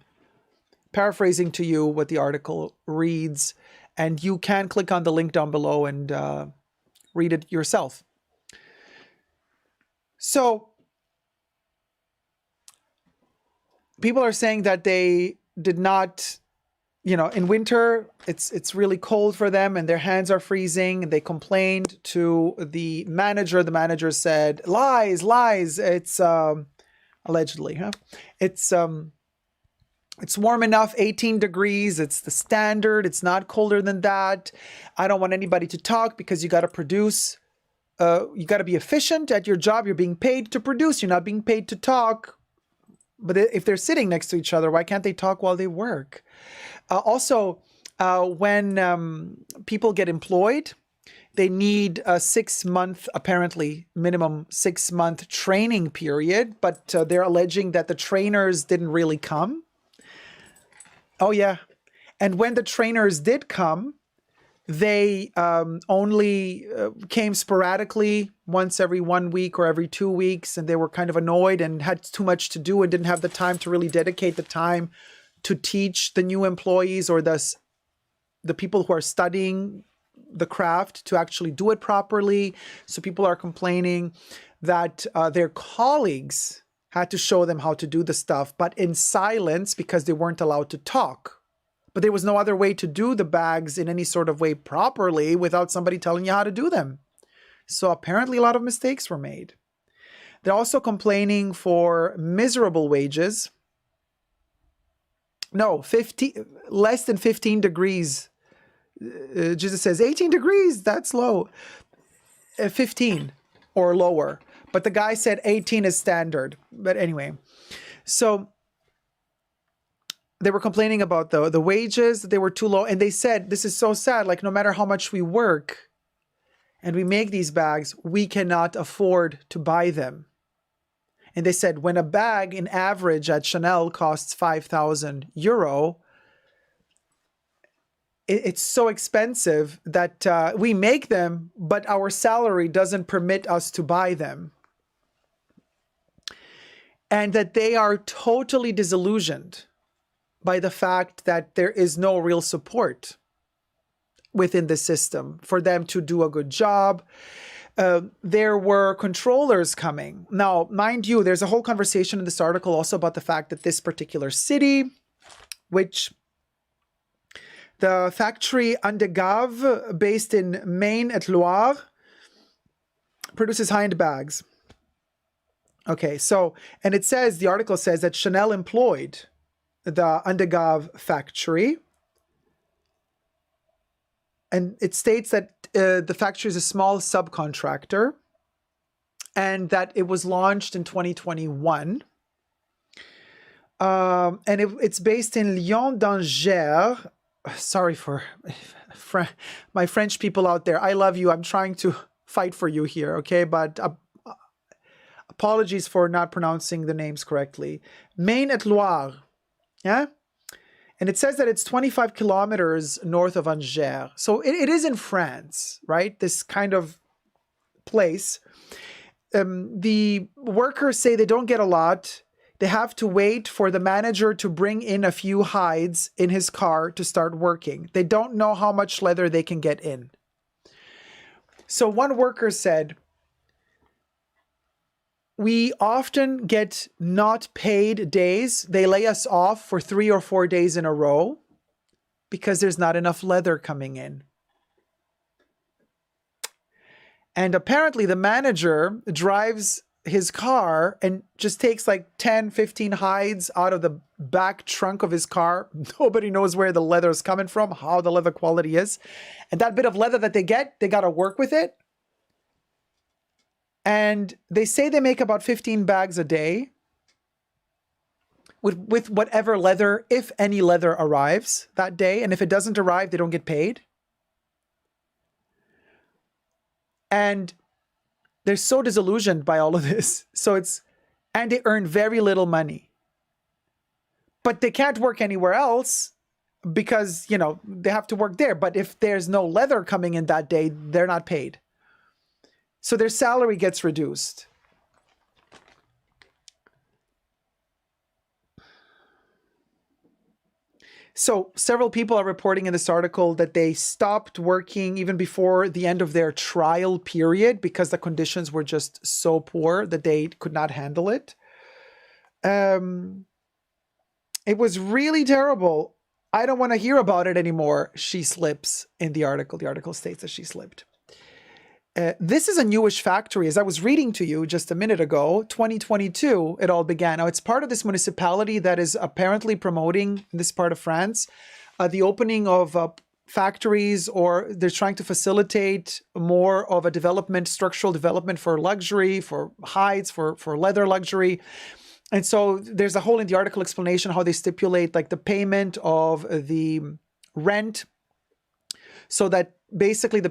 paraphrasing to you what the article reads, and you can click on the link down below and read it yourself. So, people are saying that they did not, you know, in winter, it's really cold for them and their hands are freezing. They complained to the manager. The manager said, lies. It's, allegedly, huh? It's warm enough, 18 degrees. It's the standard. It's not colder than that. I don't want anybody to talk because you got to produce. You got to be efficient at your job. You're being paid to produce. You're not being paid to talk. But if they're sitting next to each other, why can't they talk while they work? Also, when people get employed, they need a 6-month, apparently minimum 6-month training period. But they're alleging that the trainers didn't really come. Oh, yeah. And when the trainers did come, they only came sporadically once every 1 week or every 2 weeks, and they were kind of annoyed and had too much to do and didn't have the time to really dedicate the time to teach the new employees or the people who are studying the craft to actually do it properly. So people are complaining that their colleagues had to show them how to do the stuff, but in silence because they weren't allowed to talk. But there was no other way to do the bags in any sort of way properly without somebody telling you how to do them. So apparently a lot of mistakes were made. They're also complaining for miserable wages. No, less than 15 degrees. Jesus says 18 degrees, that's low. 15 or lower. But the guy said 18 is standard. But anyway, so they were complaining about the wages, they were too low. And they said, this is so sad, like no matter how much we work and we make these bags, we cannot afford to buy them. And they said, when a bag in average at Chanel costs 5,000 euro, it's so expensive that we make them, but our salary doesn't permit us to buy them. And that they are totally disillusioned by the fact that there is no real support within the system for them to do a good job. there were controllers coming. Now, mind you, there's a whole conversation in this article also about the fact that this particular city, which the factory Dacob, based in Maine-et-Loire, produces high-end bags. Okay, so, and it says, the article says that Chanel employed the Dacob factory. And it states that the factory is a small subcontractor and that it was launched in 2021. And it's based in Lyon d'Angers. Sorry for my French people out there. I love you. I'm trying to fight for you here, okay? But apologies for not pronouncing the names correctly. Maine-et-Loire, yeah? And it says that it's 25 kilometers north of Angers. So it is in France, right? This kind of place. The workers say they don't get a lot. They have to wait for the manager to bring in a few hides in his car to start working. They don't know how much leather they can get in. So one worker said, we often get not paid days. They lay us off for 3 or 4 days in a row because there's not enough leather coming in. And apparently the manager drives his car and just takes like 10, 15 hides out of the back trunk of his car. Nobody knows where the leather is coming from, how the leather quality is. And that bit of leather that they get, they got to work with it. And they say they make about 15 bags a day with whatever leather, if any leather arrives that day. And if it doesn't arrive, they don't get paid. And they're so disillusioned by all of this. And they earn very little money. But they can't work anywhere else because, you know, they have to work there. But if there's no leather coming in that day, they're not paid. So their salary gets reduced. So several people are reporting in this article that they stopped working even before the end of their trial period because the conditions were just so poor that they could not handle it. It was really terrible. I don't want to hear about it anymore. She slips in the article. The article states that she slipped. This is a newish factory. As I was reading to you just a minute ago, 2022, it all began. Now, it's part of this municipality that is apparently promoting in this part of France the opening of factories, or they're trying to facilitate more of a development, structural development for luxury, for hides, for leather luxury. And so there's a whole in the article explanation how they stipulate like the payment of the rent so that basically the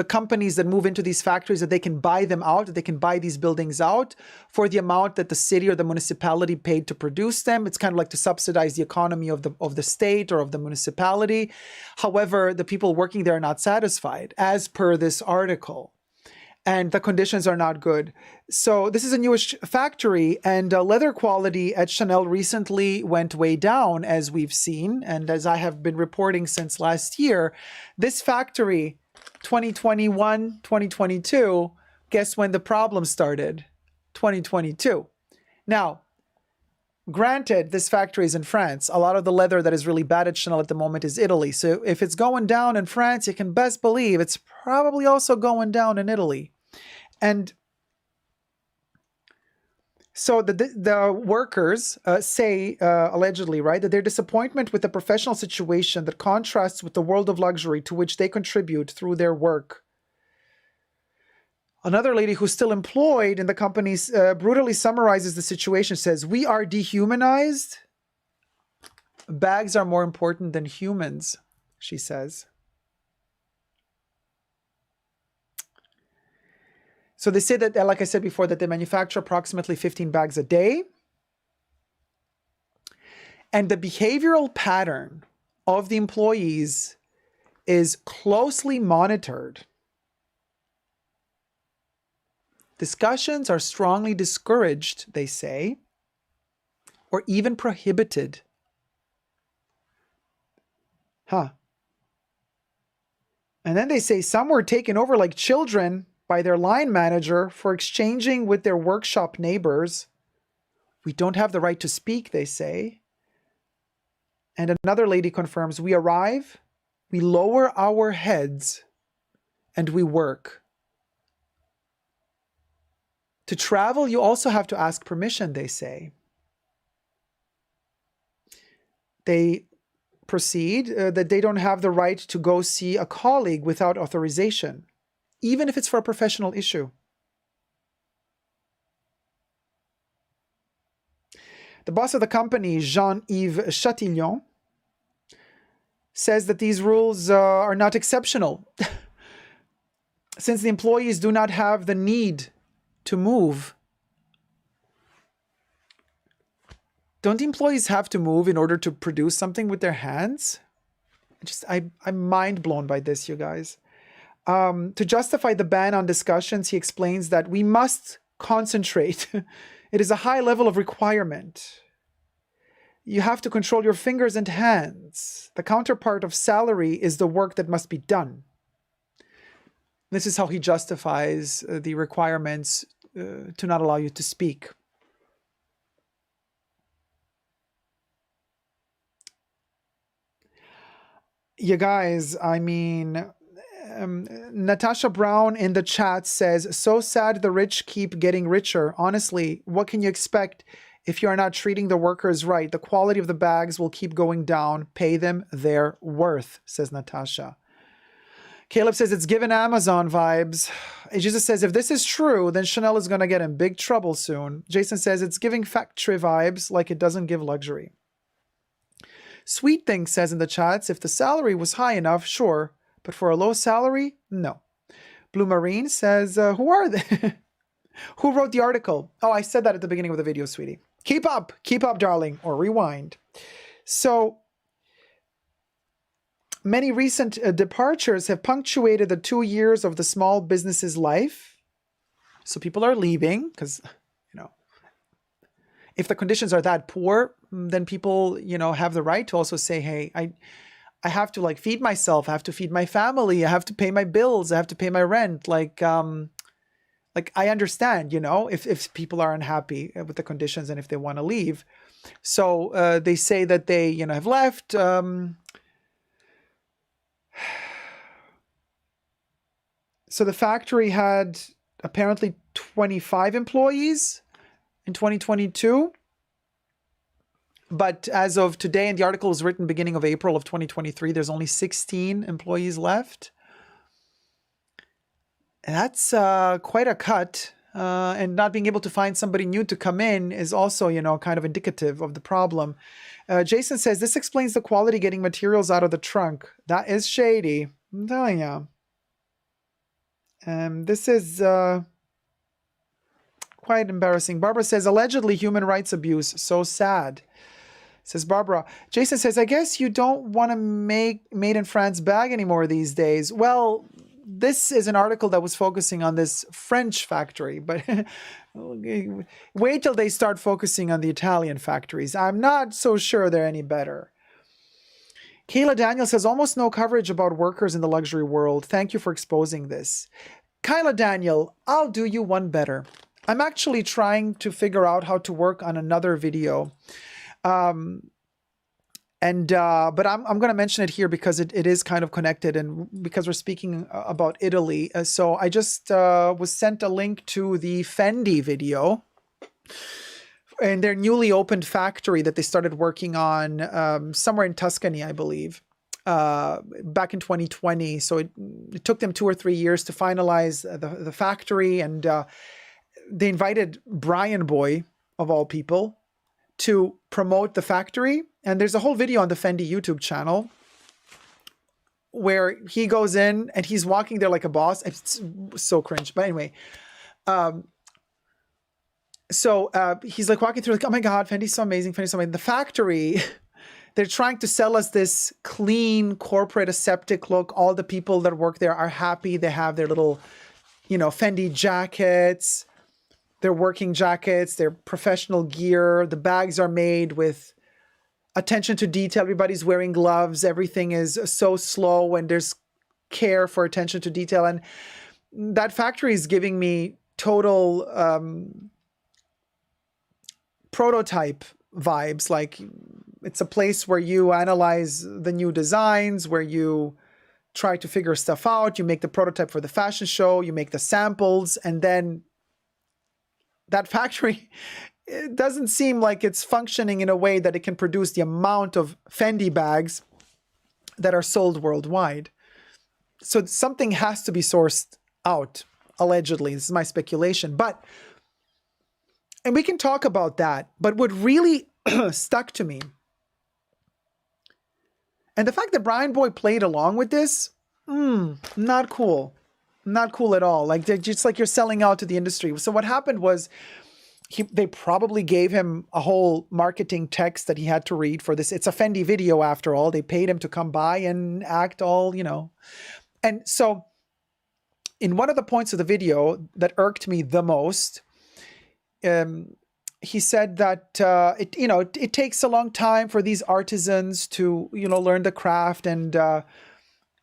companies that move into these factories, that they can buy them out, that they can buy these buildings out for the amount that the city or the municipality paid to produce them. It's kind of like to subsidize the economy of the state or of the municipality. However, the people working there are not satisfied, as per this article. And the conditions are not good. So this is a newish factory, and leather quality at Chanel recently went way down, as we've seen. And as I have been reporting since last year, this factory, 2021, 2022, guess when the problem started? 2022. Now, granted, this factory is in France. A lot of the leather that is really bad at Chanel at the moment is Italy. So if it's going down in France, you can best believe it's probably also going down in Italy. And so the workers say, allegedly, right, that their disappointment with the professional situation that contrasts with the world of luxury to which they contribute through their work. Another lady who's still employed in the company brutally summarizes the situation, says, "We are dehumanized. Bags are more important than humans," she says. So they say that, like I said before, that they manufacture approximately 15 bags a day. And the behavioral pattern of the employees is closely monitored. Discussions are strongly discouraged, they say, or even prohibited. And then they say some were taken over like children by their line manager for exchanging with their workshop neighbors. We don't have the right to speak, they say. And another lady confirms, we arrive, we lower our heads, and we work. To travel, you also have to ask permission, they say. They proceed that they don't have the right to go see a colleague without authorization, even if it's for a professional issue. The boss of the company, Jean-Yves Chatillon, says that these rules are not exceptional, since the employees do not have the need to move. Don't the employees have to move in order to produce something with their hands? I'm mind blown by this, you guys. To justify the ban on discussions, he explains that we must concentrate. It is a high level of requirement. You have to control your fingers and hands. The counterpart of salary is the work that must be done. This is how he justifies the requirements to not allow you to speak. You guys, I mean, Natasha Brown in the chat says, so sad the rich keep getting richer. Honestly, what can you expect if you are not treating the workers right? The quality of the bags will keep going down. Pay them their worth, says Natasha. Caleb says, it's given Amazon vibes. Jesus says, if this is true, then Chanel is going to get in big trouble soon. Jason says, it's giving factory vibes like it doesn't give luxury. Sweet Thing says in the chats, if the salary was high enough, sure. But for a low salary, no. Blue Marine says, who are they? Who wrote the article? Oh, I said that at the beginning of the video, sweetie. Keep up, darling, or rewind. So, many recent departures have punctuated the 2 years of the small business's life. So people are leaving because, you know, if the conditions are that poor, then people, you know, have the right to also say, hey, I have to like feed myself. I have to feed my family. I have to pay my bills. I have to pay my rent. Like I understand, you know, if people are unhappy with the conditions and if they want to leave. So they say that they, you know, have left. So the factory had apparently 25 employees in 2022. But as of today, and the article was written beginning of April of 2023, there's only 16 employees left. And that's quite a cut. And not being able to find somebody new to come in is also, you know, kind of indicative of the problem. Jason says, this explains the quality getting materials out of the trunk. That is shady. I'm telling you. This is quite embarrassing. Barbara says, allegedly human rights abuse. So sad. Says Barbara. Jason says, I guess you don't want to make Made in France bag anymore these days. Well, this is an article that was focusing on this French factory, but wait till they start focusing on the Italian factories. I'm not so sure they're any better. Kayla Daniel says, almost no coverage about workers in the luxury world. Thank you for exposing this. Kyla Daniel, I'll do you one better. I'm actually trying to figure out how to work on another video. But I'm going to mention it here because it is kind of connected and because we're speaking about Italy. So I just was sent a link to the Fendi video and their newly opened factory that they started working on somewhere in Tuscany, I believe, back in 2020. So it took them 2 or 3 years to finalize the factory. And they invited Brian Boy, of all people, to promote the factory. And there's a whole video on the Fendi YouTube channel where he goes in and he's walking there like a boss. It's so cringe. But anyway, he's like walking through like, oh my God, Fendi's so amazing. Fendi's so amazing. The factory, they're trying to sell us this clean corporate aseptic look. All the people that work there are happy. They have their little, you know, Fendi jackets, their working jackets, their professional gear. The bags are made with attention to detail. Everybody's wearing gloves. Everything is so slow and there's care for attention to detail. And that factory is giving me total prototype vibes. Like it's a place where you analyze the new designs, where you try to figure stuff out. You make the prototype for the fashion show, you make the samples, and then that factory, it doesn't seem like it's functioning in a way that it can produce the amount of Fendi bags that are sold worldwide. So something has to be sourced out, allegedly. This is my speculation. And we can talk about that, but what really stuck to me, and the fact that Brian Boy played along with this, not cool. Not cool at all. Like, they're just like you're selling out to the industry. So what happened was they probably gave him a whole marketing text that he had to read for this. It's a Fendi video after all. They paid him to come by and act all, you know. And so in one of the points of the video that irked me the most, he said that, it takes a long time for these artisans to, learn the craft, and,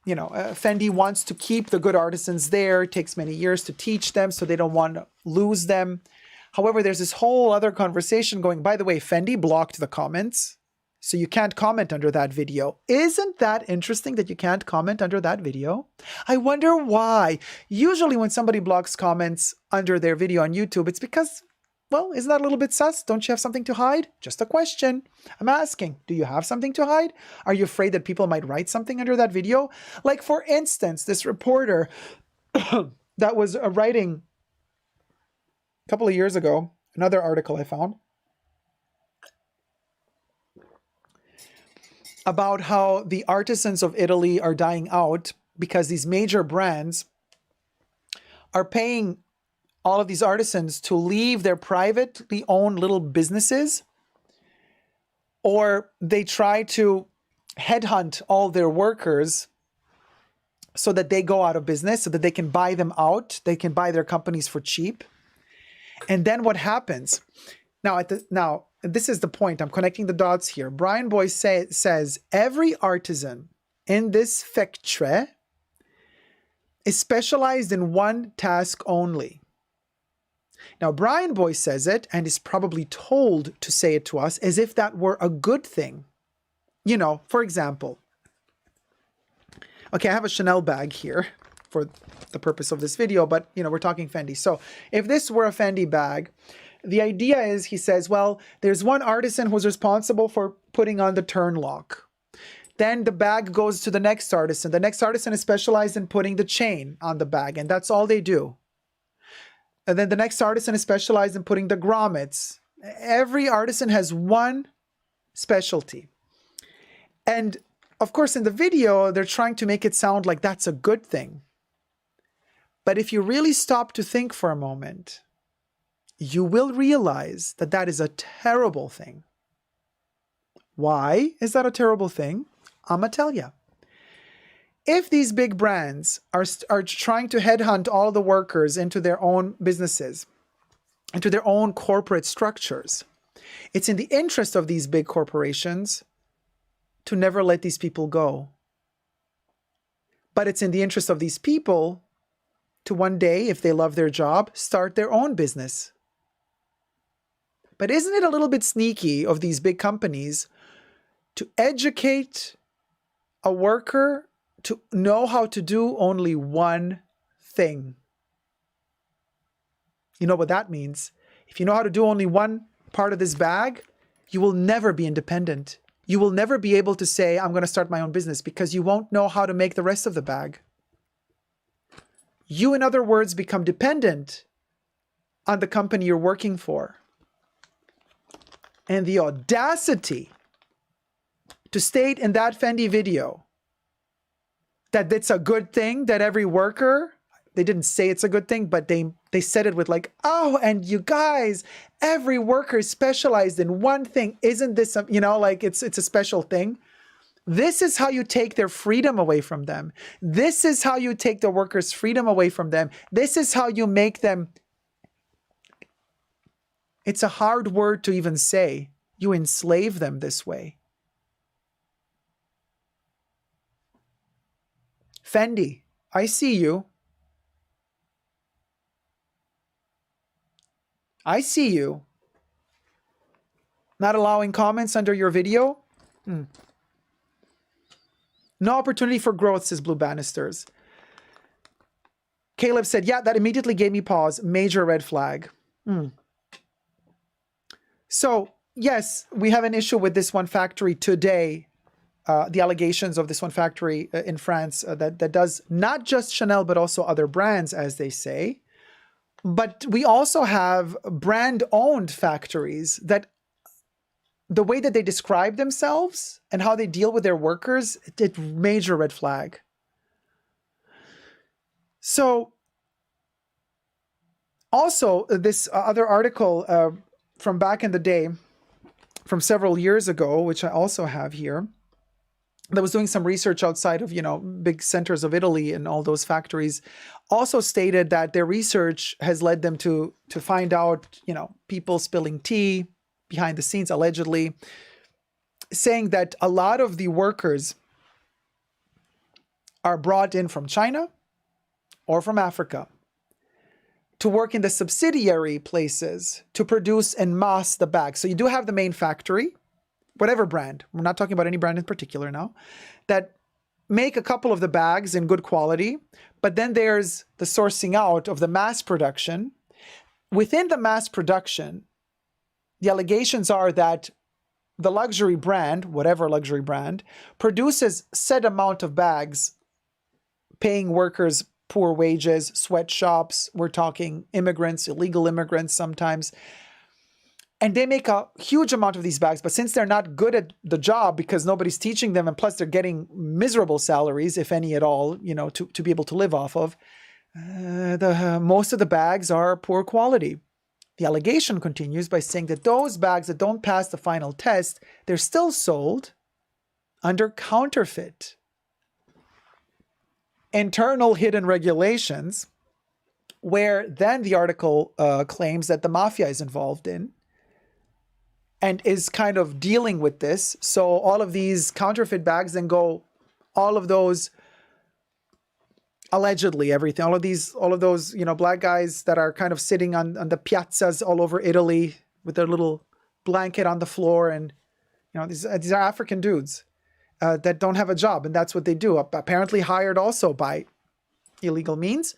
Fendi wants to keep the good artisans there. It takes many years to teach them, so they don't want to lose them. However, there's this whole other conversation going, by the way, Fendi blocked the comments, so you can't comment under that video. Isn't that interesting that you can't comment under that video? I wonder why. Usually when somebody blocks comments under their video on YouTube, it's because, well, isn't that a little bit sus? Don't you have something to hide? Just a question. I'm asking, do you have something to hide? Are you afraid that people might write something under that video? Like, for instance, this reporter that was writing a couple of years ago, another article I found, about how the artisans of Italy are dying out because these major brands are paying all of these artisans to leave their privately owned little businesses, or they try to headhunt all their workers so that they go out of business, so that they can buy them out. They can buy their companies for cheap. And then what happens? Now, this is the point. I'm connecting the dots here. Brian Boy says every artisan in this factory is specialized in one task only. Now, Brian Boy says it and is probably told to say it to us as if that were a good thing. For example, okay, I have a Chanel bag here for the purpose of this video, but, we're talking Fendi. So if this were a Fendi bag, the idea is, he says, well, there's one artisan who's responsible for putting on the turn lock. Then the bag goes to the next artisan. The next artisan is specialized in putting the chain on the bag, and that's all they do. And then the next artisan is specialized in putting the grommets. Every artisan has one specialty. And of course, in the video, they're trying to make it sound like that's a good thing. But if you really stop to think for a moment, you will realize that that is a terrible thing. Why is that a terrible thing? I'ma tell you. If these big brands are trying to headhunt all the workers into their own businesses, into their own corporate structures, it's in the interest of these big corporations to never let these people go. But it's in the interest of these people to one day, if they love their job, start their own business. But isn't it a little bit sneaky of these big companies to educate a worker to know how to do only one thing? You know what that means? If you know how to do only one part of this bag, you will never be independent. You will never be able to say, I'm going to start my own business, because you won't know how to make the rest of the bag. You, in other words, become dependent on the company you're working for. And the audacity to state in that Fendi video that it's a good thing that every worker, they didn't say it's a good thing, but they said it with like, oh, and you guys, every worker is specialized in one thing. Isn't this, like it's a special thing? This is how you take their freedom away from them. This is how you take the workers' freedom away from them. This is how you make them, it's a hard word to even say. You enslave them this way. Fendi, I see you. I see you. Not allowing comments under your video? No opportunity for growth, says Blue Bannisters. Caleb said, yeah, that immediately gave me pause. Major red flag. So, yes, we have an issue with this one factory today. The allegations of this one factory in France that does not just Chanel, but also other brands, as they say. But we also have brand-owned factories that the way that they describe themselves and how they deal with their workers, it's major red flag. So, also, this other article from back in the day, from several years ago, which I also have here, that was doing some research outside of, big centers of Italy and all those factories, also stated that their research has led them to find out, people spilling tea behind the scenes, allegedly, saying that a lot of the workers are brought in from China or from Africa to work in the subsidiary places to produce en masse the bags. So you do have the main factory, whatever brand, we're not talking about any brand in particular now, that make a couple of the bags in good quality, but then there's the sourcing out of the mass production. Within the mass production, the allegations are that the luxury brand, whatever luxury brand, produces set amount of bags, paying workers poor wages, sweatshops, we're talking immigrants, illegal immigrants sometimes. And they make a huge amount of these bags, but since they're not good at the job because nobody's teaching them, and plus they're getting miserable salaries, if any at all, to be able to live off of, most of the bags are poor quality. The allegation continues by saying that those bags that don't pass the final test, they're still sold under counterfeit, internal hidden regulations, where then the article claims that the mafia is involved in and is kind of dealing with this. So all of these counterfeit bags then go, all of those, allegedly everything, all of those, black guys that are kind of sitting on the piazzas all over Italy with their little blanket on the floor. And, these are African dudes that don't have a job. And that's what they do. Apparently hired also by illegal means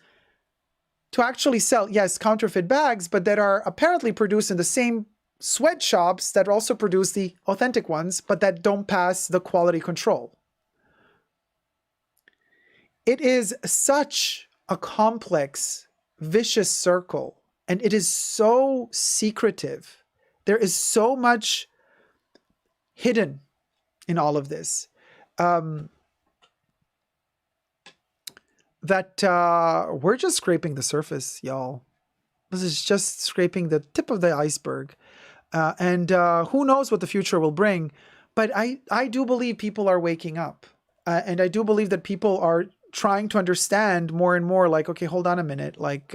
to actually sell, yes, counterfeit bags, but that are apparently produced in the same sweatshops that also produce the authentic ones, but that don't pass the quality control. It is such a complex, vicious circle, and it is so secretive. There is so much hidden in all of this that we're just scraping the surface, y'all. This is just scraping the tip of the iceberg. And who knows what the future will bring. But I do believe people are waking up. And I do believe that people are trying to understand more and more, like, okay, hold on a minute. Like,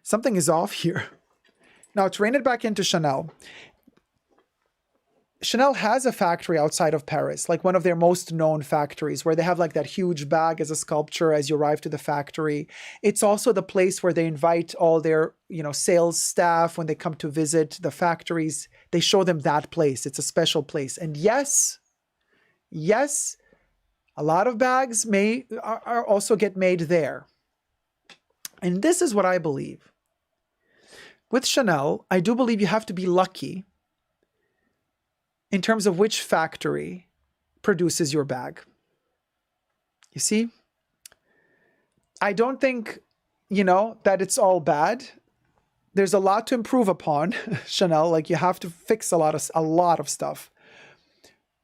something is off here. Now, to rein it back into Chanel. Chanel has a factory outside of Paris, like one of their most known factories, where they have like that huge bag as a sculpture as you arrive to the factory. It's also the place where they invite all their, sales staff when they come to visit the factories. They show them that place. It's a special place. And yes, a lot of bags are also get made there. And this is what I believe. With Chanel, I do believe you have to be lucky in terms of which factory produces your bag. You see? I don't think, that it's all bad. There's a lot to improve upon, Chanel. Like, you have to fix a lot of stuff.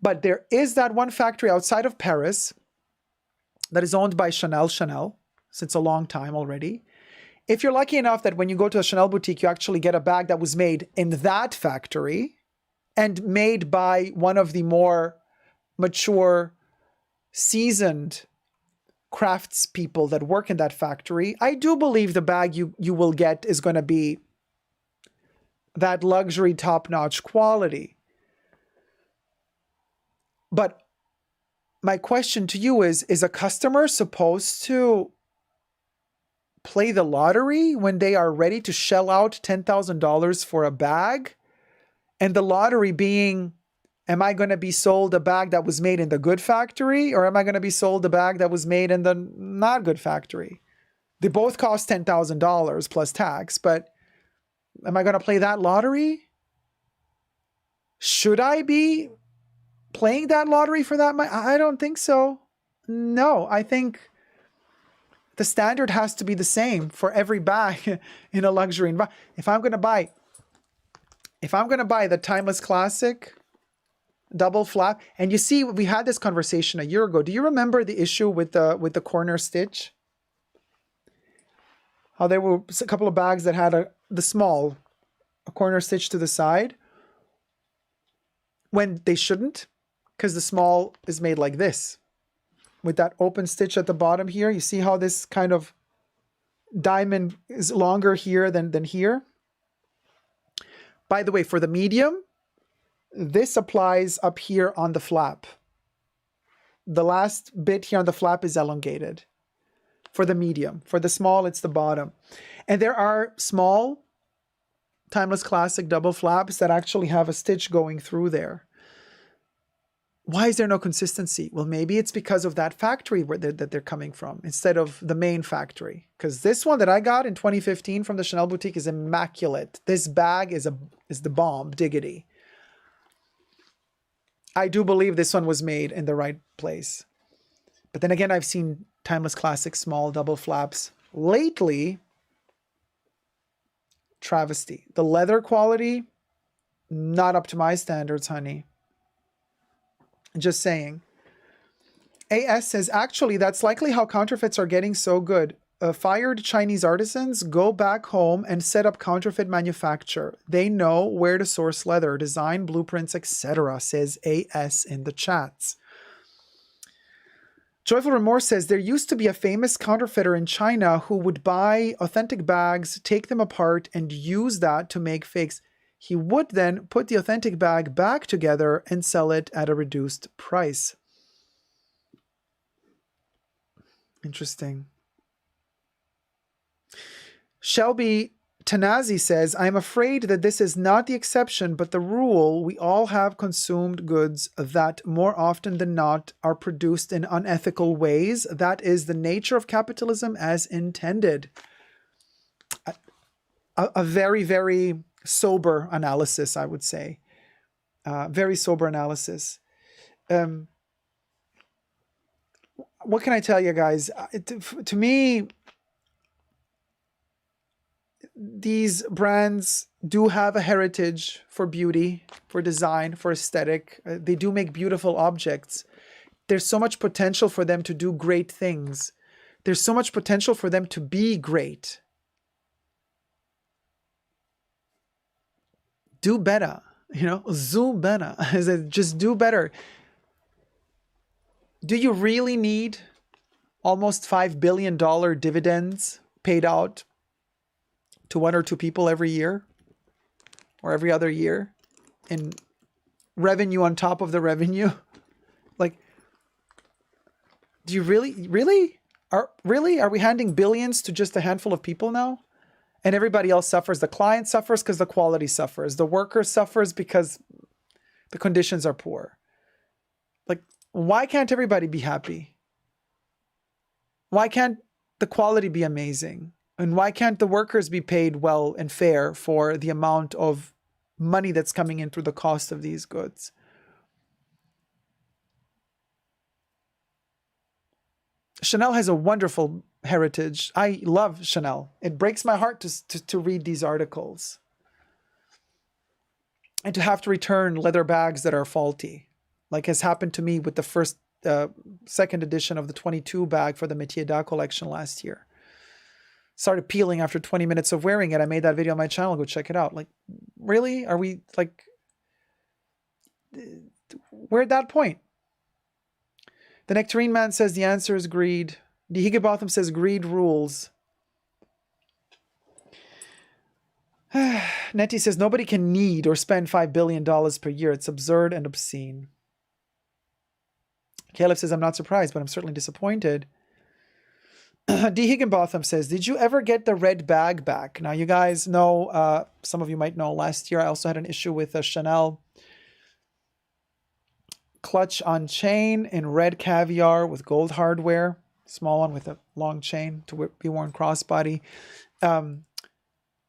But there is that one factory outside of Paris that is owned by Chanel since a long time already. If you're lucky enough that when you go to a Chanel boutique, you actually get a bag that was made in that factory, and made by one of the more mature, seasoned craftspeople that work in that factory, I do believe the bag you will get is going to be that luxury, top-notch quality. But my question to you is a customer supposed to play the lottery when they are ready to shell out $10,000 for a bag? And the lottery being, am I going to be sold a bag that was made in the good factory, or am I going to be sold a bag that was made in the not good factory? They both cost $10,000 plus tax, but am I going to play that lottery? Should I be playing that lottery for that money? I don't think so. No, I think the standard has to be the same for every bag in a luxury environment. If I'm going to buy the Timeless Classic double flap, and you see, we had this conversation a year ago. Do you remember the issue with the corner stitch? How there were a couple of bags that had a corner stitch to the side when they shouldn't, because the small is made like this with that open stitch at the bottom here. You see how this kind of diamond is longer here than here? By the way, for the medium, this applies up here on the flap. The last bit here on the flap is elongated for the medium. For the small, it's the bottom. And there are small Timeless Classic double flaps that actually have a stitch going through there. Why is there no consistency? Well, maybe it's because of that factory that they're coming from instead of the main factory. Because this one that I got in 2015 from the Chanel boutique is immaculate. This bag is the bomb, diggity. I do believe this one was made in the right place. But then again, I've seen Timeless Classic small double flaps lately. Travesty. The leather quality, not up to my standards, honey. Just saying. AS says, actually, that's likely how counterfeits are getting so good. Fired Chinese artisans go back home and set up counterfeit manufacture. They know where to source leather, design, blueprints, etc., says AS in the chats. Joyful Remorse says, there used to be a famous counterfeiter in China who would buy authentic bags, take them apart, and use that to make fakes. He would then put the authentic bag back together and sell it at a reduced price. Interesting. Shelby Tanazi says, I'm afraid that this is not the exception, but the rule. We all have consumed goods that more often than not are produced in unethical ways. That is the nature of capitalism as intended. A very, very sober analysis, I would say. Very sober analysis. What can I tell you guys? To me, these brands do have a heritage for beauty, for design, for aesthetic. They do make beautiful objects. There's so much potential for them to do great things. There's so much potential for them to be great. Do better, do better. Just do better. Do you really need almost $5 billion dividends paid out to one or two people every year or every other year in revenue on top of the revenue? Like, do you really are we handing billions to just a handful of people now? And everybody else suffers. The client suffers because the quality suffers. The worker suffers because the conditions are poor. Like, why can't everybody be happy? Why can't the quality be amazing? And why can't the workers be paid well and fair for the amount of money that's coming in through the cost of these goods? Chanel has a wonderful heritage. I love Chanel. It breaks my heart to read these articles and to have to return leather bags that are faulty, like has happened to me with the second edition of the 22 bag for the Métier d'Art collection last year. Started peeling after 20 minutes of wearing it. I made that video on my channel. Go check it out. Like, really? Are we like, we're at that point? The Nectarine Man says the answer is greed. The Higginbotham says greed rules. Nettie says nobody can need or spend $5 billion per year. It's absurd and obscene. Caleb says, I'm not surprised, but I'm certainly disappointed. D. Higginbotham says, did you ever get the red bag back? Now, you guys know, some of you might know, last year I also had an issue with a Chanel clutch on chain in red caviar with gold hardware. Small one with a long chain to be worn crossbody.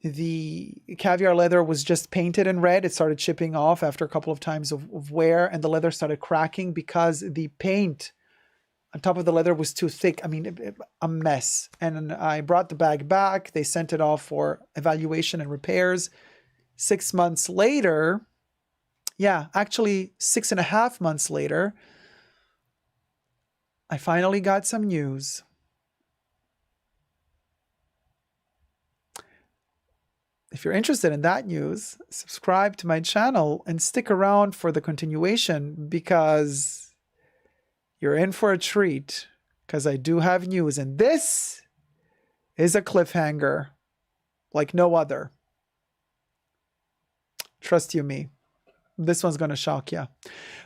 The caviar leather was just painted in red. It started chipping off after a couple of times of wear, and the leather started cracking because the paint on top of the leather was too thick. I mean, a mess. And I brought the bag back. They sent it off for evaluation and repairs. 6 months later, yeah, actually 6.5 months later, I finally got some news. If you're interested in that news, subscribe to my channel and stick around for the continuation, because you're in for a treat, because I do have news. And this is a cliffhanger like no other. Trust you me. This one's going to shock you.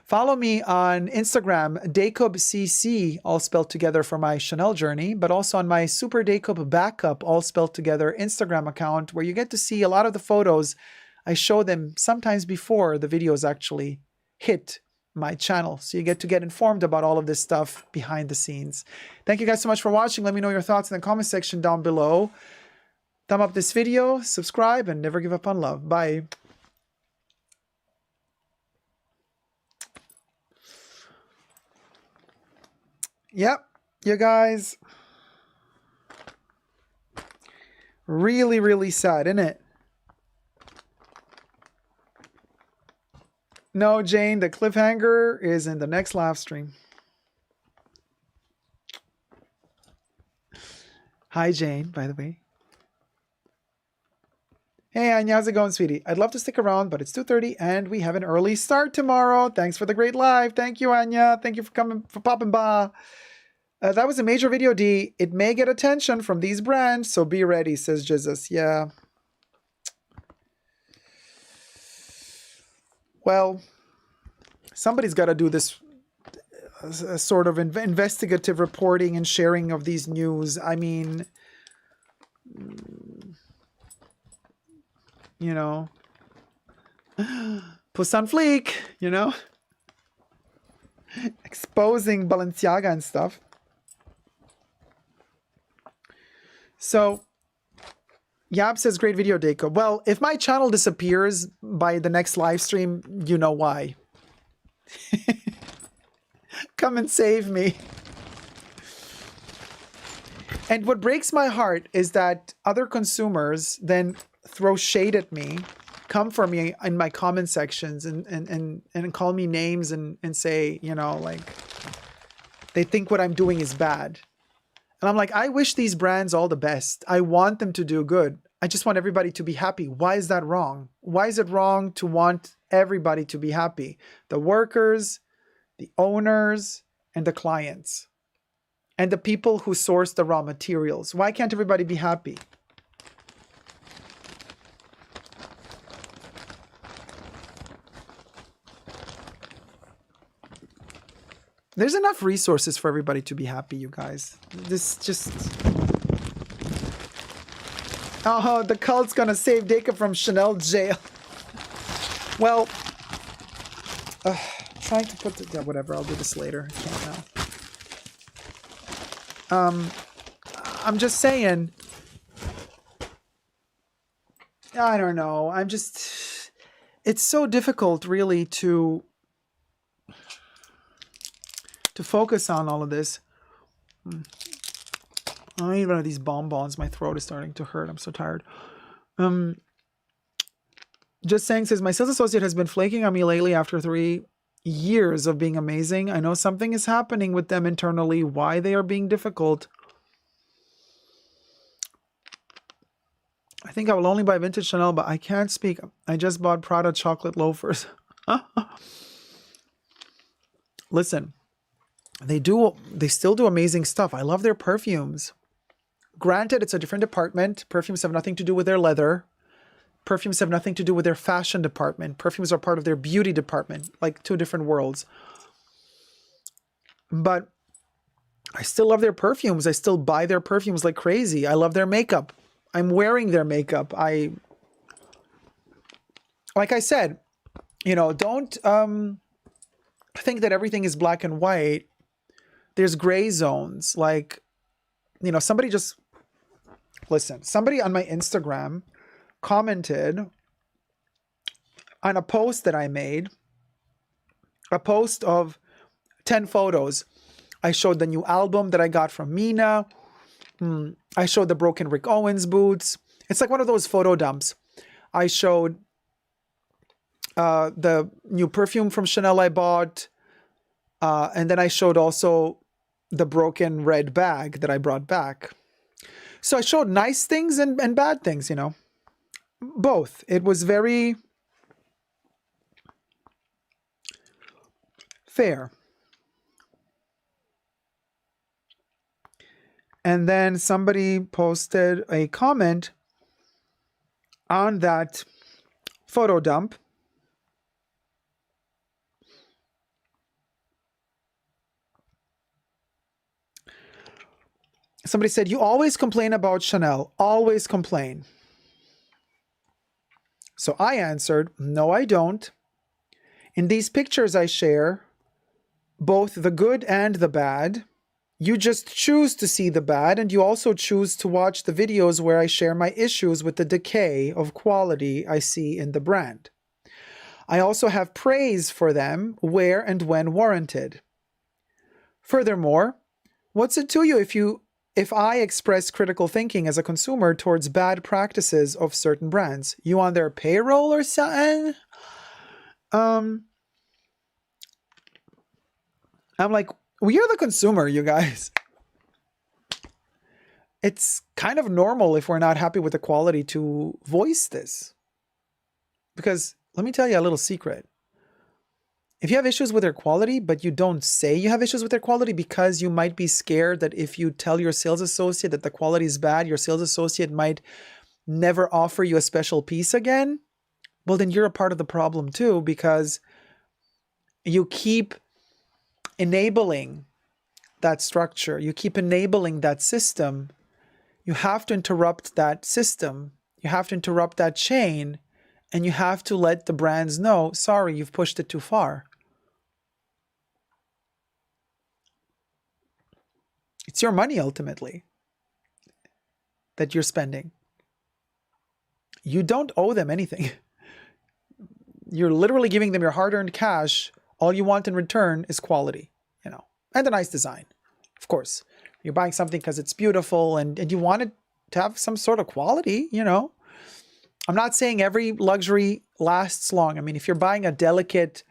Follow me on Instagram, Dacob CC, all spelled together, for my Chanel journey, but also on my Super Dacob Backup, all spelled together, Instagram account, where you get to see a lot of the photos. I show them sometimes before the videos actually hit my channel. So you get to get informed about all of this stuff behind the scenes. Thank you guys so much for watching. Let me know your thoughts in the comment section down below. Thumb up this video, subscribe, and never give up on love. Bye. Yep, you guys. Really, really sad, isn't it? No, Jane, the cliffhanger is in the next live stream. Hi, Jane, by the way. Hey, Anya, how's it going, sweetie? I'd love to stick around, but it's 2:30 and we have an early start tomorrow. Thanks for the great live. Thank you, Anya. Thank you for coming, for popping by. That was a major video, D. It may get attention from these brands, so be ready, says Jesus. Yeah. Well, somebody's got to do this sort of investigative reporting and sharing of these news. I mean, you know, Puss on Fleek, you know, exposing Balenciaga and stuff. So, Yab says, great video, Dacob. Well, if my channel disappears by the next live stream, you know why. Come and save me. And what breaks my heart is that other consumers then throw shade at me, come for me in my comment sections and call me names and say, you know, like, they think what I'm doing is bad. And I'm like, I wish these brands all the best. I want them to do good. I just want everybody to be happy. Why is that wrong? Why is it wrong to want everybody to be happy? The workers, the owners, and the clients. And the people who source the raw materials. Why can't everybody be happy? There's enough resources for everybody to be happy, you guys. This just... Oh, the cult's gonna save Dacob from Chanel jail. Well, trying to put the... Yeah, whatever, I'll do this later. I can't now. I'm just saying... I don't know. I'm just... It's so difficult, really, to focus on all of this. I need one of these bonbons. My throat is starting to hurt. I'm so tired. Just saying says, my sales associate has been flaking on me lately after 3 years of being amazing. I know something is happening with them internally. Why they are being difficult. I think I will only buy vintage Chanel, but I can't speak. I just bought Prada chocolate loafers. Listen. They still do amazing stuff. I love their perfumes. Granted, it's a different department. Perfumes have nothing to do with their leather. Perfumes have nothing to do with their fashion department. Perfumes are part of their beauty department, like 2 different worlds. but I still love their perfumes. I still buy their perfumes like crazy. I love their makeup. I'm wearing their makeup. Like I said, you know, don't think that everything is black and white. There's gray zones. Like, you know, somebody on my Instagram commented on a post that I made, a post of 10 photos. I showed the new album that I got from Mina. I showed the broken Rick Owens boots. It's like one of those photo dumps. I showed the new perfume from Chanel I bought. And then I showed also the broken red bag that I brought back. So I showed nice things and bad things, you know. Both. It was very fair. And then somebody posted a comment on that photo dump. Somebody said, you always complain about Chanel, always complain. So I answered, no, I don't. In these pictures I share, both the good and the bad. You just choose to see the bad, and you also choose to watch the videos where I share my issues with the decay of quality I see in the brand. I also have praise for them where and when warranted. Furthermore, what's it to you if I express critical thinking as a consumer towards bad practices of certain brands? You on their payroll or something? I'm like, we are the consumer, you guys. It's kind of normal if we're not happy with the quality to voice this. Because let me tell you a little secret. If you have issues with their quality, but you don't say you have issues with their quality because you might be scared that if you tell your sales associate that the quality is bad, your sales associate might never offer you a special piece again, well, then you're a part of the problem too, because you keep enabling that structure. You keep enabling that system. You have to interrupt that system. You have to interrupt that chain, and you have to let the brands know, sorry, you've pushed it too far. It's your money ultimately that you're spending. You don't owe them anything. You're literally giving them your hard-earned cash. All you want in return is quality, you know, and a nice design. Of course, you're buying something because it's beautiful and you want it to have some sort of quality, you know. I'm not saying every luxury lasts long. I mean, if you're buying a delicate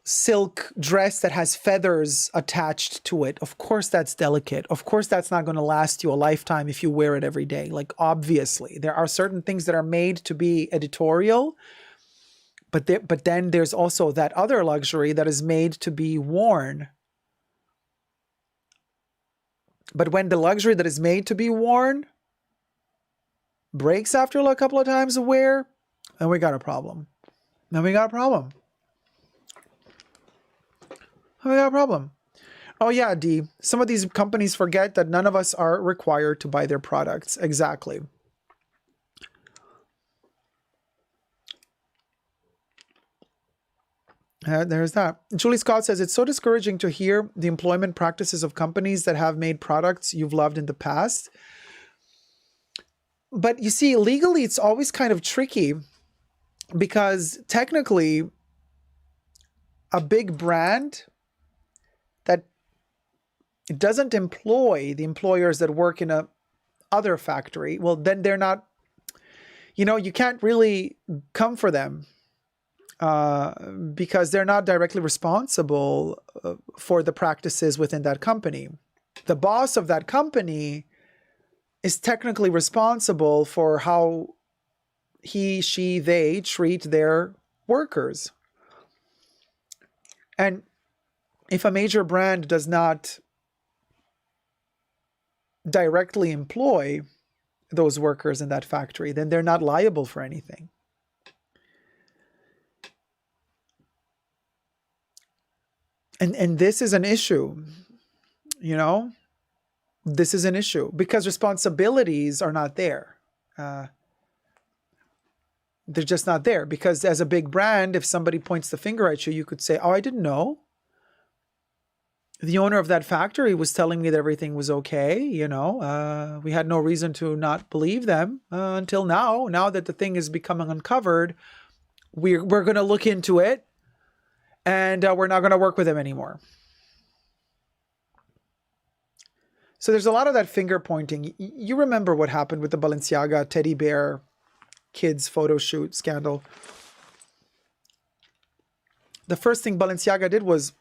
silk dress that has feathers attached to it, of course that's delicate. Of course that's not going to last you a lifetime if you wear it every day. Like, obviously, there are certain things that are made to be editorial, but then there's also that other luxury that is made to be worn. But when the luxury that is made to be worn breaks after a couple of times of wear, then we got a problem. Then we got a problem. We got a problem. Oh yeah, D. Some of these companies forget that none of us are required to buy their products. Exactly. There's that. Julie Scott says, it's so discouraging to hear the employment practices of companies that have made products you've loved in the past. But you see, legally, it's always kind of tricky because technically a big brand that doesn't employ the employers that work in a other factory, well, then they're not, you know, you can't really come for them. Because they're not directly responsible for the practices within that company. The boss of that company is technically responsible for how he, she, they treat their workers. And if a major brand does not directly employ those workers in that factory, then they're not liable for anything. And this is an issue, you know? This is an issue because responsibilities are not there. They're just not there because as a big brand, if somebody points the finger at you, you could say, oh, I didn't know. The owner of that factory was telling me that everything was okay. You know, we had no reason to not believe them until now. Now that the thing is becoming uncovered, we're going to look into it and we're not going to work with them anymore. So there's a lot of that finger pointing. You remember what happened with the Balenciaga teddy bear kids photo shoot scandal. The first thing Balenciaga did was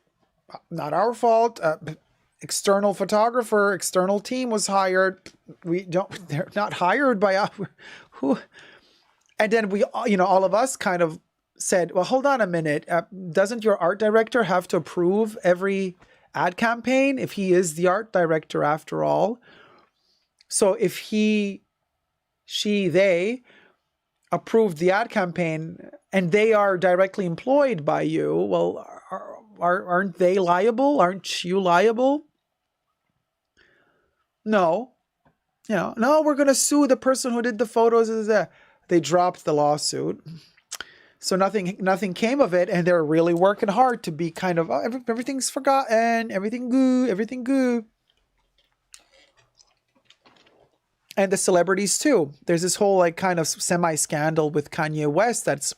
not our fault. External photographer, external team was hired. They're not hired by us. Who? And then we, you know, all of us kind of said, well, hold on a minute. Doesn't your art director have to approve every ad campaign if he is the art director after all? So if he, she, they approved the ad campaign and they are directly employed by you, well, aren't they liable? Aren't you liable? No. You know, no, we're going to sue the person who did the photos. They dropped the lawsuit. So nothing came of it, and they're really working hard to be kind of, oh, everything's forgotten, everything good. And the celebrities too. There's this whole like kind of semi-scandal with Kanye West that's,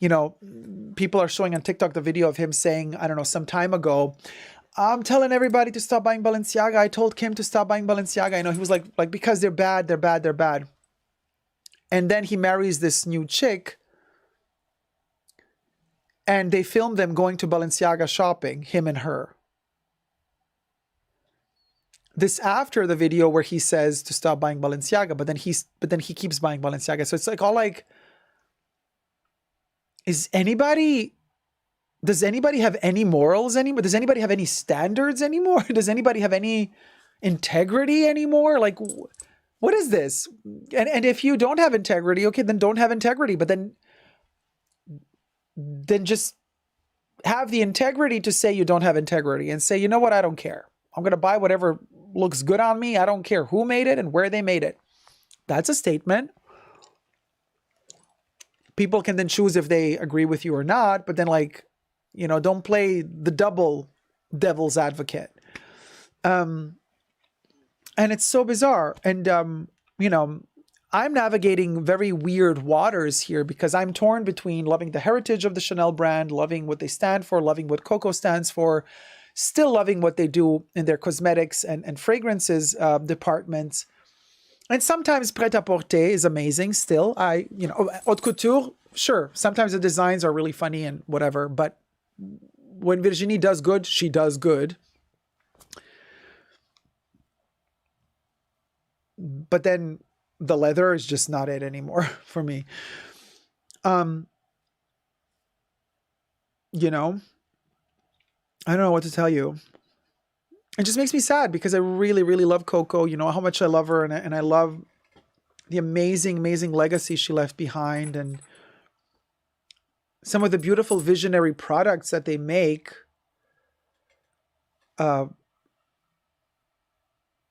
you know, people are showing on TikTok the video of him saying, I don't know, some time ago, I'm telling everybody to stop buying Balenciaga. I told Kim to stop buying Balenciaga. I know he was like because they're bad. And then he marries this new chick. And they filmed them going to Balenciaga shopping, him and her. This after the video where he says to stop buying Balenciaga, but then he keeps buying Balenciaga. So it's like all like, does anybody have any morals anymore? Does anybody have any standards anymore? Does anybody have any integrity anymore? Like, what is this? And if you don't have integrity, okay, then don't have integrity. But then just have the integrity to say you don't have integrity and say, you know what? I don't care. I'm going to buy whatever looks good on me. I don't care who made it and where they made it. That's a statement. People can then choose if they agree with you or not, but then like, you know, don't play the double devil's advocate. And it's so bizarre. And, you know, I'm navigating very weird waters here because I'm torn between loving the heritage of the Chanel brand, loving what they stand for, loving what Coco stands for, still loving what they do in their cosmetics and fragrances departments. And sometimes pret-à-porter is amazing still. You know, haute couture, sure. Sometimes the designs are really funny and whatever. But when Virginie does good, she does good. But then the leather is just not it anymore for me. You know, I don't know what to tell you. It just makes me sad because I really, really love Coco. You know how much I love her, and I love the amazing, amazing legacy she left behind, and some of the beautiful visionary products that they make.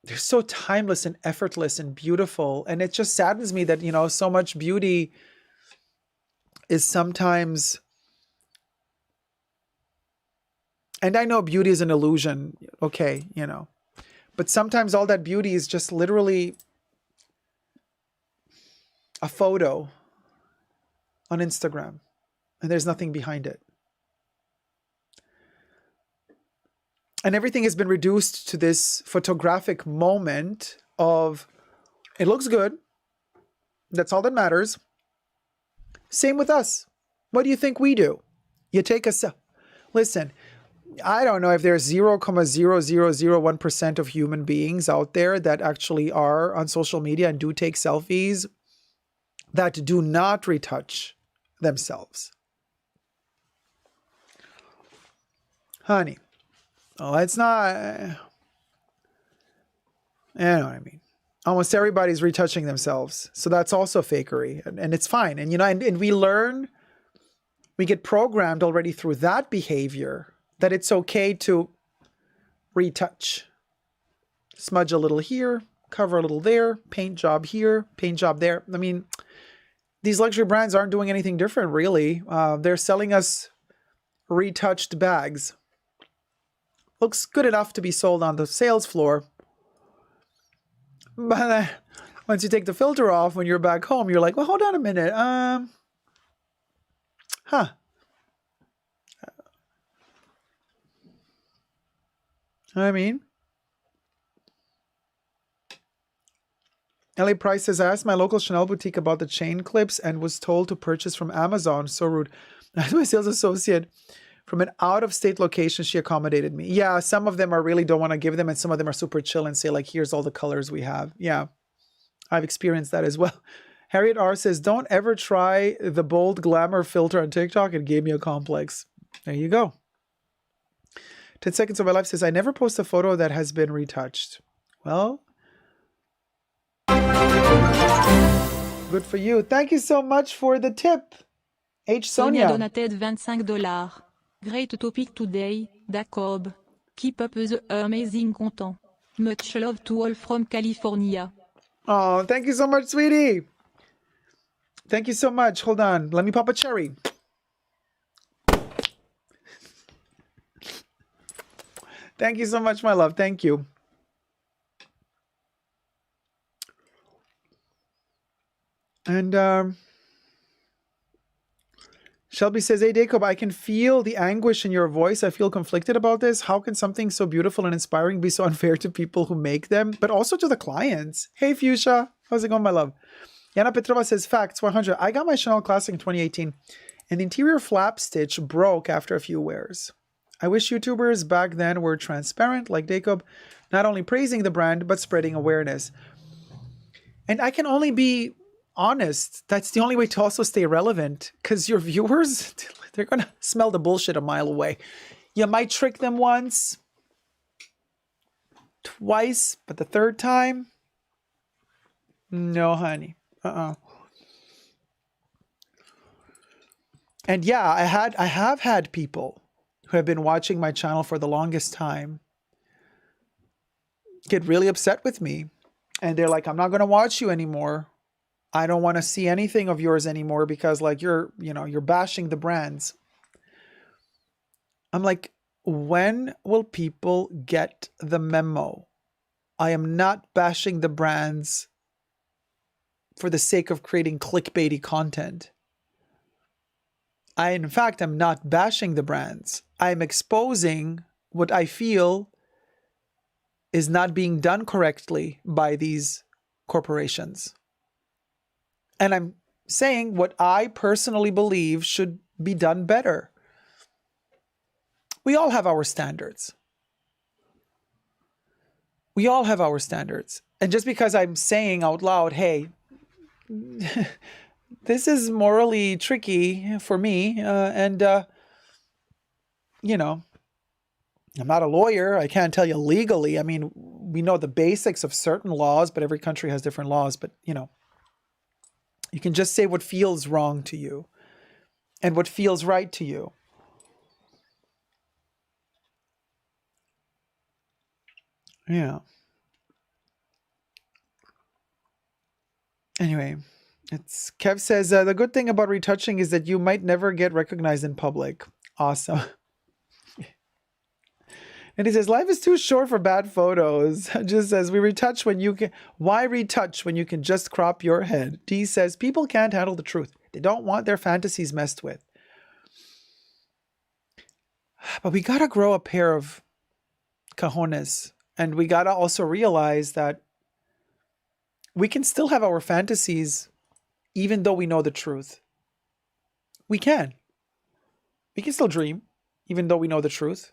They're so timeless and effortless and beautiful, and it just saddens me that, you know, so much beauty is sometimes. And I know beauty is an illusion, okay, you know. But sometimes all that beauty is just literally a photo on Instagram. And there's nothing behind it. And everything has been reduced to this photographic moment of, it looks good. That's all that matters. Same with us. What do you think we do? You take a listen, I don't know if there's 0.0001% of human beings out there that actually are on social media and do take selfies that do not retouch themselves. Honey, oh, it's not, you know what I mean? Almost everybody's retouching themselves. So that's also fakery, and it's fine. And, you know, and we learn, we get programmed already through that behavior that it's okay to retouch. Smudge a little here, cover a little there, paint job here, paint job there. I mean, these luxury brands aren't doing anything different, really. They're selling us retouched bags. Looks good enough to be sold on the sales floor. But once you take the filter off, when you're back home, you're like, well, hold on a minute. I mean, LA Price says, I asked my local Chanel boutique about the chain clips and was told to purchase from Amazon. So rude. As my sales associate from an out-of-state location, she accommodated me. Yeah, some of them are really don't want to give them, and some of them are super chill and say, like, here's all the colors we have. Yeah, I've experienced that as well. Harriet R says, don't ever try the bold glamour filter on TikTok. It gave me a complex. There you go. 10 Seconds of My Life says, I never post a photo that has been retouched. Well, good for you. Thank you so much for the tip. H. Sonia Sonia. donated $25. Great topic today, Dacob. Keep up the amazing content. Much love to all from California. Oh, thank you so much, sweetie. Thank you so much. Hold on. Let me pop a cherry. Thank you so much, my love. Thank you. And Shelby says, hey, Dacob, I can feel the anguish in your voice. I feel conflicted about this. How can something so beautiful and inspiring be so unfair to people who make them, but also to the clients? Hey, Fuchsia. How's it going, my love? Yana Petrova says, facts 100. I got my Chanel Classic in 2018, and the interior flap stitch broke after a few wears. I wish YouTubers back then were transparent, like Dacob, not only praising the brand, but spreading awareness. And I can only be honest. That's the only way to also stay relevant, because your viewers, they're going to smell the bullshit a mile away. You might trick them once, twice, but the third time, no, honey. And yeah, I have had people who have been watching my channel for the longest time get really upset with me, and they're like, I'm not going to watch you anymore. I don't want to see anything of yours anymore because, like, you're bashing the brands. I'm like, when will people get the memo? I am not bashing the brands for the sake of creating clickbaity content. I, in fact, am not bashing the brands. I'm exposing what I feel is not being done correctly by these corporations. And I'm saying what I personally believe should be done better. We all have our standards. We all have our standards. And just because I'm saying out loud, hey, this is morally tricky for me, you know, I'm not a lawyer. I can't tell you legally. I mean, we know the basics of certain laws, but every country has different laws. But, you know, you can just say what feels wrong to you and what feels right to you. Yeah. Anyway, Kev says, the good thing about retouching is that you might never get recognized in public. Awesome. And he says, life is too short for bad photos. Just says, we retouch when you can. Why retouch when you can just crop your head? D says, people can't handle the truth. They don't want their fantasies messed with. But we got to grow a pair of cojones. And we got to also realize that we can still have our fantasies even though we know the truth. We can. We can still dream even though we know the truth.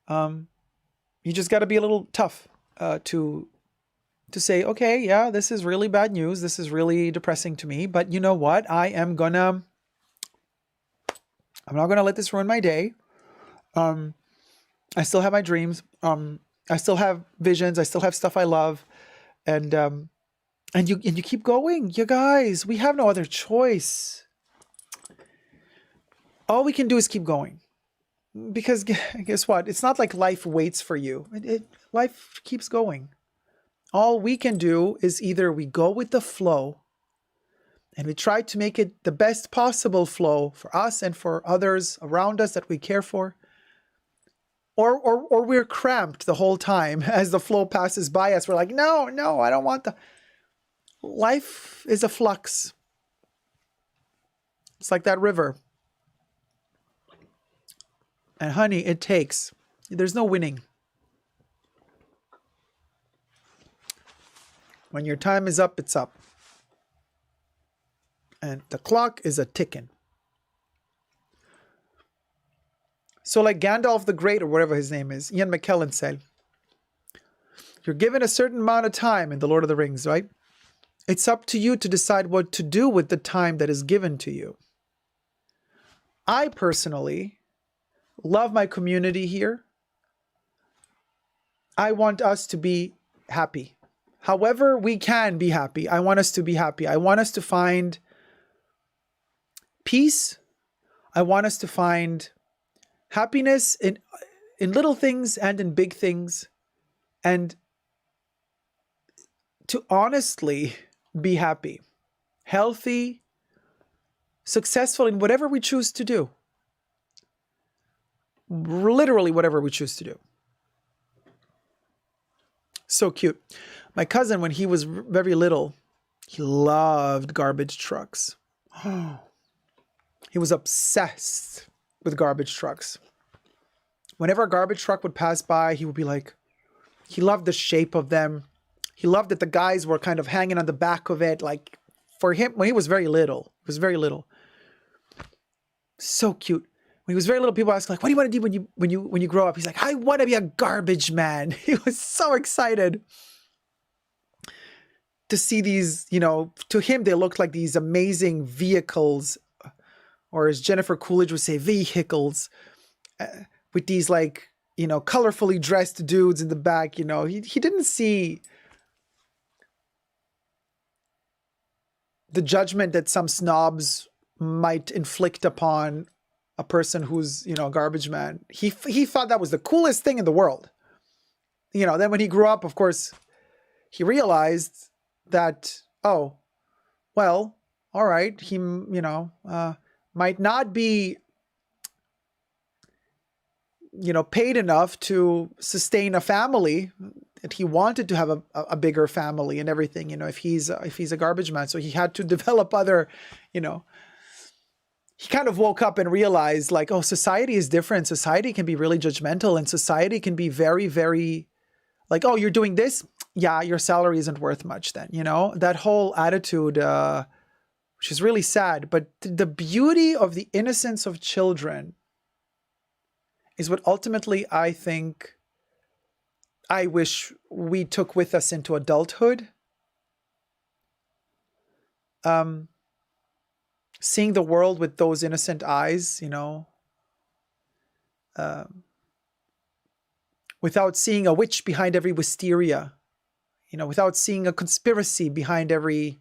You just got to be a little tough to say, okay, yeah, this is really bad news. This is really depressing to me. But you know what? I'm not going to let this ruin my day. I still have my dreams. I still have visions. I still have stuff I love. And you keep going. You guys, we have no other choice. All we can do is keep going. Because guess what? It's not like life waits for you. Life keeps going. All we can do is either we go with the flow and we try to make it the best possible flow for us and for others around us that we care for, or we're cramped the whole time as the flow passes by us. We're like, no, I don't want the... Life is a flux. It's like that river. And honey, it takes. There's no winning. When your time is up, it's up. And the clock is a ticking. So like Gandalf the Great, or whatever his name is, Ian McKellen said, you're given a certain amount of time in The Lord of the Rings, right? It's up to you to decide what to do with the time that is given to you. I personally love my community here. I want us to be happy. However we can be happy, I want us to be happy. I want us to find peace. I want us to find happiness in little things and in big things. And to honestly be happy, healthy, successful in whatever we choose to do. Literally whatever we choose to do. So cute. My cousin, when he was very little, he loved garbage trucks. He was obsessed with garbage trucks. Whenever a garbage truck would pass by, he would be like, he loved the shape of them. He loved that the guys were kind of hanging on the back of it. Like for him, when he was very little, so cute. When he was very little, people asked like, what do you want to do when you grow up? He's like, I want to be a garbage man. He was so excited to see these, to him, they looked like these amazing vehicles, or as Jennifer Coolidge would say, vehicles, with these like, colorfully dressed dudes in the back. He didn't see the judgment that some snobs might inflict upon a person who's, a garbage man. He thought that was the coolest thing in the world. Then when he grew up, of course, he realized that, oh, well, all right, he, might not be, paid enough to sustain a family. That he wanted to have a bigger family and everything, if he's a garbage man. So he had to develop other, he kind of woke up and realized like, oh, society is different. Society can be really judgmental, and society can be very, very like, oh, you're doing this. Yeah, your salary isn't worth much then, that whole attitude, which is really sad. But the beauty of the innocence of children is what ultimately I think I wish we took with us into adulthood. Seeing the world with those innocent eyes, without seeing a witch behind every wisteria, without seeing a conspiracy behind every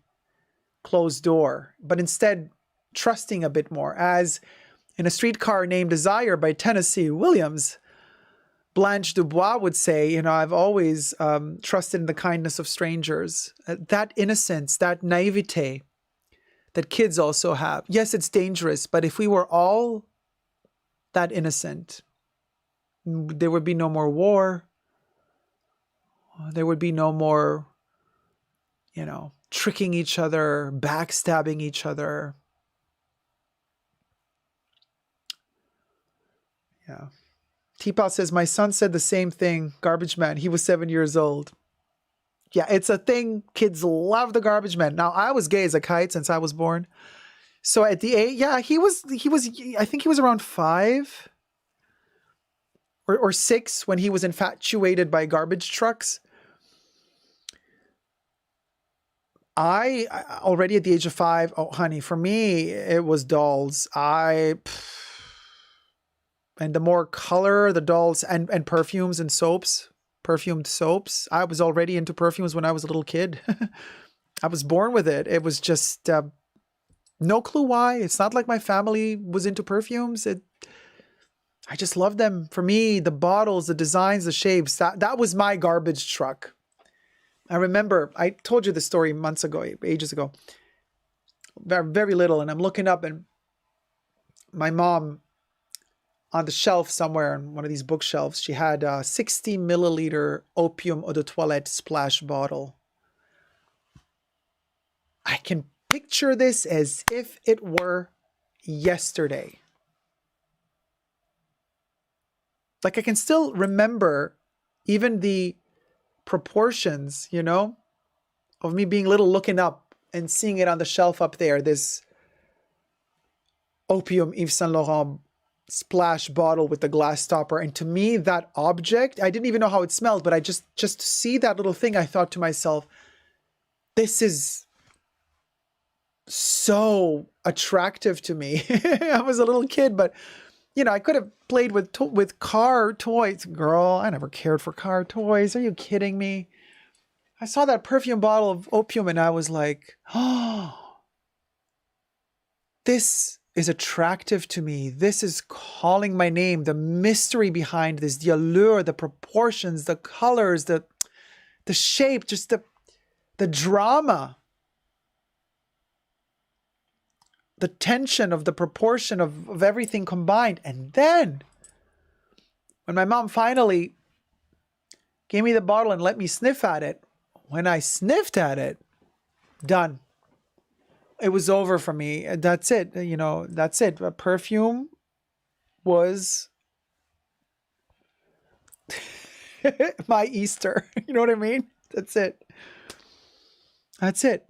closed door, but instead trusting a bit more. As in A Streetcar Named Desire by Tennessee Williams, Blanche Dubois would say, I've always trusted in the kindness of strangers. That innocence, that naivete that kids also have. Yes, it's dangerous, but if we were all that innocent, there would be no more war. There would be no more, tricking each other, backstabbing each other. Yeah. Teapot says, my son said the same thing, garbage man. He was 7 years old. Yeah, it's a thing. Kids love the garbage man. Now, I was gay as a kite since I was born. So at the age, yeah, he was, I think he was around 5 or 6 when he was infatuated by garbage trucks. I already at the age of 5, oh, honey, for me, it was dolls. And the more color, the dolls and perfumes and soaps, perfumed soaps. I was already into perfumes when I was a little kid. I was born with it. It was just no clue why. It's not like my family was into perfumes. I just love them. For me, the bottles, the designs, the shapes, that was my garbage truck. I remember, I told you the story months ago, ages ago. Very, very little, and I'm looking up, and my mom, on the shelf somewhere on one of these bookshelves, she had a 60 milliliter opium eau de toilette splash bottle. I can picture this as if it were yesterday. Like I can still remember even the proportions, you know, of me being little, looking up and seeing it on the shelf up there, this opium Yves Saint Laurent splash bottle with the glass stopper. And to me, that object, I didn't even know how it smelled, but I just to see that little thing, I thought to myself, this is so attractive to me. I was a little kid, but you know, I could have played with car toys. Girl, I never cared for car toys. Are you kidding me? I saw that perfume bottle of opium and I was like, oh, this is attractive to me. This is calling my name. The mystery behind this, the allure, the proportions, the colors, the shape, just the drama. The tension of the proportion of everything combined. And then when my mom finally gave me the bottle and let me sniff at it, when I sniffed at it, done. It was over for me. That's it. You know, that's it. A perfume was my Easter. You know what I mean? That's it. That's it.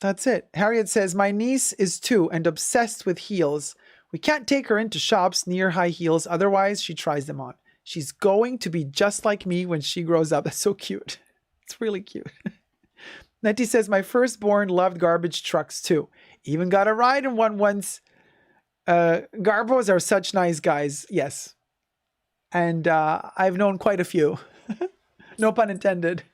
That's it. Harriet says, my niece is 2 and obsessed with heels. We can't take her into shops near high heels. Otherwise, she tries them on. She's going to be just like me when she grows up. That's so cute. It's really cute. Nettie says, my firstborn loved garbage trucks too. Even got a ride in one once. Garbos are such nice guys. Yes. And I've known quite a few. No pun intended.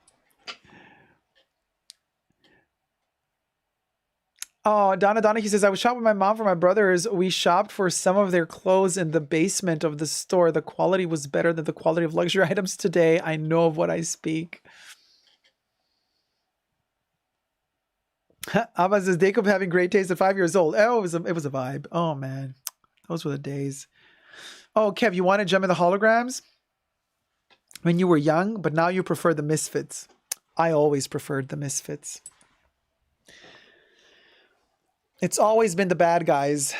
Oh, Donna, he says, I was shopping with my mom for my brothers. We shopped for some of their clothes in the basement of the store. The quality was better than the quality of luxury items today. I know of what I speak. Abba says, Dacob having great taste at 5 years old. Oh, it was a vibe. Oh, man. Those were the days. Oh, Kev, you wanted Gem of the Holograms? When you were young, but now you prefer the Misfits. I always preferred the Misfits. It's always been the bad guys.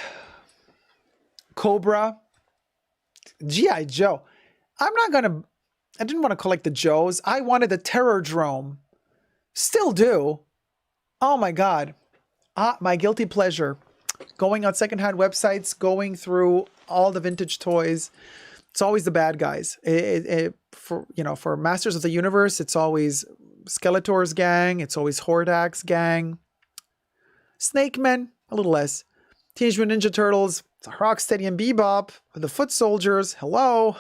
Cobra. G.I. Joe. I didn't want to collect the Joes. I wanted the Terror Drome. Still do. Oh my God. My guilty pleasure. Going on secondhand websites, going through all the vintage toys. It's always the bad guys. For Masters of the Universe, it's always Skeletor's gang. It's always Hordak's gang. Snake Men, a little less. Teenage Mutant Ninja Turtles, Rocksteady and Bebop, the Foot Soldiers, hello.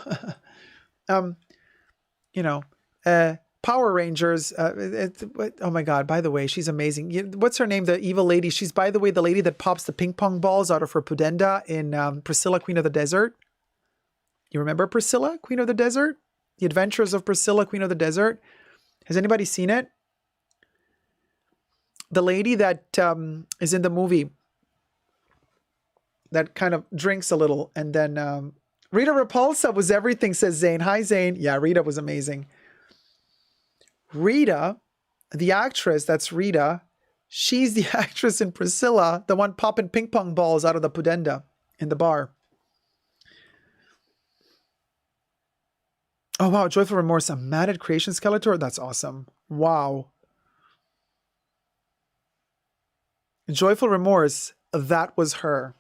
Power Rangers. Oh my God, by the way, she's amazing. What's her name? The evil lady. She's, by the way, the lady that pops the ping pong balls out of her pudenda in Priscilla, Queen of the Desert. You remember Priscilla, Queen of the Desert? The Adventures of Priscilla, Queen of the Desert. Has anybody seen it? The lady that is in the movie that kind of drinks a little. And then Rita Repulsa was everything, says Zane. Hi, Zane. Yeah, Rita was amazing. Rita, the actress, that's Rita. She's the actress in Priscilla, the one popping ping pong balls out of the pudenda in the bar. Oh, wow. Joyful Remorse, a matted creation Skeletor. That's awesome. Wow. Joyful Remorse, that was her.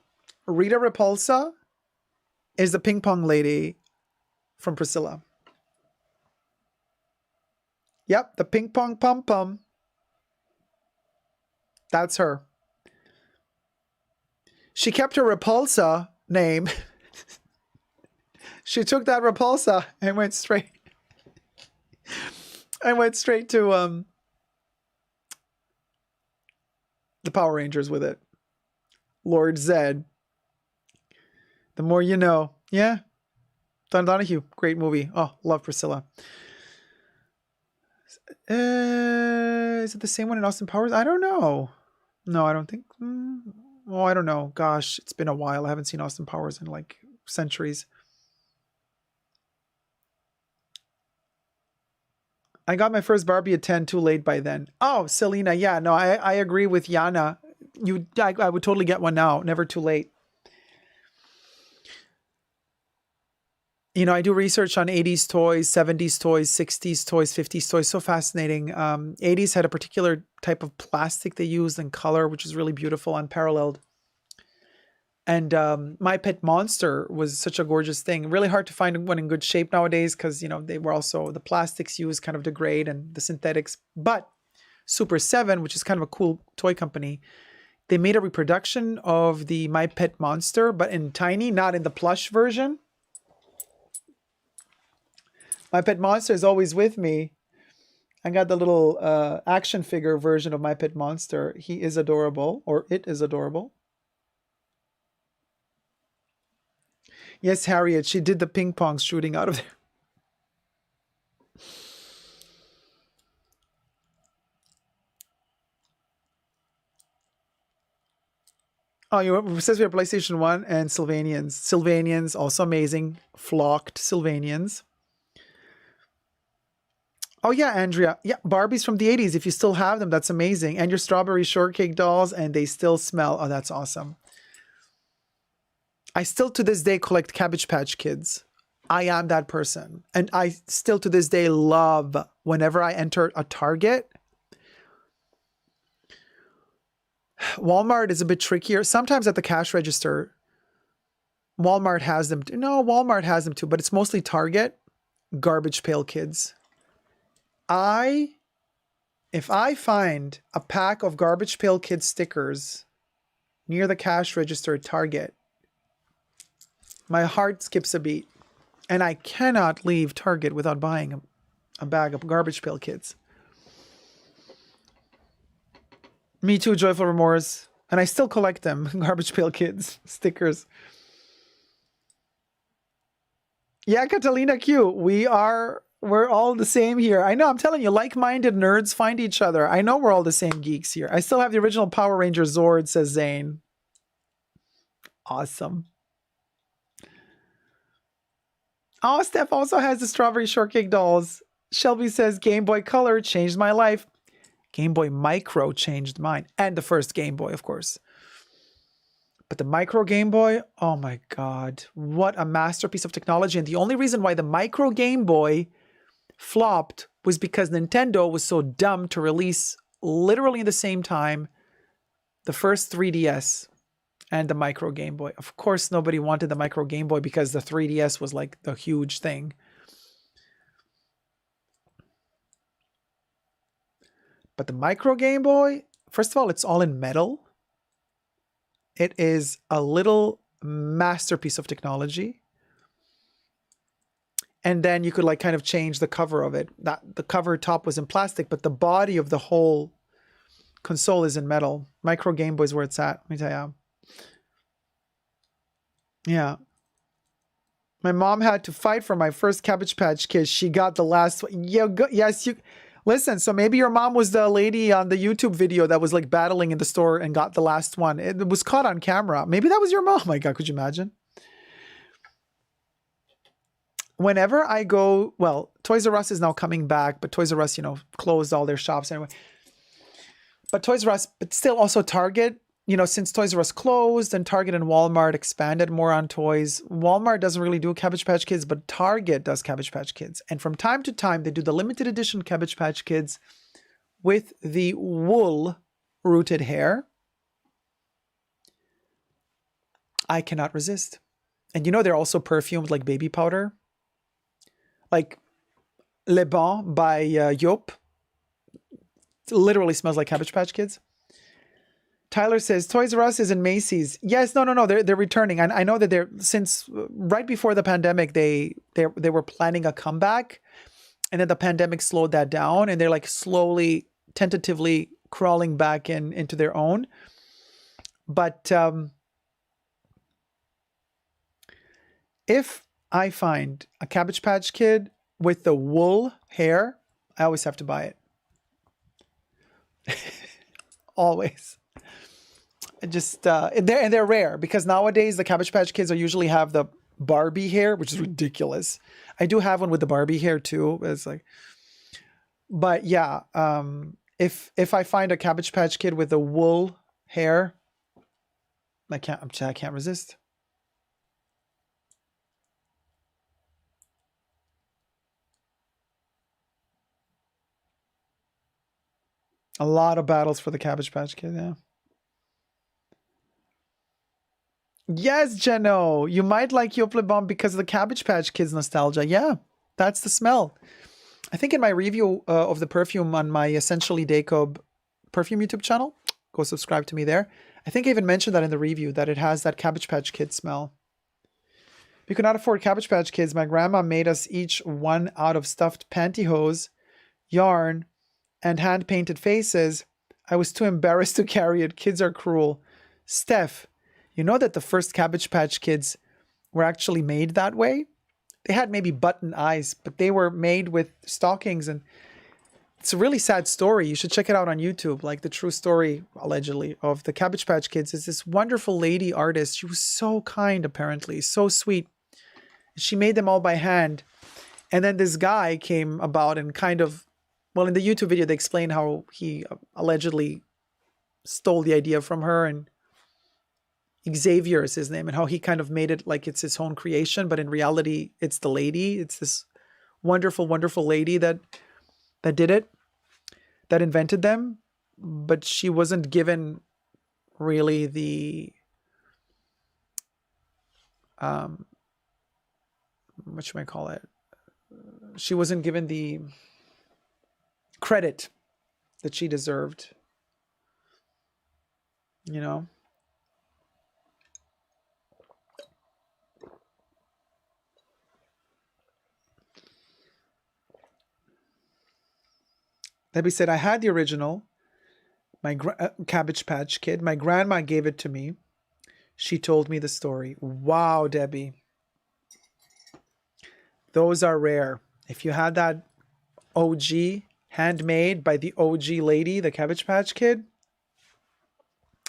Rita Repulsa is the ping pong lady from Priscilla. Yep, the ping pong pum pum. That's her. She kept her Repulsa name. She took that Repulsa and went straight to the Power Rangers with it. Lord Zed. The more you know. Yeah. Don Donahue, great movie. Oh, love Priscilla. Is it the same one in Austin Powers? I don't know. No, I don't think. Oh, I don't know. Gosh, it's been a while. I haven't seen Austin Powers in like centuries. I got my first Barbie at 10, too late by then. Oh, Selena, yeah, no, I agree with Yana. I would totally get one now. Never too late. You know, I do research on 80s toys, 70s toys, 60s toys, 50s toys. So fascinating. 80s had a particular type of plastic they used and color, which is really beautiful, unparalleled. And My Pet Monster was such a gorgeous thing. Really hard to find one in good shape nowadays because, you know, they were also, the plastics used kind of degrade and the synthetics. But Super 7, which is kind of a cool toy company, they made a reproduction of the My Pet Monster, but in tiny, not in the plush version. My Pet Monster is always with me. I got the little action figure version of My Pet Monster. He is adorable, or it is adorable. Yes, Harriet, she did the ping pong shooting out of there. Oh, it says we have PlayStation 1 and Sylvanians. Sylvanians, also amazing. Flocked Sylvanians. Oh, yeah, Andrea. Yeah, Barbies from the 80s. If you still have them, that's amazing. And your strawberry shortcake dolls, and they still smell. Oh, that's awesome. I still to this day collect Cabbage Patch Kids. I am that person. And I still to this day love whenever I enter a Target. Walmart is a bit trickier. Sometimes at the cash register, Walmart has them. No, Walmart has them too, but it's mostly Target. Garbage Pail Kids. If I find a pack of Garbage Pail Kids stickers near the cash register at Target, my heart skips a beat. And I cannot leave Target without buying a bag of Garbage Pail Kids. Me too, Joyful Remorse. And I still collect them. Garbage Pail Kids stickers. Yeah, Catalina Q. We're all the same here. I know, I'm telling you, like-minded nerds find each other. I know we're all the same geeks here. I still have the original Power Ranger Zord, says Zane. Awesome. Oh, Steph also has the strawberry shortcake dolls. Shelby says, Game Boy Color changed my life. Game Boy Micro changed mine. And the first Game Boy, of course. But the Micro Game Boy, oh my God. What a masterpiece of technology. And the only reason why the Micro Game Boy flopped was because Nintendo was so dumb to release literally at the same time the first 3DS and the Micro Game Boy. Of course, nobody wanted the Micro Game Boy because the 3DS was like the huge thing. But the Micro Game Boy, first of all, it's all in metal. It is a little masterpiece of technology. And then you could like kind of change the cover of it. The cover top was in plastic, but the body of the whole console is in metal. Micro Game Boy is where it's at. Let me tell you. Yeah. My mom had to fight for my first Cabbage Patch Kids. She got the last one. Yes, you... Listen, so maybe your mom was the lady on the YouTube video that was like battling in the store and got the last one. It was caught on camera. Maybe that was your mom. Oh my God, could you imagine? Whenever I go... Well, Toys R Us is now coming back, but Toys R Us, you know, closed all their shops anyway. But Toys R Us, but still also Target... You know, since Toys R Us closed and Target and Walmart expanded more on toys, Walmart doesn't really do Cabbage Patch Kids, but Target does Cabbage Patch Kids. And from time to time, they do the limited edition Cabbage Patch Kids with the wool rooted hair. I cannot resist. And you know, they're also perfumed like baby powder. Like Le Bon by Yop. It literally smells like Cabbage Patch Kids. Tyler says, Toys R Us is in Macy's. Yes, no. They're returning. I know that they're, since right before the pandemic, they were planning a comeback. And then the pandemic slowed that down. And they're like slowly, tentatively crawling back into their own. But if I find a Cabbage Patch Kid with the wool hair, I always have to buy it. Always. Just they're rare because nowadays the Cabbage Patch Kids usually have the Barbie hair, which is ridiculous. I do have one with the Barbie hair too. It's like, but yeah, if I find a Cabbage Patch Kid with the wool hair, I can't resist. A lot of battles for the Cabbage Patch Kid, yeah. Yes, Jeno, you might like Yoplait Bomb because of the Cabbage Patch Kids nostalgia. Yeah, that's the smell. I think in my review of the perfume on my Essentially Dacob perfume YouTube channel, go subscribe to me there. I think I even mentioned that in the review, that it has that Cabbage Patch Kid smell. If you could not afford Cabbage Patch Kids, my grandma made us each one out of stuffed pantyhose, yarn, and hand-painted faces. I was too embarrassed to carry it. Kids are cruel. Steph, you know that the first Cabbage Patch Kids were actually made that way? They had maybe button eyes, but they were made with stockings, and it's a really sad story. You should check it out on YouTube, like the true story, allegedly, of the Cabbage Patch Kids. Is this wonderful lady artist. She was so kind, apparently, so sweet. She made them all by hand. And then this guy came about and kind of, well, in the YouTube video, they explain how he allegedly stole the idea from her, and Xavier is his name, and how he kind of made it like it's his own creation, but in reality, it's the lady. It's this wonderful, wonderful lady that did it, that invented them, but she wasn't given really the, what should I call it? She wasn't given the credit that she deserved, you know? Debbie said, I had the original, my Cabbage Patch Kid. My grandma gave it to me. She told me the story. Wow, Debbie. Those are rare. If you had that OG, handmade by the OG lady, the Cabbage Patch Kid.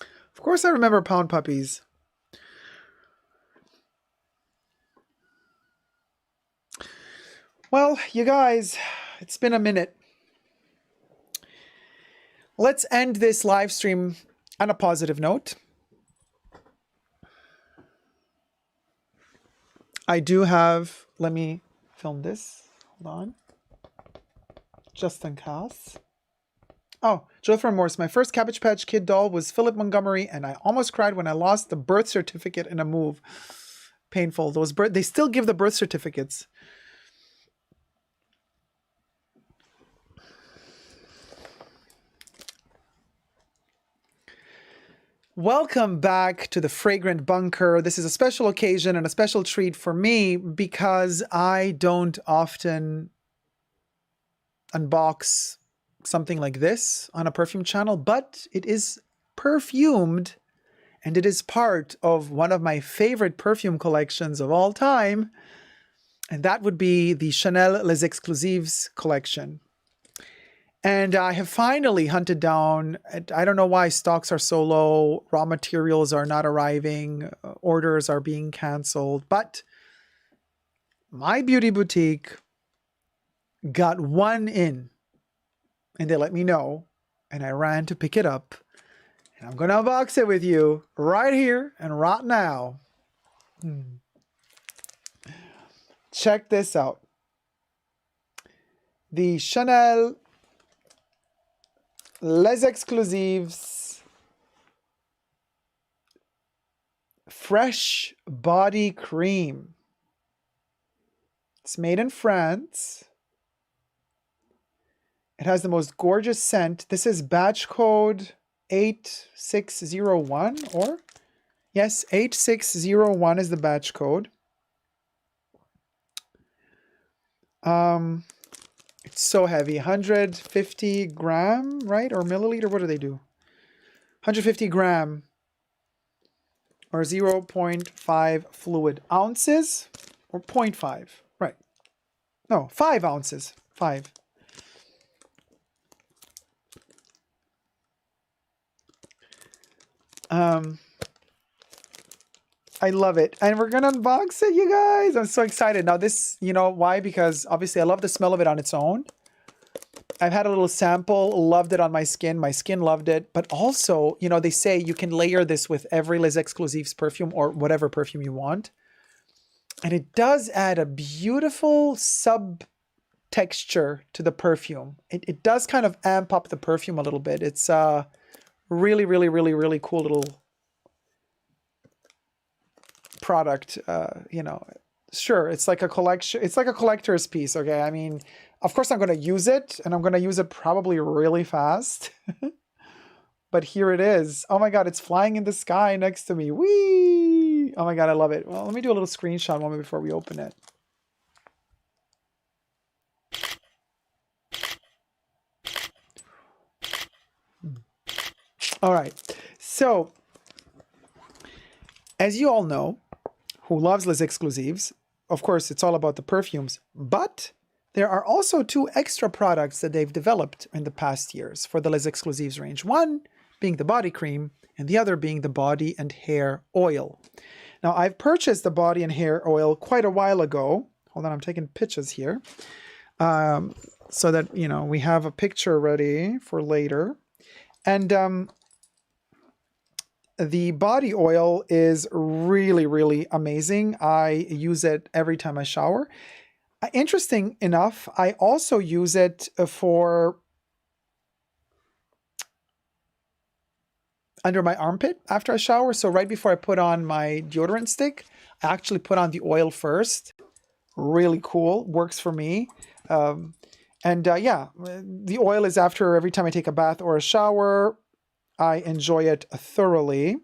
Of course I remember Pound Puppies. Well, you guys, it's been a minute. Let's end this live stream on a positive note. I do have, let me film this. Hold on. Just in case. Oh, Joy for Remorse. My first Cabbage Patch Kid doll was Philip Montgomery, and I almost cried when I lost the birth certificate in a move. Painful. They still give the birth certificates. Welcome back to the Fragrant Bunker. This is a special occasion and a special treat for me because I don't often unbox something like this on a perfume channel, but it is perfumed and it is part of one of my favorite perfume collections of all time, and that would be the Chanel Les Exclusifs collection. And I have finally hunted down, I don't know why stocks are so low, raw materials are not arriving, orders are being canceled, but my beauty boutique got one in, and they let me know, and I ran to pick it up, and I'm going to unbox it with you right here and right now. Check this out. The Chanel Les Exclusifs Fresh Body Cream. It's made in France. It has the most gorgeous scent. This is batch code 8601, or? Yes, 8601 is the batch code. It's so heavy, 150 gram, right? Or milliliter, what do they do? 150 gram or 0.5 fluid ounces. or 0.5, right? No, 5 ounces, 5. I love it. And we're going to unbox it, you guys. I'm so excited. Now this, you know why? Because obviously I love the smell of it on its own. I've had a little sample, loved it on my skin. My skin loved it. But also, you know, they say you can layer this with every Les Exclusifs perfume or whatever perfume you want. And it does add a beautiful texture to the perfume. It does kind of amp up the perfume a little bit. It's really, really, really, really cool little product. You know, sure, it's like a collection. It's like a collector's piece. Okay, I mean, of course I'm going to use it, and I'm going to use it probably really fast. But here it is. Oh my God, it's flying in the sky next to me. Whee! Oh my God, I love it. Well, let me do a little screenshot moment before we open it. All right. So, as you all know, who loves Les Exclusifs, of course, it's all about the perfumes, but there are also 2 extra products that they've developed in the past years for the Les Exclusifs range. One being the body cream and the other being the body and hair oil. Now, I've purchased the body and hair oil quite a while ago. Hold on, I'm taking pictures here. So that, you know, we have a picture ready for later. And the body oil is really, really amazing. I use it every time I shower. Interesting enough, I also use it for under my armpit after I shower. So right before I put on my deodorant stick, I actually put on the oil first. Really cool. Works for me. Yeah, the oil is after every time I take a bath or a shower. I enjoy it thoroughly.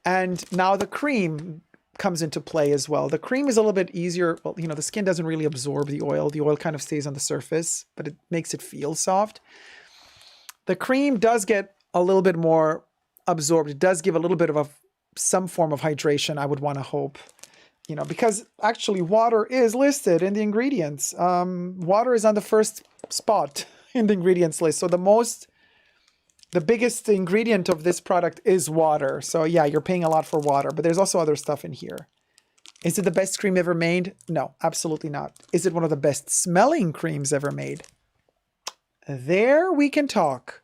And now the cream comes into play as well. The cream is a little bit easier. Well, you know, the skin doesn't really absorb the oil. The oil kind of stays on the surface, but it makes it feel soft. The cream does get a little bit more absorbed. It does give a little bit of some form of hydration, I would want to hope. You know, because actually water is listed in the ingredients. Water is on the first spot in the ingredients list. So the biggest ingredient of this product is water. So yeah, you're paying a lot for water, but there's also other stuff in here. Is it the best cream ever made? No, absolutely not. Is it one of the best smelling creams ever made? There we can talk,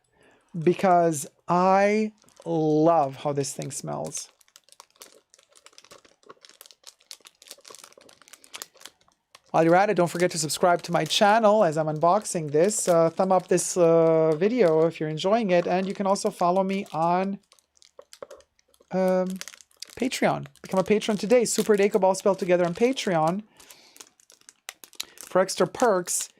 because I love how this thing smells. While you're at it, don't forget to subscribe to my channel as I'm unboxing this. Thumb up this video if you're enjoying it. And you can also follow me on Patreon. Become a patron today. Super Dacob, all spelled together, on Patreon. For extra perks,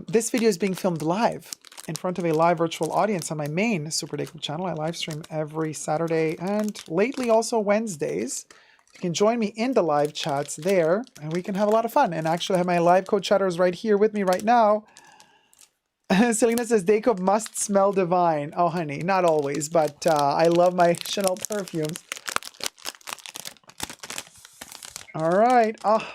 this video is being filmed live in front of a live virtual audience on my main Super Dacob channel. I live stream every Saturday and lately also Wednesdays. You can join me in the live chats there, and we can have a lot of fun. And actually, I have my live code chatters right here with me right now. Selena says, Dacob must smell divine. Oh, honey, not always, but I love my Chanel perfumes. All right. Oh,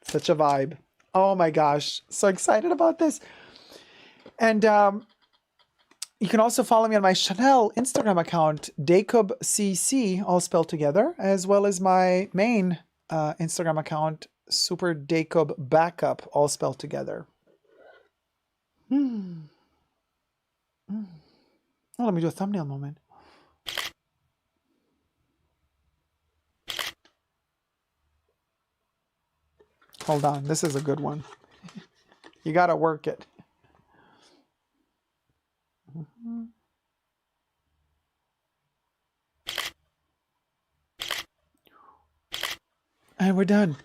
such a vibe. Oh my gosh, so excited about this. And you can also follow me on my Chanel Instagram account, DacobCC, all spelled together, as well as my main Instagram account, Super Dacob Backup, all spelled together. Oh, let me do a thumbnail moment. Hold on, this is a good one. You gotta work it. And we're done.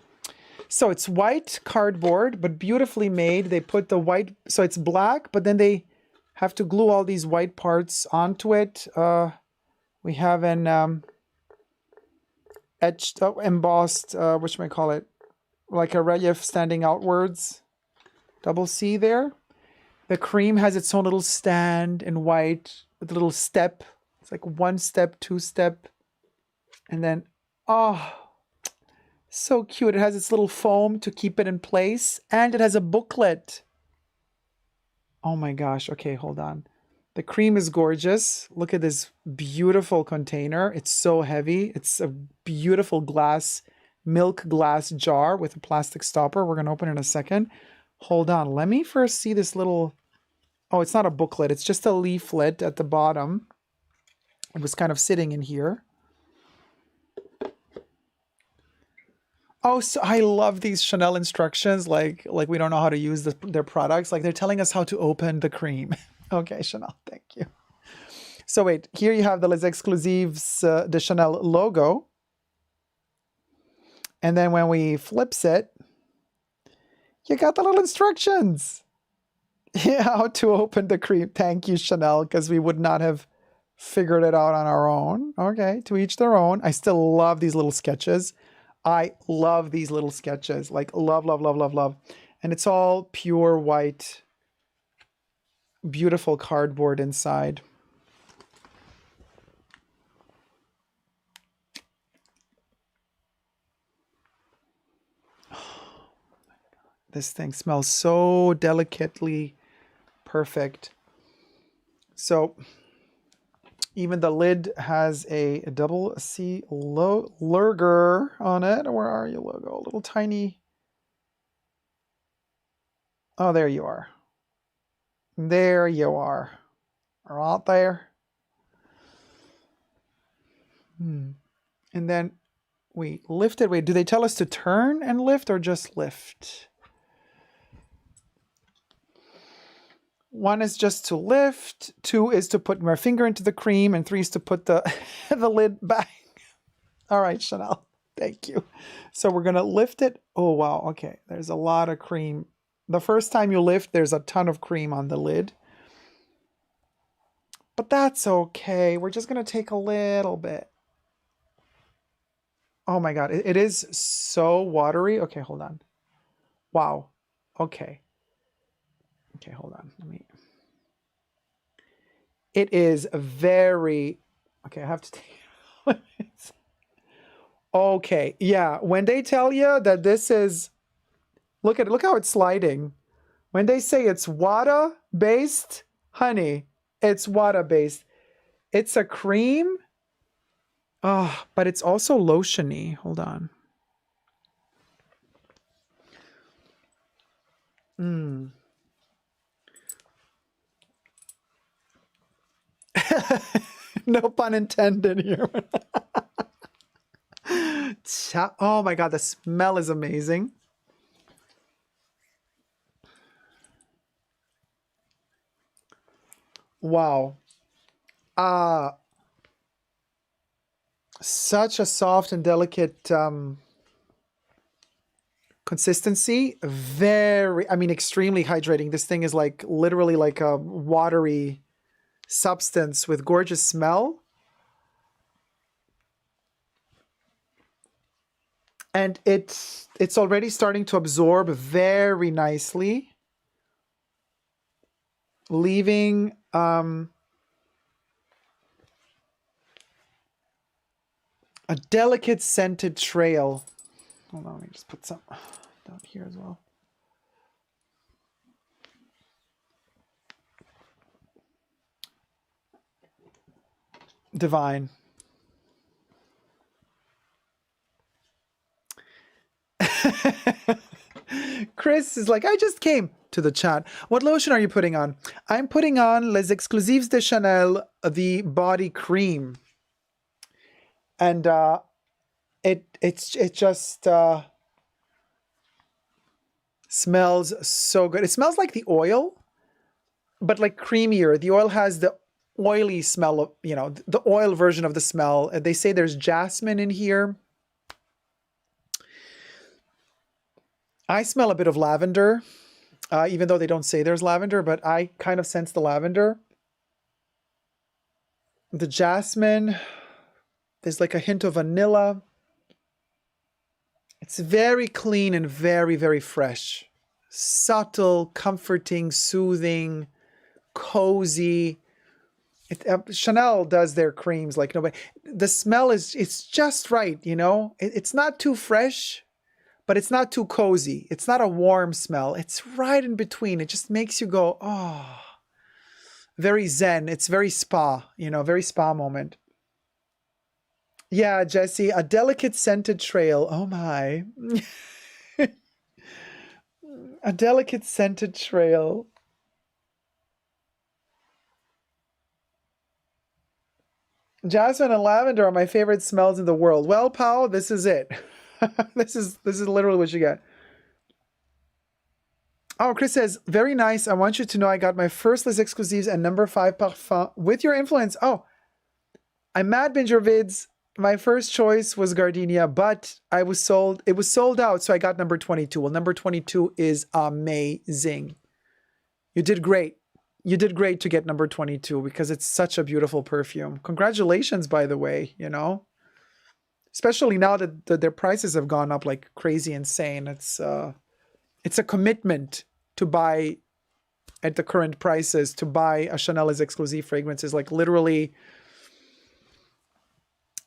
So it's white cardboard, but beautifully made. They put the white, so it's black, but then they have to glue all these white parts onto it. We have an etched, embossed, whatchamacallit, like a relief standing outwards. Double C there. The cream has its own little stand in white with a little step It's like 1 step, 2 step, and then, oh, so cute. It has its little foam to keep it in place, and it has a booklet. Oh my gosh. Okay, hold on. The cream is gorgeous. Look at this beautiful container. It's so heavy. It's a beautiful milk glass jar with a plastic stopper. We're going to open it in a second. Hold on. Let me first see this little... Oh, it's not a booklet. It's just a leaflet at the bottom. It was kind of sitting in here. Oh, so I love these Chanel instructions. Like we don't know how to use their products. Like they're telling us how to open the cream. Okay, Chanel, thank you. So wait, here you have the Les Exclusifs de Chanel logo. And then when we flips it, you got the little instructions. Yeah, how to open the cream. Thank you, Chanel, because we would not have figured it out on our own. Okay, to each their own. I still love these little sketches. I love these little sketches. Like love, love, love, love, love. And it's all pure white. Beautiful cardboard inside. This thing smells so delicately perfect. So even the lid has a double C lurger on it. Where are you, logo? A little tiny. Oh, there you are. There you are. Right there. And then we lift it. Wait, do they tell us to turn and lift or just lift? 1 is just to lift, 2 is to put my finger into the cream, and 3 is to put the the lid back. All right, Chanel, thank you. So we're gonna lift it. Oh wow, okay, there's a lot of cream. The first time you lift, there's a ton of cream on the lid. But that's okay. We're just gonna take a little bit. Oh my God, it is so watery. Okay, hold on. Wow, okay. Okay, hold on. It is very... Okay, I have to take... Okay, yeah. When they tell you that this is... Look at it. Look how it's sliding. When they say it's water-based, honey, it's water-based. It's a cream. Oh, but it's also lotiony. Hold on. No pun intended here. Oh my God, the smell is amazing. Wow. Such a soft and delicate consistency. Very, I mean, extremely hydrating. This thing is like literally like a watery substance with gorgeous smell. And it's already starting to absorb very nicely, leaving a delicate scented trail. Hold on, let me just put some down here as well. Divine. Chris is like, I just came to the chat. What lotion are you putting on? I'm putting on Les Exclusifs de Chanel, the body cream. And it just smells so good. It smells like the oil, but like creamier. The oil has the oily smell of, you know, the oil version of the smell. They say there's jasmine in here. I smell a bit of lavender, even though they don't say there's lavender, but I kind of sense the lavender. The jasmine, there's like a hint of vanilla. It's very clean and very, very fresh. Subtle, comforting, soothing, cozy. Chanel does their creams like nobody. The smell it's just right, you know? It's not too fresh, but it's not too cozy. It's not a warm smell. It's right in between. It just makes you go, oh, very zen. It's very spa, you know, very spa moment. Yeah, Jesse, a delicate scented trail. Oh my. A delicate scented trail. Jasmine and lavender are my favorite smells in the world. Well, Pao, this is it. This is literally what you get. Oh, Chris says, very nice. I want you to know I got my first Les Exclusifs and number 5 parfum with your influence. Oh, I'm mad, Binger Vids. My first choice was Gardenia, but it was sold out, so I got number 22. Well, number 22 is amazing. You did great. You did great to get number 22 because it's such a beautiful perfume. Congratulations, by the way, you know. Especially now that their prices have gone up like crazy insane. It's a commitment to buy at the current prices. To buy a Chanel Les Exclusifs fragrance is like literally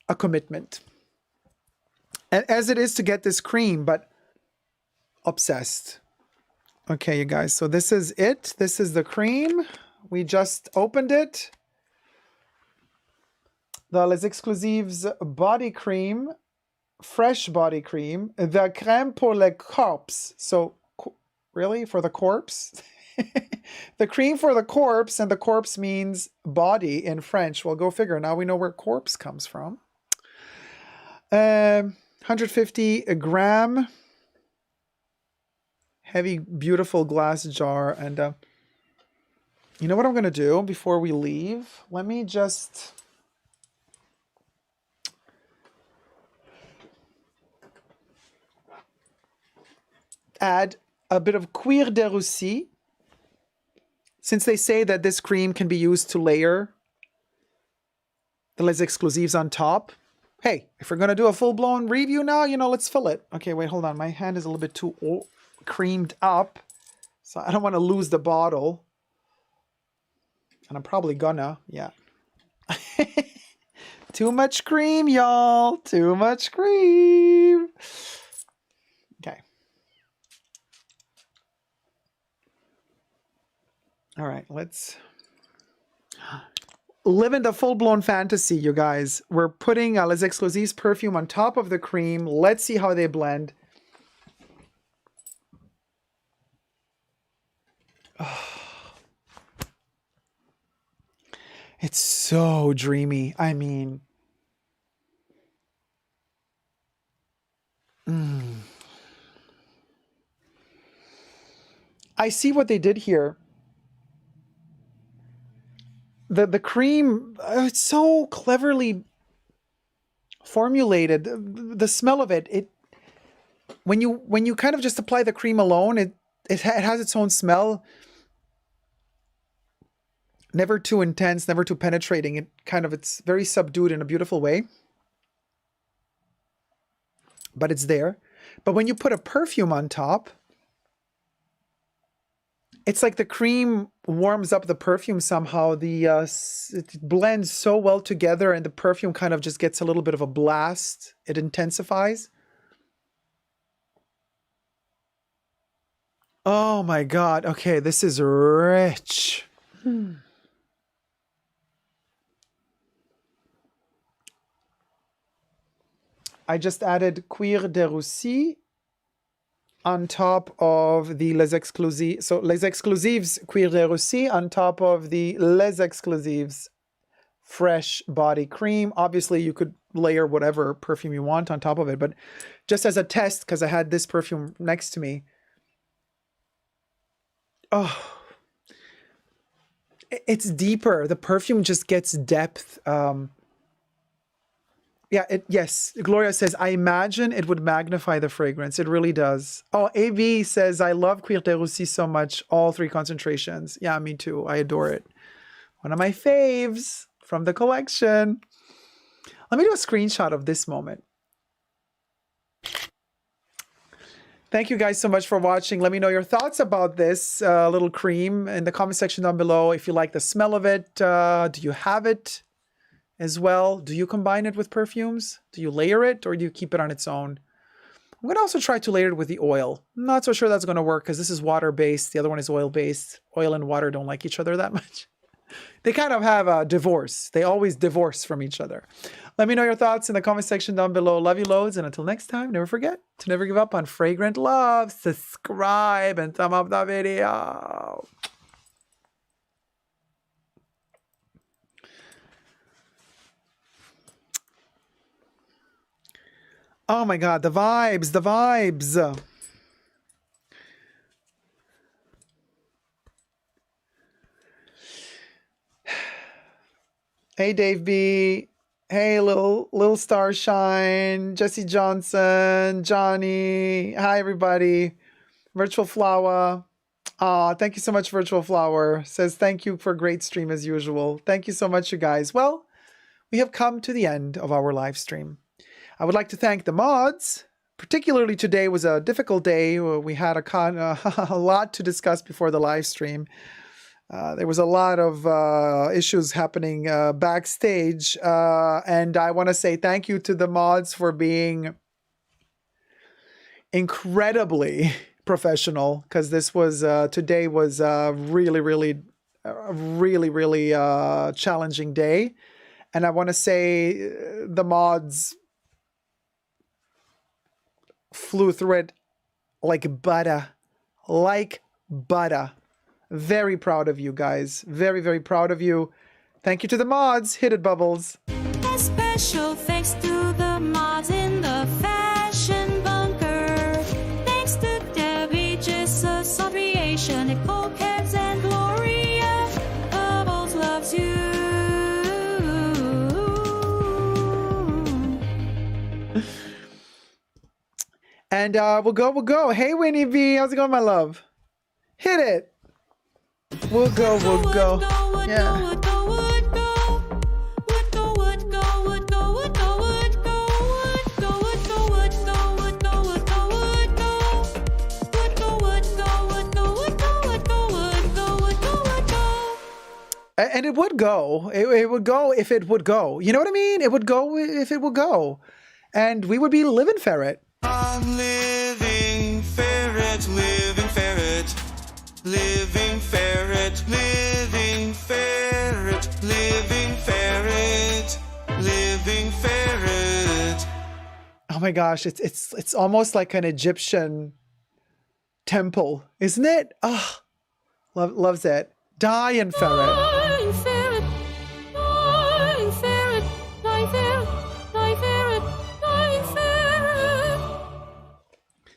a commitment. And as it is to get this cream, but obsessed. Okay, you guys, so this is it. This is the cream. We just opened it. The Les Exclusifs body cream, fresh body cream. The crème pour le corps. So, really? For the corpse? The cream for the corpse, and the corpse means body in French. Well, go figure. Now we know where corpse comes from. 150 a gram. Heavy, beautiful glass jar. And you know what I'm going to do before we leave? Let me just... add a bit of cuir de Russie. Since they say that this cream can be used to layer the Les Exclusifs on top. Hey, if we're going to do a full-blown review now, you know, let's fill it. Okay, wait, hold on. My hand is a little bit too creamed up, so I don't want to lose the bottle. And I'm probably gonna, yeah. Too much cream, y'all. Too much cream. Okay. All right, let's live in the full-blown fantasy, you guys. We're putting Les Exclusifs perfume on top of the cream. Let's see how they blend. Oh. It's so dreamy. I mean... I see what they did here. The cream, it's so cleverly formulated. The smell of it, when you kind of just apply the cream alone, it has its own smell. Never too intense, never too penetrating. It's very subdued in a beautiful way. But it's there. But when you put a perfume on top, it's like the cream warms up the perfume somehow. It blends so well together, and the perfume kind of just gets a little bit of a blast. It intensifies. Oh my God. Okay, this is rich. I just added cuir de Russie on top of the Les Exclusifs. So Les Exclusifs cuir de Russie on top of the Les Exclusifs fresh body cream. Obviously, you could layer whatever perfume you want on top of it, but just as a test, because I had this perfume next to me. Oh, it's deeper. The perfume just gets depth. Yeah, yes. Gloria says, I imagine it would magnify the fragrance. It really does. Oh, AB says, I love Cuir de Russie so much. All 3 concentrations. Yeah, me too. I adore it. One of my faves from the collection. Let me do a screenshot of this moment. Thank you guys so much for watching. Let me know your thoughts about this little cream in the comment section down below. If you like the smell of it, do you have it as well? Do you combine it with perfumes? Do you layer it or do you keep it on its own? I'm going to also try to layer it with the oil. I'm not so sure that's going to work because this is water-based. The other one is oil-based. Oil and water don't like each other that much. They kind of have a divorce. They always divorce from each other. Let me know your thoughts in the comment section down below. Love you loads. And until next time, never forget to never give up on fragrant love. Subscribe and thumb up the video. Oh my God, the vibes, the vibes. Hey, Dave B. Hey, little Starshine, Jesse Johnson, Johnny. Hi, everybody. Virtual Flower. Thank you so much, Virtual Flower. Says thank you for a great stream as usual. Thank you so much, you guys. Well, we have come to the end of our live stream. I would like to thank the mods. Particularly today was a difficult day. We had a lot to discuss before the live stream. There was a lot of issues happening backstage. And I want to say thank you to the mods for being incredibly professional. Because this was, today was a really challenging day. And I want to say the mods flew through it like butter. Like butter. Very proud of you guys. Very proud of you. Thank you to the mods. Hit it, Bubbles. A special thanks to the mods in the fashion bunker. Thanks to Debbie, Jesus, Creation, Nicole, Kebs, and Gloria. Bubbles loves you. And we'll go. Hey, Winnie B. How's it going, my love? Hit it. We'll go. Yeah. And it would go. It would go if it would go. You know what I mean? It would go if it would go. And we would be living ferret. I'm living ferret, living ferret. Living ferret, living ferret, living ferret, living ferret. Oh my gosh, it's almost like an Egyptian temple, isn't it? Oh, loves it. Dying ferret. Dying ferret, dying ferret, dying ferret, dying ferret, dying ferret.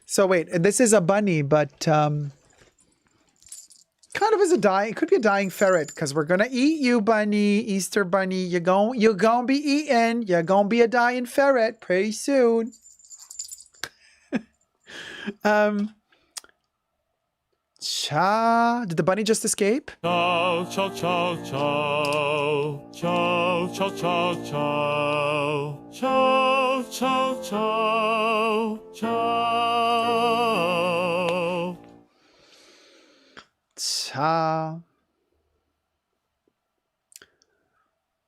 So wait, this is a bunny, but kind of is a dying, it could be a dying ferret because we're gonna eat you, bunny, Easter bunny. You're gonna be eaten. You're gonna be a dying ferret pretty soon. Did the bunny just escape? Ciao, ciao, ciao, ciao, ciao, ciao, ciao, ciao, ciao, ciao, ciao, ciao.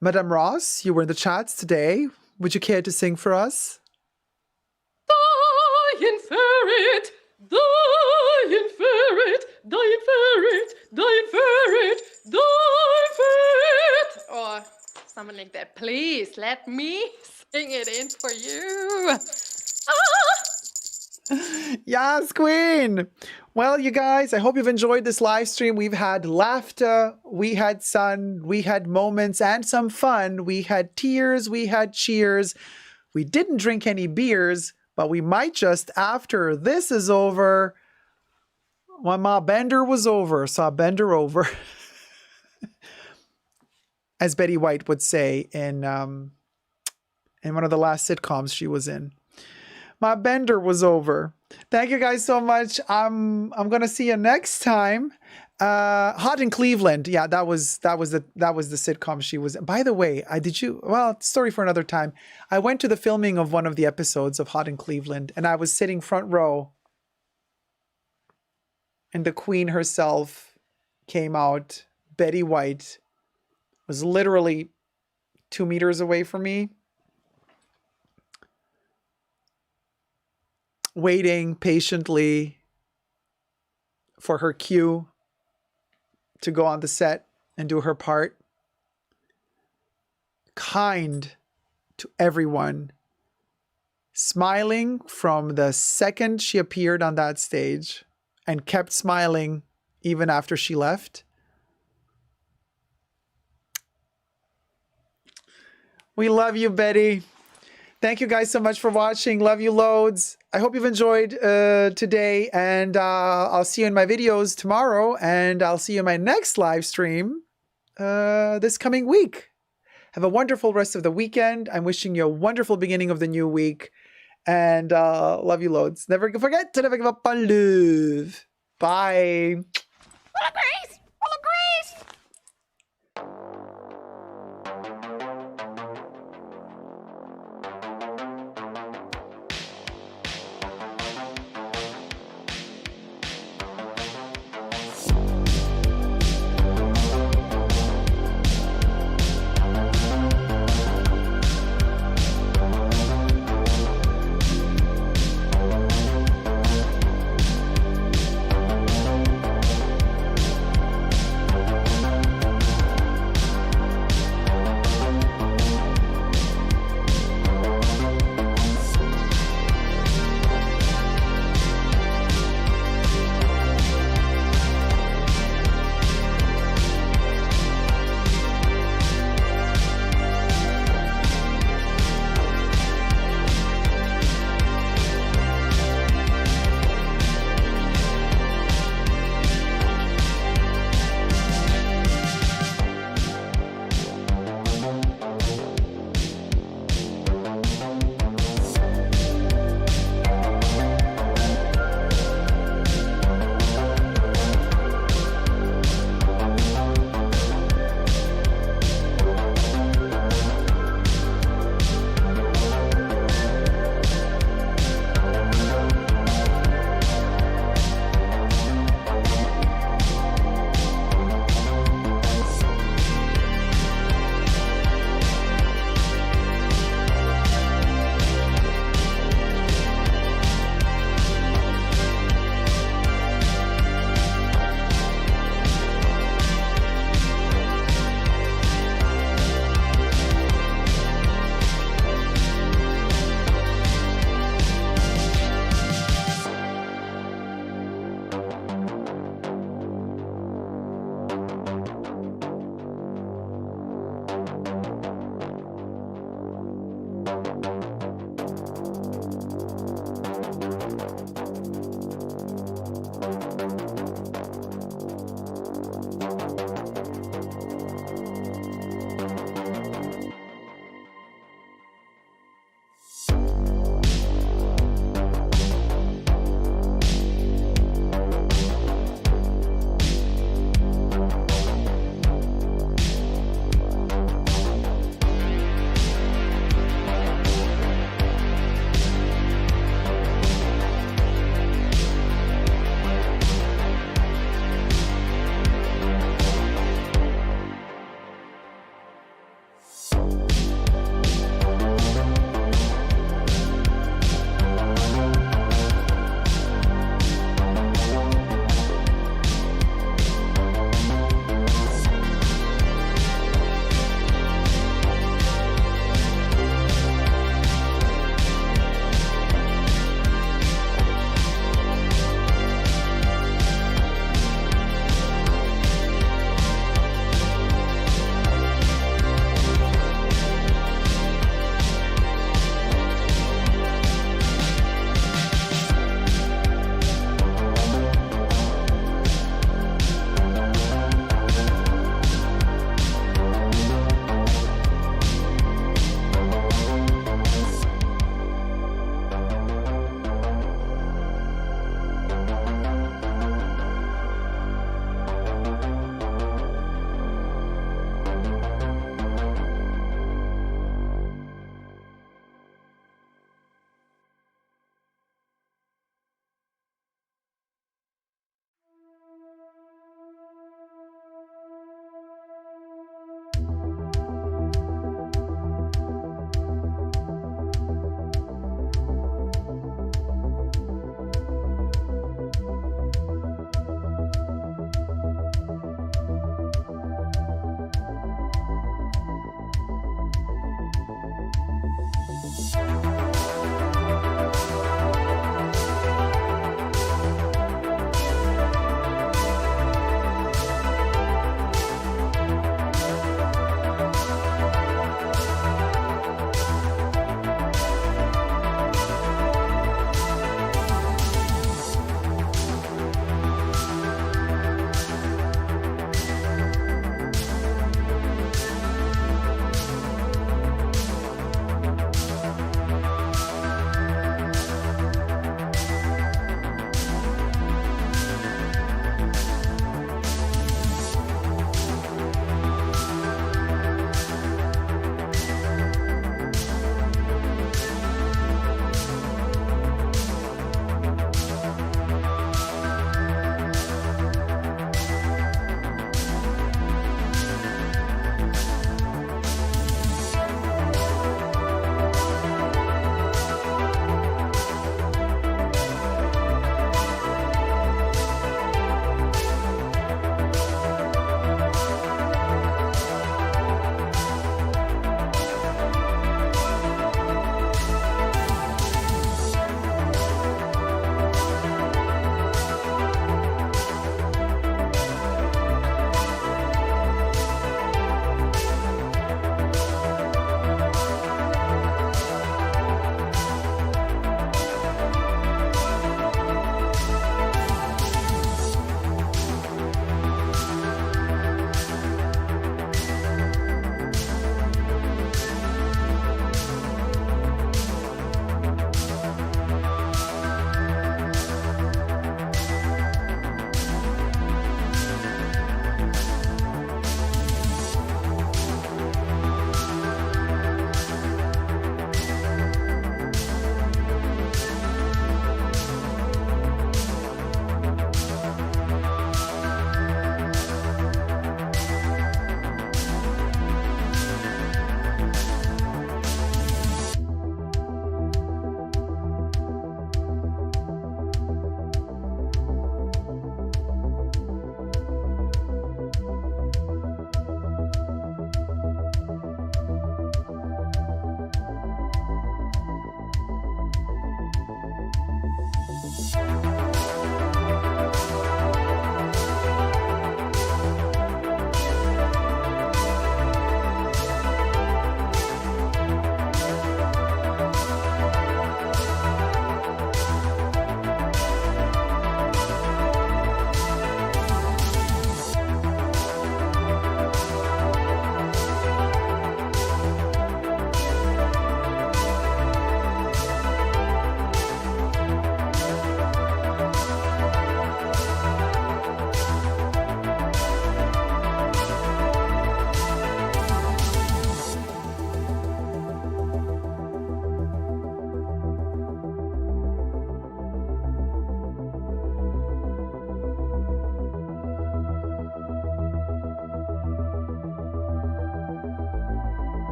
Madame Ross, you were in the chats today. Would you care to sing for us? Dying ferret, dying ferret, dying ferret, dying ferret, dying ferret. Or something like that. Please let me sing it in for you. Yes, queen. Well, you guys, I hope you've enjoyed this live stream. We've had laughter, we had sun, we had moments and some fun. We had tears, we had cheers. We didn't drink any beers, but we might just after this is over. When my bender was over, so I bend her over. As Betty White would say in one of the last sitcoms she was in. My bender was over. Thank you guys so much. I'm gonna see you next time. Hot in Cleveland. Yeah, that was the sitcom she was in. By the way, story for another time. I went to the filming of one of the episodes of Hot in Cleveland and I was sitting front row. and the queen herself came out. Betty White was literally 2 meters away from me, waiting patiently for her cue to go on the set and do her part. Kind to everyone. Smiling from the second she appeared on that stage and kept smiling even after she left. We love you, Betty. Thank you guys so much for watching. Love you loads. I hope you've enjoyed today, and I'll see you in my videos tomorrow, and I'll see you in my next live stream this coming week. Have a wonderful rest of the weekend. I'm wishing you a wonderful beginning of the new week, and love you loads. Never forget to never give up on love. Bye. Full of grace! Full of grace!